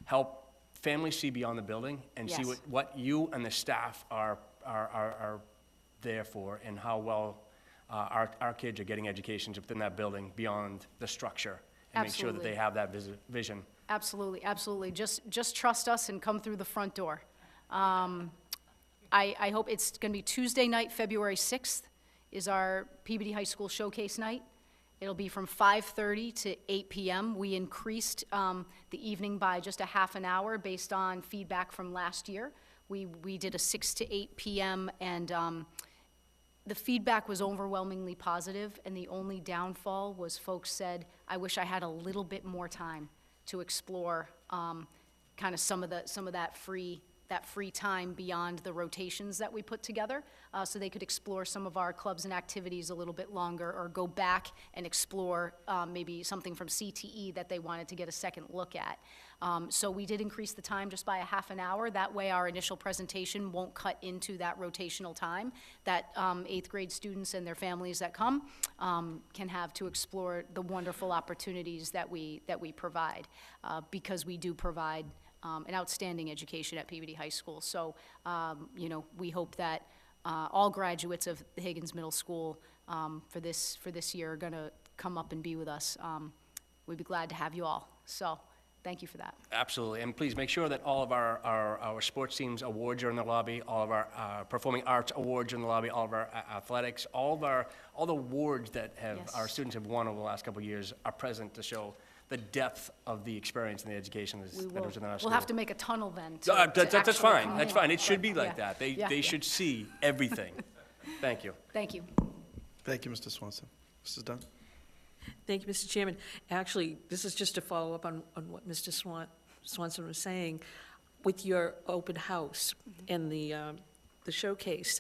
help families see beyond the building and see Yes. what you and the staff are there for, and how well our kids are getting educations within that building beyond the structure, and make sure that Absolutely. they have that vision. Absolutely, absolutely. Just trust us and come through the front door. I hope it's going to be Tuesday night, February 6th, is our Peabody High School Showcase night. It'll be from 5:30 to 8 p.m. We increased the evening by just a half an hour based on feedback from last year. We did a 6 to 8 p.m. and the feedback was overwhelmingly positive, and the only downfall was folks said, I wish I had a little bit more time to explore kind of some of that free that free time beyond the rotations that we put together, so they could explore some of our clubs and activities a little bit longer, or go back and explore maybe something from CTE that they wanted to get a second look at. So we did increase the time just by a half an hour. That way our initial presentation won't cut into that rotational time that 8th grade students and their families that come can have to explore the wonderful opportunities that we provide, because we do provide an outstanding education at Peabody High School. So, you know, we hope that all graduates of Higgins Middle School for this year are going to come up and be with us. We'd be glad to have you all. So, thank you for that. Absolutely, and please make sure that all of our sports teams awards are in the lobby, all of our performing arts awards are in the lobby, all of our athletics, all the awards that our students have won over the last couple of years are present to show the depth of the experience and the education that was in our school. We'll have to make a tunnel then. That's fine. That's fine. It should be like that. They should see everything. Thank you. Thank you. Thank you, Mr. Swanson. Mrs. Dunn? Thank you, Mr. Chairman. Actually, this is just to follow up on what Mr. Swanson was saying. With your open house and the showcase,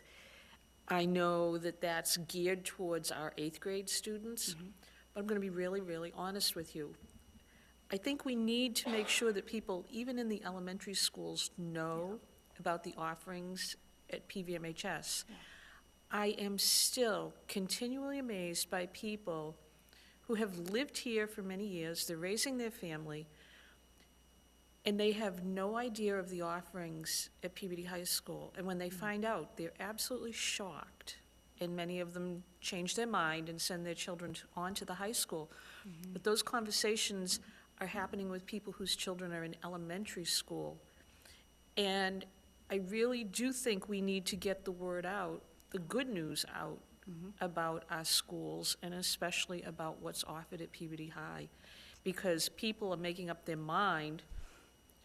I know that that's geared towards our 8th grade students, but I'm going to be really, really honest with you. I think we need to make sure that people, even in the elementary schools, know about the offerings at PVMHS. I am still continually amazed by people who have lived here for many years, they're raising their family, and they have no idea of the offerings at Peabody High School. And when they find out, they're absolutely shocked. And many of them change their mind and send their children on to the high school. But those conversations are happening with people whose children are in elementary school. And I really do think we need to get the word out, the good news out, about our schools, and especially about what's offered at Peabody High, because people are making up their mind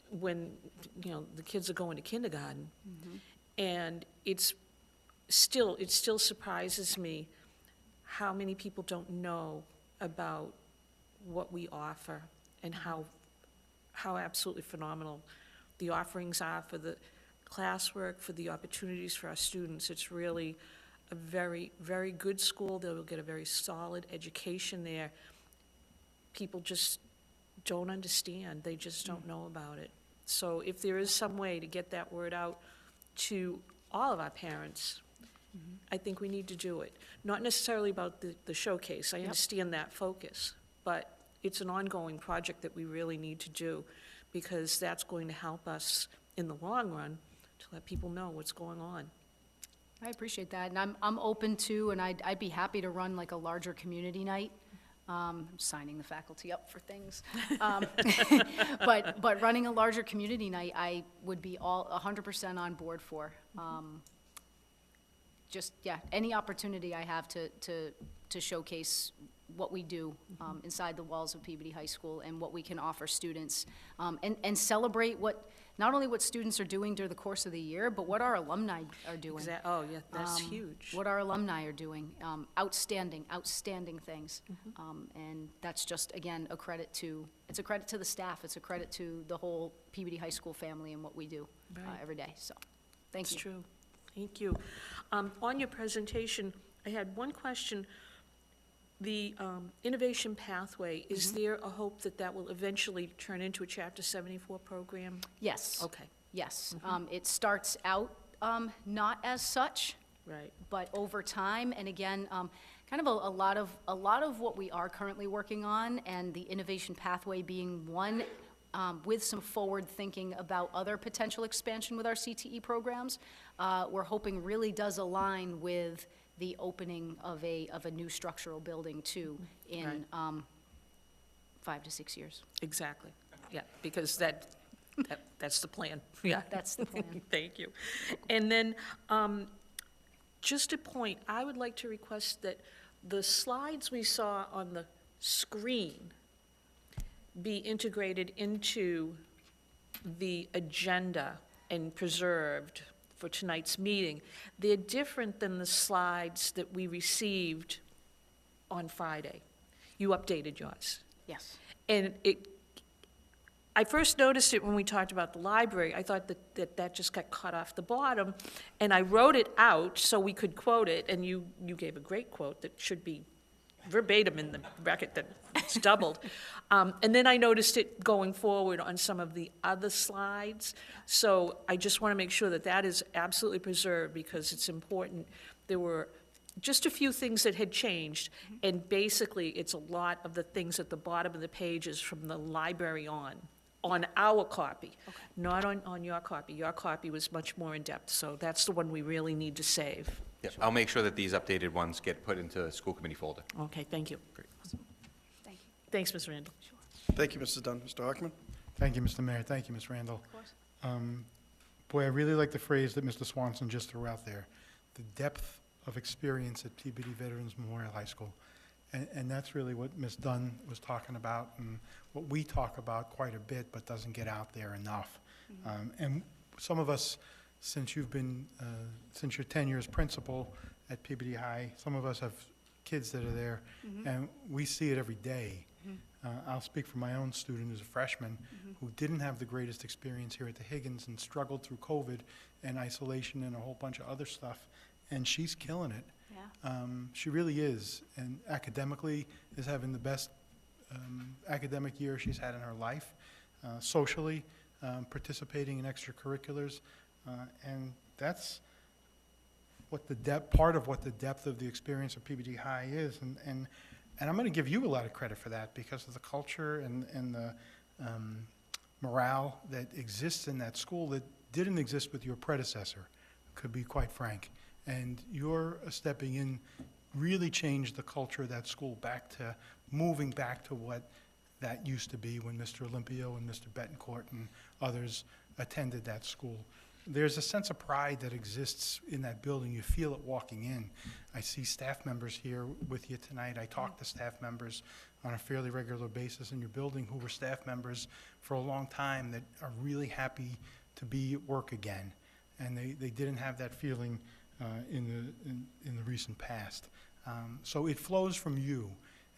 when, you know, the kids are going to kindergarten, and it still surprises me how many people don't know about what we offer and how absolutely phenomenal the offerings are for the classwork, for the opportunities for our students. It's really a very, very good school. They will get a very solid education there. People just don't understand. They just don't know about it. So if there is some way to get that word out to all of our parents, I think we need to do it. Not necessarily about the showcase. I understand that focus, but it's an ongoing project that we really need to do, because that's going to help us in the long run to let people know what's going on. I appreciate that, and I'm open to, and I'd be happy to run like a larger community night. I'm signing the faculty up for things. But running a larger community night, I would be all 100% on board for. Just, any opportunity I have to showcase what we do inside the walls of Peabody High School and what we can offer students, and celebrate not only what students are doing during the course of the year, but what our alumni are doing. Oh, yeah, that's huge. What our alumni are doing, outstanding things. And that's just, again, it's a credit to the staff, it's a credit to the whole Peabody High School family and what we do every day, so, thank you. That's true. Thank you. On your presentation, I had one question. The innovation pathway, is there a hope that that will eventually turn into a Chapter 74 program? Yes. Okay. Yes. It starts out not as such, right, but over time, and again, kind of a lot of what we are currently working on, and the innovation pathway being one, with some forward thinking about other potential expansion with our CTE programs, we're hoping really does align with the opening of a new structural building too in 5 to 6 years. Exactly. Yeah, because that's the plan. Yeah, that's the plan. Thank you. And then, just a point, I would like to request that the slides we saw on the screen be integrated into the agenda and preserved for tonight's meeting. They're different than the slides that we received on Friday. You updated yours. Yes. And I first noticed it when we talked about the library. I thought that just got cut off the bottom, and I wrote it out so we could quote it, and you gave a great quote that should be verbatim in the bracket that it's doubled. And then I noticed it going forward on some of the other slides. So I just want to make sure that that is absolutely preserved because it's important. There were just a few things that had changed, and basically it's a lot of the things at the bottom of the pages from the library on our copy, not on your copy. Your copy was much more in-depth, so that's the one we really need to save. Yeah, I'll make sure that these updated ones get put into the school committee folder. Okay, thank you. Great. Thank you. Thanks, Ms. Randall. Thank you, Mrs. Dunn. Mr. Hockman? Thank you, Mr. Mayor. Thank you, Ms. Randall. Boy, I really like the phrase that Mr. Swanson just threw out there, the depth of experience at Peabody Veterans Memorial High School. And that's really what Ms. Dunn was talking about and what we talk about quite a bit but doesn't get out there enough. And some of us, since you've been, since your tenure as principal at Peabody High, some of us have kids that are there, and we see it every day. I'll speak for my own student who's a freshman who didn't have the greatest experience here at the Higgins and struggled through COVID and isolation and a whole bunch of other stuff, and she's killing it. Yeah. She really is, and academically is having the best academic year she's had in her life. Socially, participating in extracurriculars, and that's what the depth, part of what the depth of the experience of Peabody High is, and I'm going to give you a lot of credit for that because of the culture and the morale that exists in that school that didn't exist with your predecessor, could be quite frank. And you're stepping in, really changed the culture of that school back to, moving back to what that used to be when Mr. Olympio and Mr. Betancourt and others attended that school. There's a sense of pride that exists in that building. You feel it walking in. I see staff members here with you tonight. I talk to staff members on a fairly regular basis in your building who were staff members for a long time that are really happy to be at work again. And they didn't have that feeling in the recent past. So it flows from you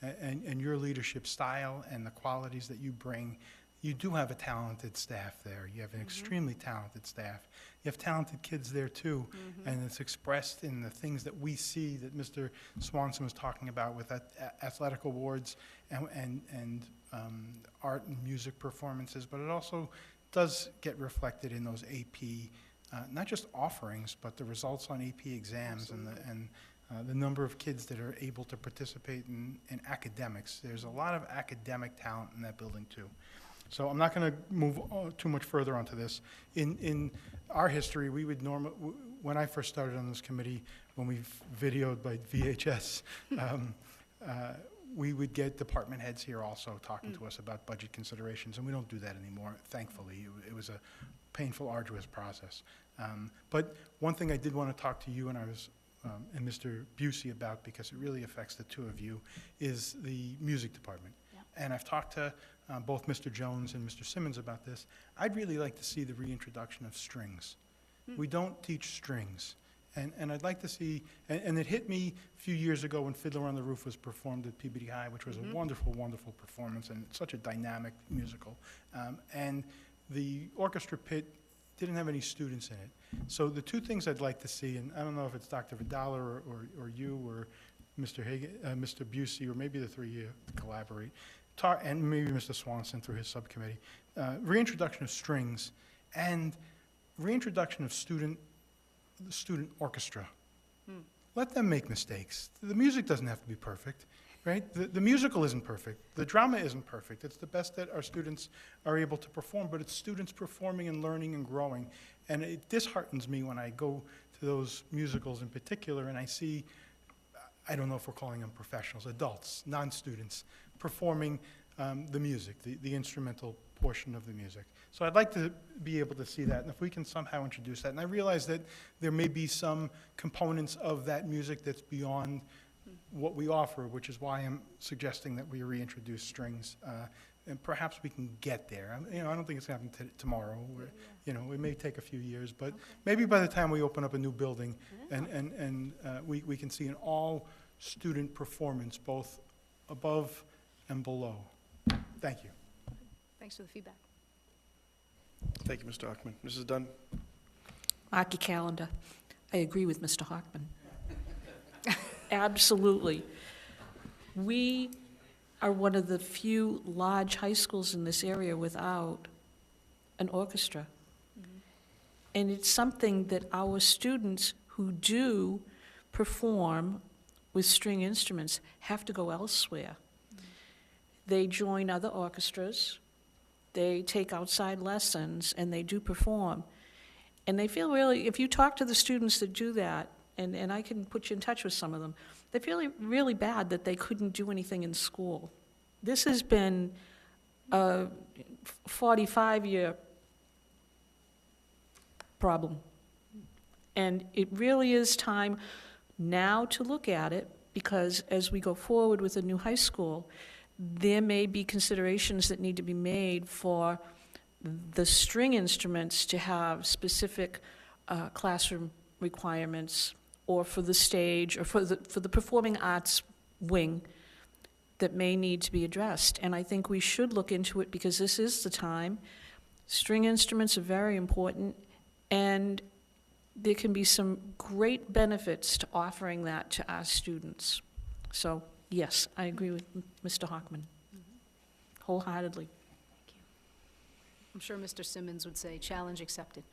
and your leadership style and the qualities that you bring. You do have a talented staff there. You have an extremely talented staff. You have talented kids there too, and it's expressed in the things that we see that Mr. Swanson was talking about with athletic awards and art and music performances, but it also does get reflected in those AP, not just offerings, but the results on AP exams and the number of kids that are able to participate in academics. There's a lot of academic talent in that building too. So I'm not going to move too much further onto this. In our history, we would normally, when I first started on this committee, when we videoed by VHS, we would get department heads here also talking to us about budget considerations, and we don't do that anymore, thankfully. It was a painful, arduous process. But one thing I did want to talk to you and Mr. Busey about, because it really affects the two of you, is the music department. And I've talked to both Mr. Jones and Mr. Simmons about this. I'd really like to see the reintroduction of strings. We don't teach strings. And I'd like to see, and it hit me a few years ago when Fiddler on the Roof was performed at Peabody High, which was a wonderful, wonderful performance and such a dynamic musical. And the orchestra pit didn't have any students in it. So the two things I'd like to see, and I don't know if it's Dr. Vidala or you or Mr. Mr. Busey, or maybe the three of you collaborate, and maybe Mr. Swanson through his subcommittee, reintroduction of strings and reintroduction of student orchestra. Let them make mistakes. The music doesn't have to be perfect, right? The musical isn't perfect. The drama isn't perfect. It's the best that our students are able to perform, but it's students performing and learning and growing. And it disheartens me when I go to those musicals in particular and I see, I don't know if we're calling them professionals, adults, non-students, performing the music, the instrumental portion of the music. So I'd like to be able to see that, and if we can somehow introduce that. And I realize that there may be some components of that music that's beyond what we offer, which is why I'm suggesting that we reintroduce strings, and perhaps we can get there. I don't think it's going to happen tomorrow. It may take a few years, but maybe by the time we open up a new building, and we can see an all-student performance, both above and below. Thank you. Thanks for the feedback. Thank you, Mr. Hockman. Mrs. Dunn? Mark your calendar. I agree with Mr. Hockman. Absolutely. We are one of the few large high schools in this area without an orchestra. And it's something that our students who do perform with string instruments have to go elsewhere. They join other orchestras, they take outside lessons, and they do perform. And they feel really, if you talk to the students that do that, and I can put you in touch with some of them, they feel really bad that they couldn't do anything in school. This has been a 45-year problem. And it really is time now to look at it, because as we go forward with a new high school, there may be considerations that need to be made for the string instruments to have specific classroom requirements, or for the stage, or for the performing arts wing that may need to be addressed. And I think we should look into it, because this is the time. String instruments are very important, and there can be some great benefits to offering that to our students. So, yes, I agree with Mr. Hockman wholeheartedly. I'm sure Mr. Simmons would say, challenge accepted.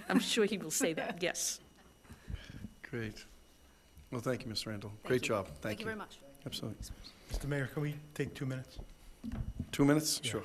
I'm sure he will say that, yes. Great. Well, thank you, Ms. Randall. Great job. Thank you. Very much. Absolutely. Mr. Mayor, can we take 2 minutes? 2 minutes? Yeah. Sure.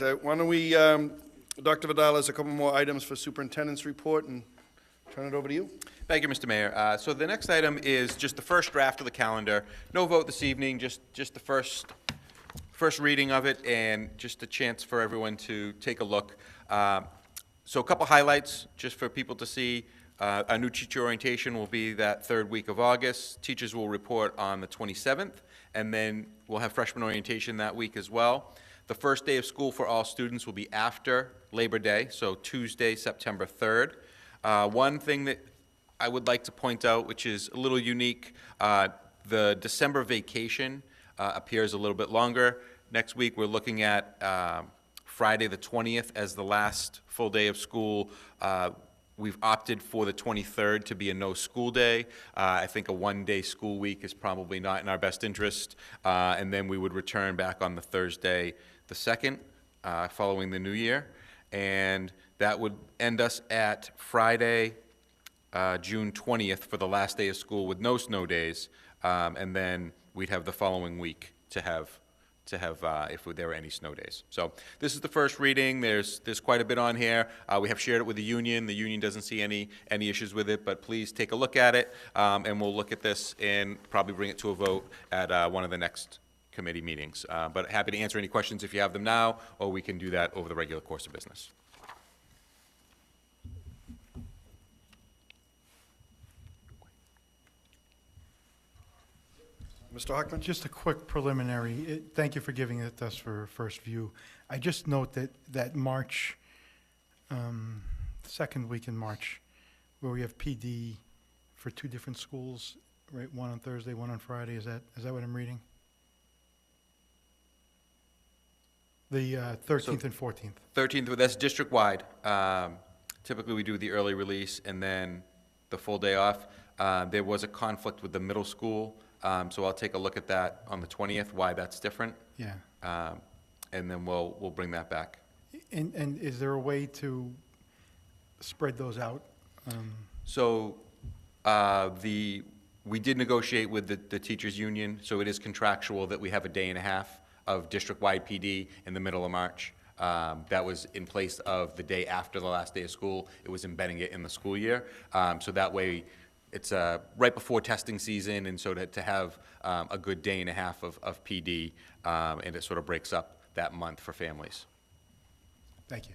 right, why don't we, Dr. Vidal has a couple more items for superintendent's report, and turn it over to you. Thank you, Mr. Mayor. So the next item is just the first draft of the calendar. No vote this evening, just the first reading of it, and just a chance for everyone to take a look. So a couple highlights, just for people to see. Our new teacher orientation will be that third week of August. Teachers will report on the 27th, and then we'll have freshman orientation that week as well. The first day of school for all students will be after Labor Day, so Tuesday, September 3rd. One thing that I would like to point out, which is a little unique, the December vacation appears a little bit longer. Next week, we're looking at Friday the 20th as the last full day of school. We've opted for the 23rd to be a no-school day. I think a one-day school week is probably not in our best interest. And then we would return back on the Thursday the 2nd, following the new year. And that would end us at Friday, June 20th for the last day of school with no snow days. And then we'd have the following week to have if there were any snow days. So this is the first reading. There's quite a bit on here. We have shared it with the union. The union doesn't see any issues with it, but please take a look at it, and we'll look at this and probably bring it to a vote at one of the next committee meetings. But happy to answer any questions if you have them now, or we can do that over the regular course of business. Mr. Hockman? Just a quick preliminary. Thank you for giving it to us for first view. I just note that March, second week in March, where we have PD for two different schools, right? One on Thursday, one on Friday. Is that what I'm reading? The 13th and 14th. 13th, that's district-wide. Typically, we do the early release and then the full day off. There was a conflict with the middle school. So I'll take a look at that on the 20th, why that's different. Yeah. And then we'll bring that back. And is there a way to spread those out? So we did negotiate with the teachers union, so it is contractual that we have a day and a half of district-wide PD in the middle of March. That was in place of the day after the last day of school. It was embedding it in the school year. So that way, it's right before testing season, and so to have a good day and a half of PD, and it sort of breaks up that month for families. Thank you.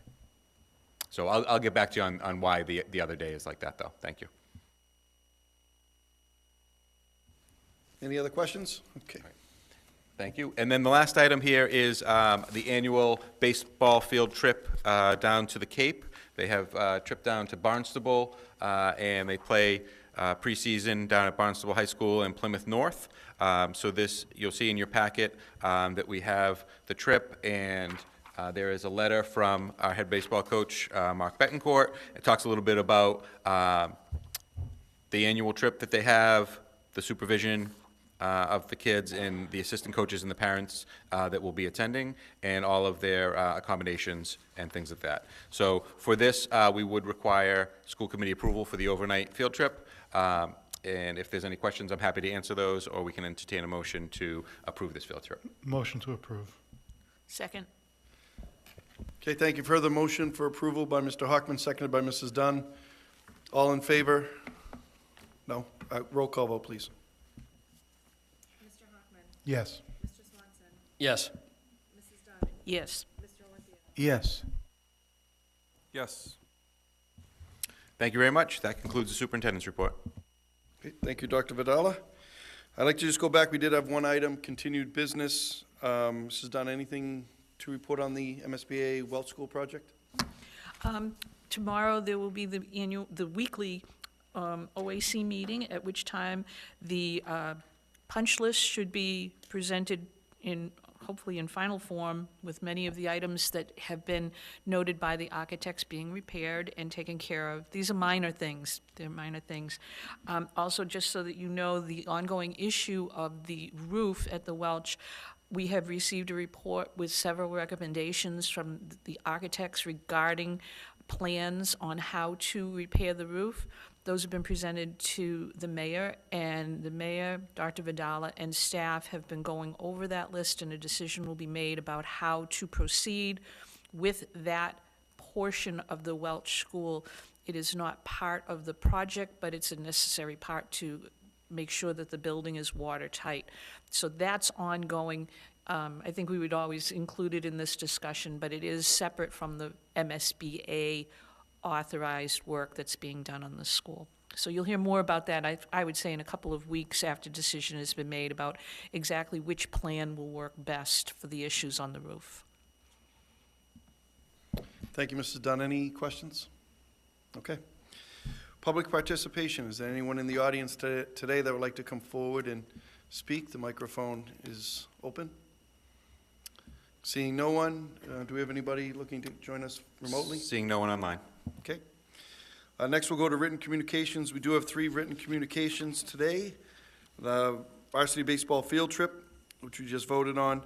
So I'll get back to you on why the other day is like that, though. Thank you. Any other questions? Okay. Thank you. And then the last item here is the annual baseball field trip down to the Cape. They have a trip down to Barnstable, and they play preseason down at Barnstable High School in Plymouth North. So this, you'll see in your packet that we have the trip, and there is a letter from our head baseball coach, Mark Betancourt. It talks a little bit about the annual trip that they have, the supervision of the kids and the assistant coaches and the parents that will be attending, and all of their accommodations and things like that. So for this, we would require school committee approval for the overnight field trip. And if there's any questions, I'm happy to answer those, or we can entertain a motion to approve this field trip. Motion to approve. Second. Okay, thank you. Further motion for approval by Mr. Hockman, seconded by Mrs. Dunn. All in favor? No? Roll call vote, please. Mr. Hockman. Yes. Mr. Swanson. Yes. Mrs. Dunn. Yes. Mr. Olympia. Yes. Yes. Thank you very much. That concludes the superintendent's report. Okay, thank you, Dr. Vidala. I'd like to just go back. We did have one item, continued business. Mrs. Dunn, anything to report on the MSBA Welch School project? Tomorrow, there will be the weekly OAC meeting, at which time the punch list should be presented hopefully in final form, with many of the items that have been noted by the architects being repaired and taken care of. These are minor things. They're minor things. Also, just so that you know, the ongoing issue of the roof at the Welch, we have received a report with several recommendations from the architects regarding plans on how to repair the roof. Those have been presented to the mayor, and the mayor, Dr. Vidala, and staff have been going over that list, and a decision will be made about how to proceed with that portion of the Welch School. It is not part of the project, but it's a necessary part to make sure that the building is watertight. So that's ongoing. I think we would always include it in this discussion, but it is separate from the MSBA authorized work that's being done on the school. So you'll hear more about that, I would say, in a couple of weeks after decision has been made about exactly which plan will work best for the issues on the roof. Thank you, Mrs. Dunn. Any questions? Okay. Public participation. Is there anyone in the audience today that would like to come forward and speak? The microphone is open. Seeing no one, do we have anybody looking to join us remotely? Seeing no one online. Okay. Next, we'll go to written communications. We do have 3 written communications today. The varsity baseball field trip, which we just voted on.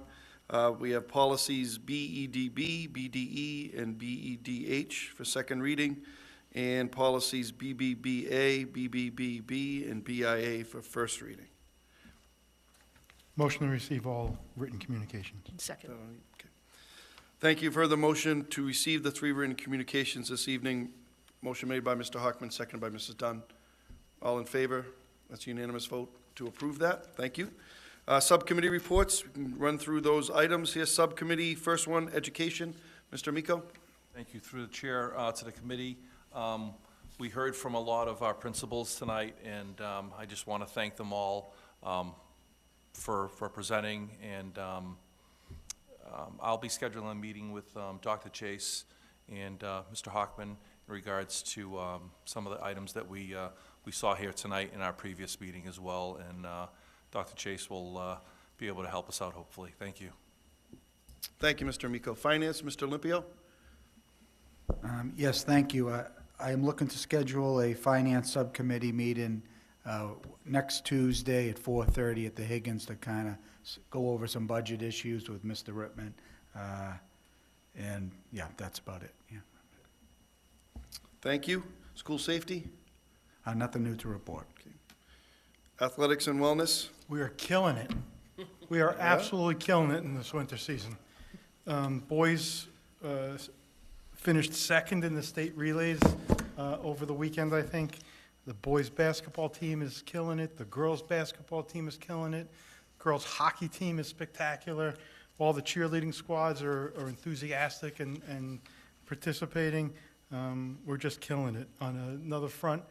We have policies BEDB, BDE, and BEDH for second reading, and policies BBBA, BBBB, and BIA for first reading. Motion to receive all written communications. Second. Okay. Thank you. For the motion to receive the 3 written communications this evening, motion made by Mr. Hockman, seconded by Mrs. Dunn. All in favor? That's a unanimous vote to approve that. Thank you. Subcommittee reports. We can run through those items here. Subcommittee, first one, education. Mr. Miko? Thank you. Through the chair to the committee. We heard from a lot of our principals tonight, and I just want to thank them all for presenting. And I'll be scheduling a meeting with Dr. Chase and Mr. Hockman in regards to some of the items that we saw here tonight in our previous meeting as well. And Dr. Chase will be able to help us out, hopefully. Thank you. Thank you, Mr. Miko. Finance, Mr. Olympio? Yes, thank you. I am looking to schedule a finance subcommittee meeting next Tuesday at 4:30 at the Higgins to kind of go over some budget issues with Mr. Rittman. And yeah, that's about it. Yeah. Thank you. School safety? Nothing new to report. Okay. Athletics and wellness? We are killing it. We are absolutely killing it in this winter season. Boys finished second in the state relays over the weekend, I think. The boys basketball team is killing it. The girls basketball team is killing it. Girls hockey team is spectacular. All the cheerleading squads are enthusiastic and participating. We're just killing it. On another front,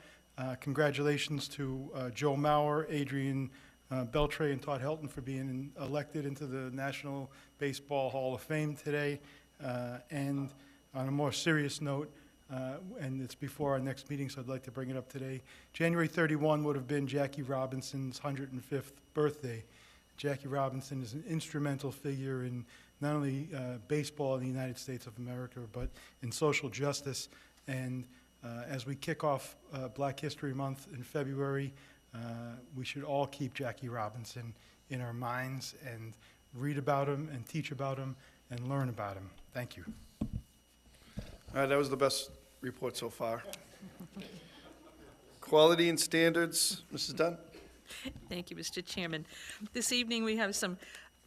congratulations to Joe Mauer, Adrian Beltre, and Todd Helton for being elected into the National Baseball Hall of Fame today. And on a more serious note, and it's before our next meeting, so I'd like to bring it up today. January 31 would have been Jackie Robinson's 105th birthday. Jackie Robinson is an instrumental figure in not only baseball in the United States of America, but in social justice. And as we kick off Black History Month in February, we should all keep Jackie Robinson in our minds and read about him and teach about him and learn about him. Thank you. All right, that was the best report so far. Quality and standards, Mrs. Dunn? Thank you, Mr. Chairman. This evening, we have some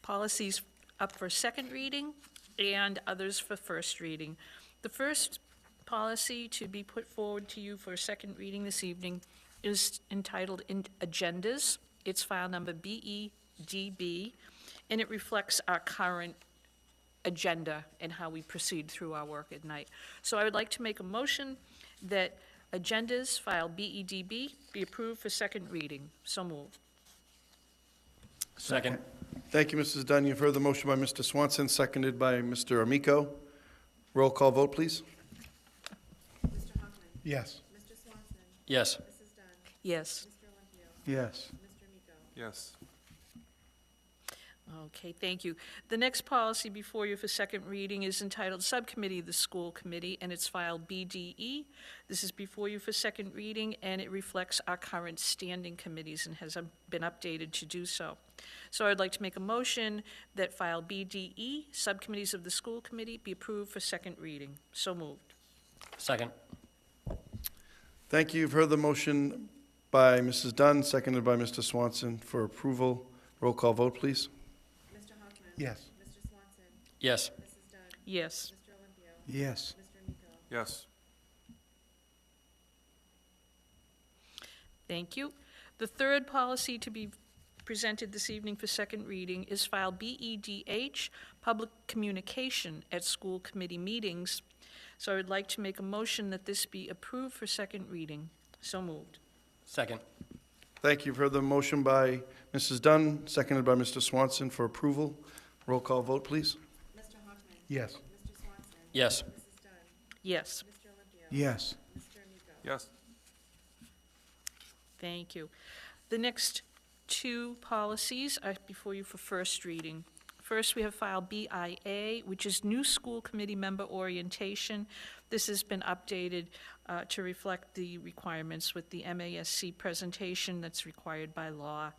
policies up for second reading and others for first reading. The first policy to be put forward to you for second reading this evening is entitled Agendas. It's file number BEDB, and it reflects our current agenda and how we proceed through our work at night. So I would like to make a motion that agendas, file BEDB, be approved for second reading. So moved. Second. Thank you, Mrs. Dunn. You've heard the motion by Mr. Swanson, seconded by Mr. Amico. Roll call vote, please. Mr. Hoffman? Yes. Mr. Swanson? Yes. Mrs. Dunn? Yes. Mr. Olympio? Yes. Mr. Miko? Yes. Okay, thank you. The next policy before you for second reading is entitled Subcommittee of the School Committee, and it's file BDE. This is before you for second reading, and it reflects our current standing committees and has been updated to do so. So I'd like to make a motion that file BDE, Subcommittees of the School Committee, be approved for second reading. So moved. Second. Thank you. You've heard the motion by Mrs. Dunn, seconded by Mr. Swanson for approval. Roll call vote, please. Mr. Hoffman? Yes. Mr. Swanson? Yes. Mrs. Dunn? Yes. Mr. Olympio? Yes. Yes. Thank you. The third policy to be presented this evening for second reading is file BEDH, Public Communication at School Committee Meetings. So I would like to make a motion that this be approved for second reading. So moved. Second. Thank you. You've heard the motion by Mrs. Dunn, seconded by Mr. Swanson for approval. Roll call vote, please. Mr. Hoffman. Yes. Mr. Swanson. Yes. Mrs. Dunn. Yes. Mr. Olympio. Yes. Mr. Amico. Yes. Thank you. The next two policies are before you for first reading. First, we have file BIA, which is new school committee member orientation. This has been updated to reflect the requirements with the MASC presentation that's required by law,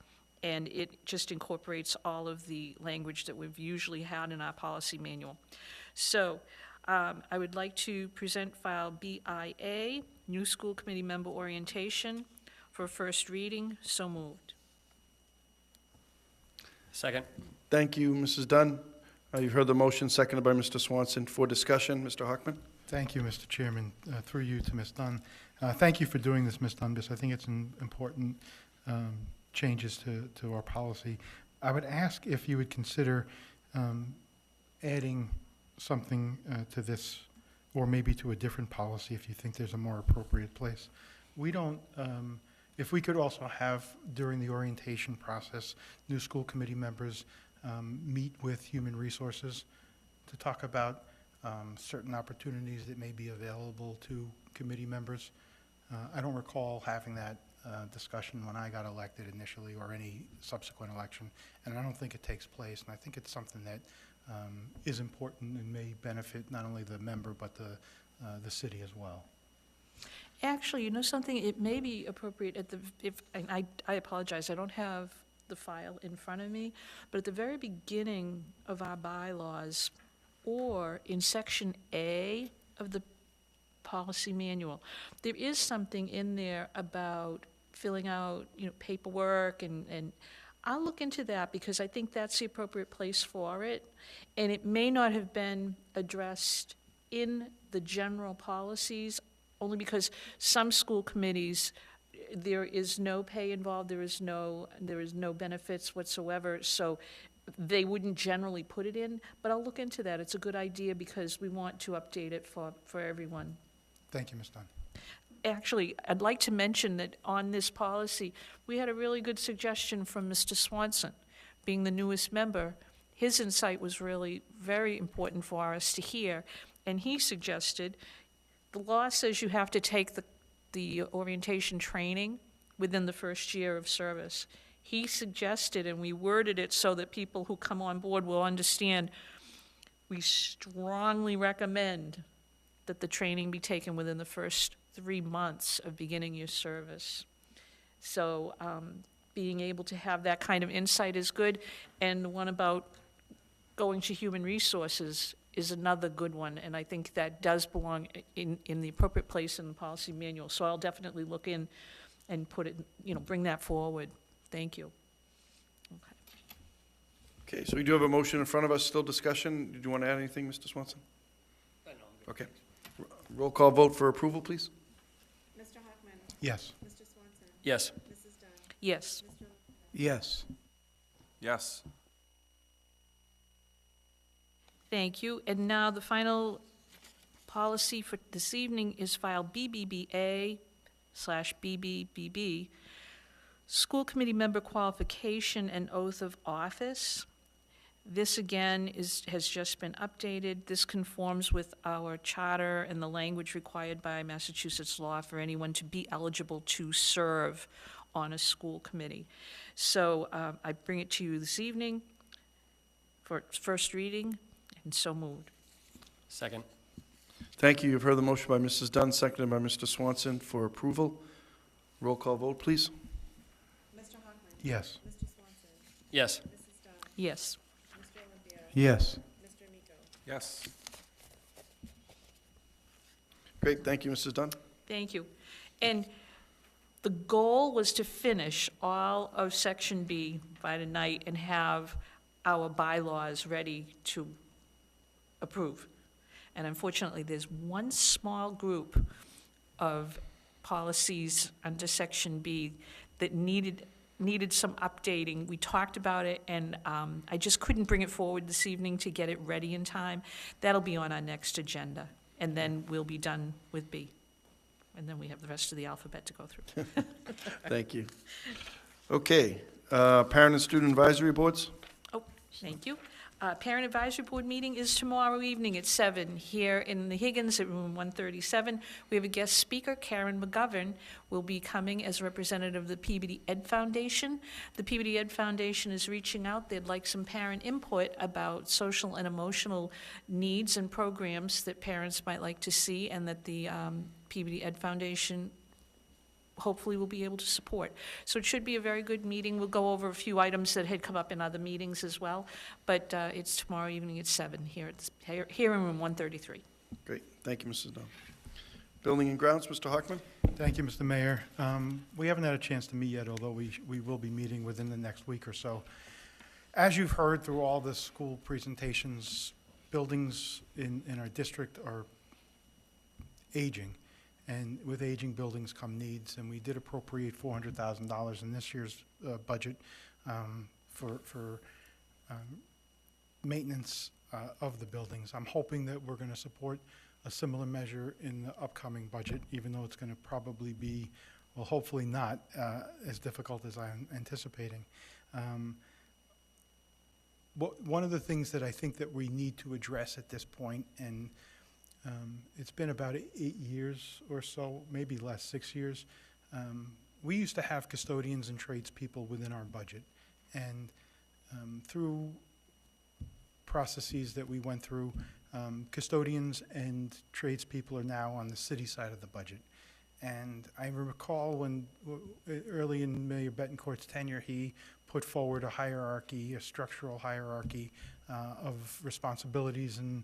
and it just incorporates all of the language that we've usually had in our policy manual. So I would like to present file BIA, new school committee member orientation, for first reading. So moved. Second. Thank you, Mrs. Dunn. You've heard the motion, seconded by Mr. Swanson. For discussion, Mr. Hockman? Thank you, Mr. Chairman. Through you to Ms. Dunn. Thank you for doing this, Ms. Dunn, because I think it's an important changes to our policy. I would ask if you would consider adding something to this, or maybe to a different policy if you think there's a more appropriate place. We don't, if we could also have, during the orientation process, new school committee members meet with human resources to talk about certain opportunities that may be available to committee members. I don't recall having that discussion when I got elected initially, or any subsequent election, and I don't think it takes place, and I think it's something that is important and may benefit not only the member but the city as well. Actually, you know something, it may be appropriate at the, and I apologize, I don't have the file in front of me, but at the very beginning of our bylaws, or in section A of the policy manual, there is something in there about filling out, paperwork, and I'll look into that, because I think that's the appropriate place for it, and it may not have been addressed in the general policies, only because some school committees, there is no pay involved, there is no benefits whatsoever, so they wouldn't generally put it in, but I'll look into that. It's a good idea, because we want to update it for everyone. Thank you, Ms. Dunn. Actually, I'd like to mention that on this policy, we had a really good suggestion from Mr. Swanson, being the newest member. His insight was really very important for us to hear, and he suggested, the law says you have to take the orientation training within the first year of service. He suggested, and we worded it so that people who come on board will understand, we strongly recommend that the training be taken within the first 3 months of beginning your service. So being able to have that kind of insight is good, and the one about going to human resources is another good one, and I think that does belong in the appropriate place in the policy manual. So I'll definitely look in and put it, bring that forward. Thank you. Okay, so we do have a motion in front of us, still discussion. Did you want to add anything, Mr. Swanson? Okay. Roll call vote for approval, please. Mr. Hoffman. Yes. Mr. Swanson. Yes. Mrs. Dunn. Yes. Mr. Olympio. Yes. Yes. Thank you. And now the final policy for this evening is file BBBA/BBBB, School Committee Member Qualification and Oath of Office. This, again, has just been updated. This conforms with our charter and the language required by Massachusetts law for anyone to be eligible to serve on a school committee. So I bring it to you this evening for first reading, and so moved. Second. Thank you. You've heard the motion by Mrs. Dunn, seconded by Mr. Swanson for approval. Roll call vote, please. Mr. Hoffman. Yes. Mr. Swanson. Yes. Mrs. Dunn. Yes. Mr. Olympio. Yes. Mr. Amico. Yes. Great, thank you, Mrs. Dunn. Thank you. And the goal was to finish all of Section B by tonight and have our bylaws ready to approve. And unfortunately, there's one small group of policies under Section B that needed some updating. We talked about it, and I just couldn't bring it forward this evening to get it ready in time. That'll be on our next agenda, and then we'll be done with B. And then we have the rest of the alphabet to go through. Thank you. Okay, parent and student advisory boards? Oh, thank you. Parent Advisory Board meeting is tomorrow evening at 7 here in the Higgins at room 137. We have a guest speaker, Karen McGovern, will be coming as representative of the Peabody Ed Foundation. The Peabody Ed Foundation is reaching out. They'd like some parent input about social and emotional needs and programs that parents might like to see, and that the Peabody Ed Foundation hopefully we'll be able to support. So it should be a very good meeting. We'll go over a few items that had come up in other meetings as well, but it's tomorrow evening at 7 here in room 133. Great, thank you, Mrs. Dunn. Building and grounds, Mr. Hockman? Thank you, Mr. Mayor. We haven't had a chance to meet yet, although we will be meeting within the next week or so. As you've heard through all the school presentations, buildings in our district are aging. And with aging buildings come needs, and we did appropriate $400,000 in this year's budget for maintenance of the buildings. I'm hoping that we're going to support a similar measure in the upcoming budget, even though it's going to probably be, well, hopefully not as difficult as I'm anticipating. One of the things that I think that we need to address at this point, and it's been about 8 years or so, maybe less, 6 years. We used to have custodians and tradespeople within our budget. And through processes that we went through, custodians and tradespeople are now on the city side of the budget. And I recall when, early in Mayor Betancourt's tenure, he put forward a hierarchy, a structural hierarchy of responsibilities and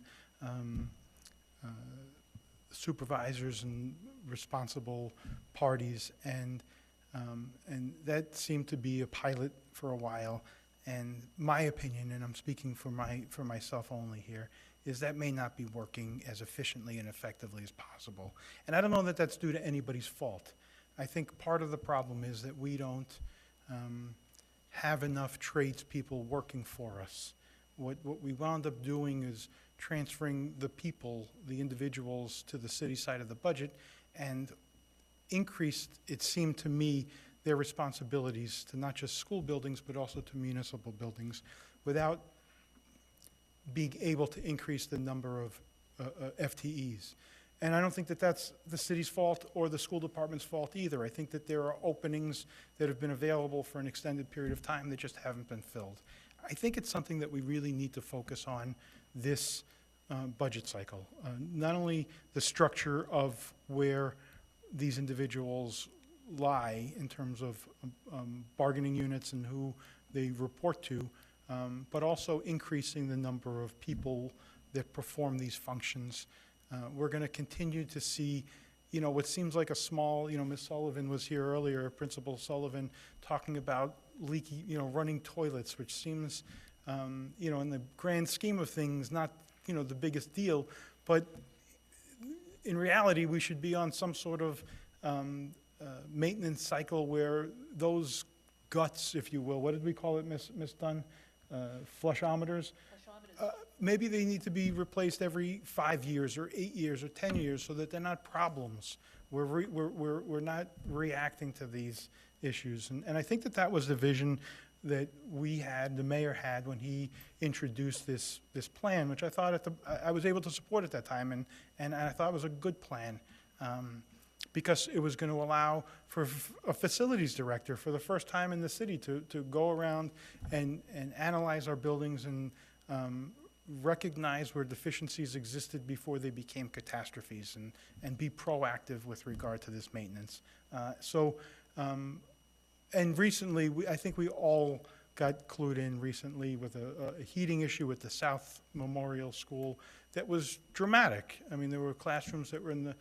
supervisors and responsible parties, and that seemed to be a pilot for a while. And my opinion, and I'm speaking for myself only here, is that may not be working as efficiently and effectively as possible. And I don't know that that's due to anybody's fault. I think part of the problem is that we don't have enough tradespeople working for us. What we wound up doing is transferring the people, the individuals, to the city side of the budget, and increased, it seemed to me, their responsibilities to not just school buildings, but also to municipal buildings, without being able to increase the number of FTEs. And I don't think that that's the city's fault or the school department's fault either. I think that there are openings that have been available for an extended period of time that just haven't been filled. I think it's something that we really need to focus on this budget cycle. Not only the structure of where these individuals lie in terms of bargaining units and who they report to, but also increasing the number of people that perform these functions. We're going to continue to see, what seems like a small, Ms. Sullivan was here earlier, Principal Sullivan, talking about leaky, running toilets, which seems, in the grand scheme of things, not, the biggest deal, but in reality, we should be on some sort of maintenance cycle where those guts, if you will, what did we call it, Ms. Dunn? Flushometers? Maybe they need to be replaced every 5 years or 8 years or 10 years so that they're not problems. We're not reacting to these issues. And I think that was the vision that the mayor had when he introduced this plan, which I thought I was able to support at that time, and I thought it was a good plan. Because it was going to allow for a facilities director for the first time in the city to go around and analyze our buildings and recognize where deficiencies existed before they became catastrophes, and be proactive with regard to this maintenance. And recently, I think we all got clued in recently with a heating issue at the South Memorial School that was dramatic. I mean, there were classrooms that were in the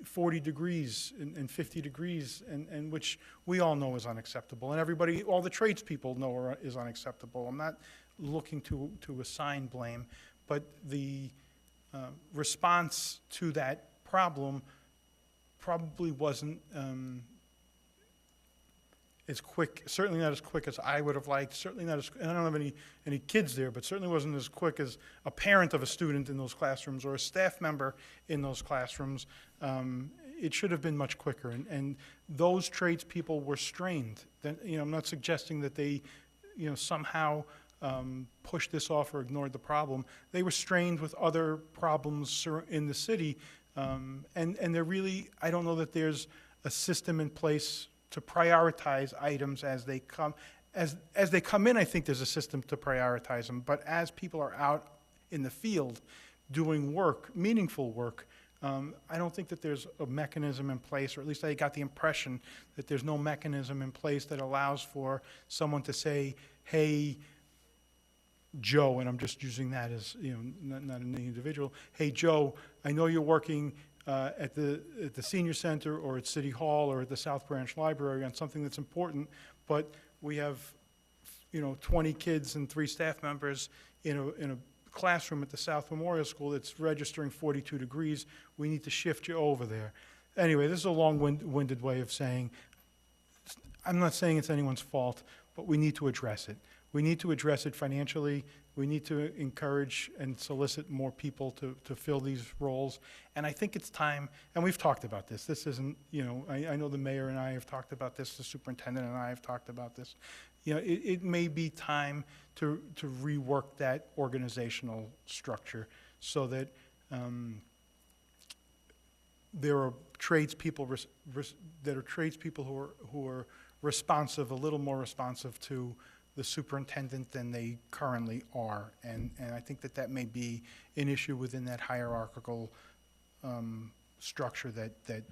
40 degrees and 50 degrees, and which we all know is unacceptable. And all the tradespeople know is unacceptable. I'm not looking to assign blame, but the response to that problem probably wasn't as quick, certainly not as quick as I would have liked, certainly not as, and I don't have any kids there, but certainly wasn't as quick as a parent of a student in those classrooms or a staff member in those classrooms. It should have been much quicker, and those tradespeople were strained. I'm not suggesting that they, somehow pushed this off or ignored the problem. They were strained with other problems in the city, and they're really, I don't know that there's a system in place to prioritize items as they come. As they come in, I think there's a system to prioritize them, but as people are out in the field doing work, meaningful work, I don't think that there's a mechanism in place, or at least I got the impression that there's no mechanism in place that allows for someone to say, hey, Joe, and I'm just using that as, not an individual, hey, Joe, I know you're working at the senior center or at City Hall or at the South Branch Library on something that's important, but we have, 20 kids and 3 staff members in a classroom at the South Memorial School that's registering 42 degrees. We need to shift you over there. Anyway, this is a long-winded way of saying, I'm not saying it's anyone's fault, but we need to address it. We need to address it financially. We need to encourage and solicit more people to fill these roles. And I think it's time, and we've talked about this. This isn't, I know the mayor and I have talked about this, the superintendent and I have talked about this. It may be time to rework that organizational structure so that there are tradespeople who are responsive, a little more responsive to the superintendent than they currently are. And I think that may be an issue within that hierarchical structure that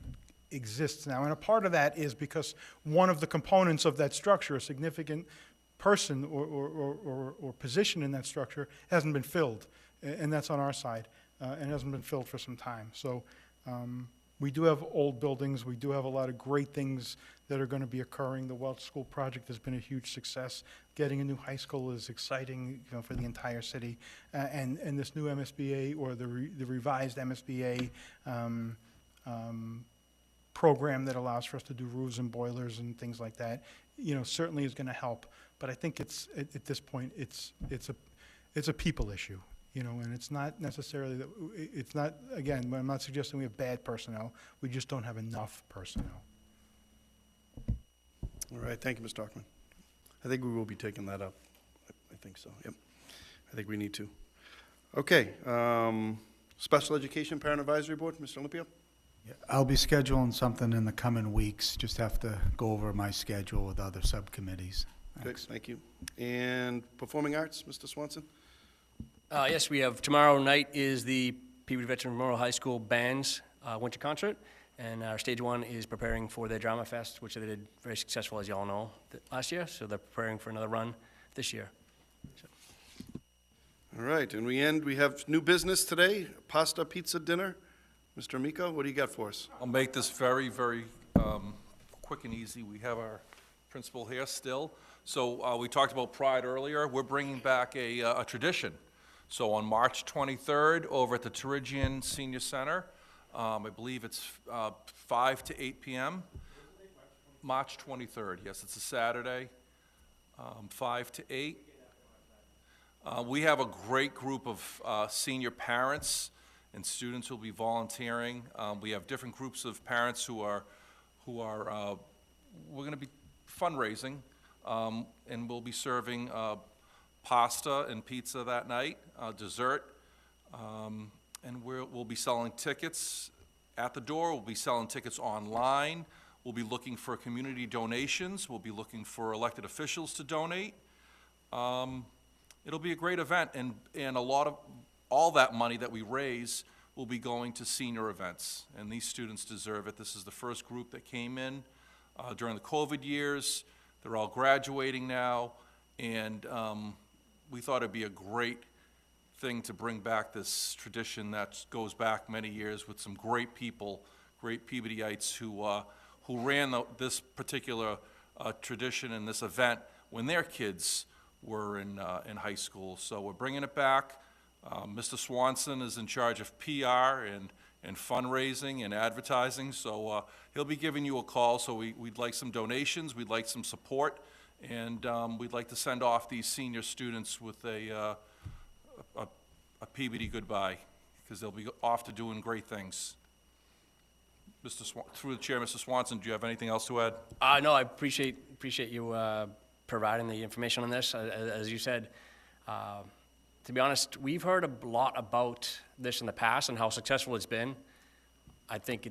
exists now. And a part of that is because one of the components of that structure, a significant person or position in that structure, hasn't been filled. And that's on our side, and hasn't been filled for some time. So we do have old buildings. We do have a lot of great things that are going to be occurring. The Welch School project has been a huge success. Getting a new high school is exciting, for the entire city. And this new MSBA, or the revised MSBA program that allows for us to do roofs and boilers and things like that, certainly is going to help. But I think it's at this point it's a people issue. And it's not necessarily that, it's not, again, I'm not suggesting we have bad personnel, we just don't have enough personnel. All right, thank you, Mr. Hockman. I think we will be taking that up. I think so, yep. I think we need to. Okay, Special Education Parent Advisory Board, Mr. Olympio? Yeah, I'll be scheduling something in the coming weeks, just have to go over my schedule with other subcommittees. Good, thank you. And Performing Arts, Mr. Swanson? Yes, we have, tomorrow night is the Peabody Veteran Memorial High School Band's winter concert, and our stage 1 is preparing for their Drama Fest, which they did very successful, as you all know, last year, so they're preparing for another run this year. All right, and we have new business today, pasta pizza dinner. Mr. Amico, what do you got for us? I'll make this very, very quick and easy. We have our principal here still. So we talked about Pride earlier. We're bringing back a tradition. So on March 23rd, over at the Terigian Senior Center, I believe it's 5 to 8 p.m. March 23rd, yes, it's a Saturday, 5 to 8. We have a great group of senior parents and students who will be volunteering. We have different groups of parents who are we're going to be fundraising, and we'll be serving pasta and pizza that night, dessert, and we'll be selling tickets at the door. We'll be selling tickets online. We'll be looking for community donations. We'll be looking for elected officials to donate. It'll be a great event, and a lot of all that money that we raise will be going to senior events, and these students deserve it. This is the first group that came in during the COVID years. They're all graduating now, and we thought it'd be a great thing to bring back this tradition that goes back many years with some great people, great Peabodyites who ran this particular tradition and this event when their kids were in high school. So we're bringing it back. Mr. Swanson is in charge of PR and fundraising and advertising, so he'll be giving you a call. So we'd like some donations, we'd like some support, and we'd like to send off these senior students with a Peabody goodbye, because they'll be off to doing great things. Through the chair, Mr. Swanson, do you have anything else to add? No, I appreciate you providing the information on this. As you said, to be honest, we've heard a lot about this in the past and how successful it's been. I think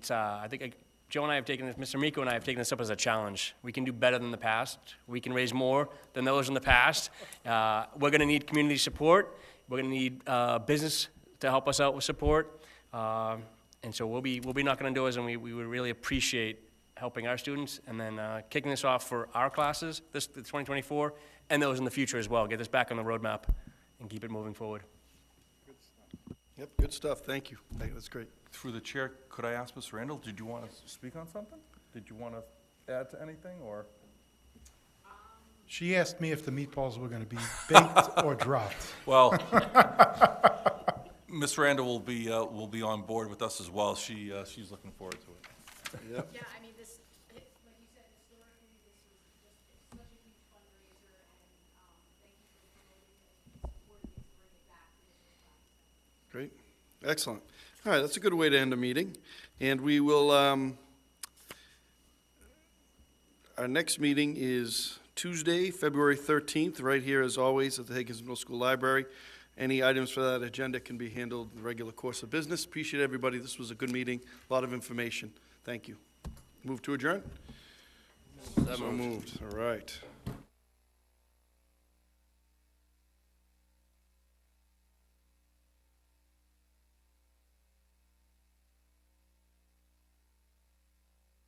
Joe and I have taken this, Mr. Miko and I have taken this up as a challenge. We can do better than the past. We can raise more than those in the past. We're going to need community support. We're going to need business to help us out with support. And so we'll be knocking on doors, and we would really appreciate helping our students, and then kicking this off for our classes, the 2024, and those in the future as well. Get this back on the roadmap and keep it moving forward. Yep, good stuff. Thank you. That's great. Through the chair, could I ask Ms. Randall, did you want to speak on something? Did you want to add to anything, or? She asked me if the meatballs were going to be baked or dropped. Well, Ms. Randall will be on board with us as well. She's looking forward to it. Yep. Yeah, I mean, this, like you said, historically, this was just such a huge fundraiser, and thank you for promoting it and supporting it to bring it back to this class. Great. Excellent. All right, that's a good way to end a meeting. And we will, our next meeting is Tuesday, February 13th, right here as always at the Higgins Middle School Library. Any items for that agenda can be handled in the regular course of business. Appreciate everybody. This was a good meeting, a lot of information. Thank you. Move to adjourn? So moved. All right.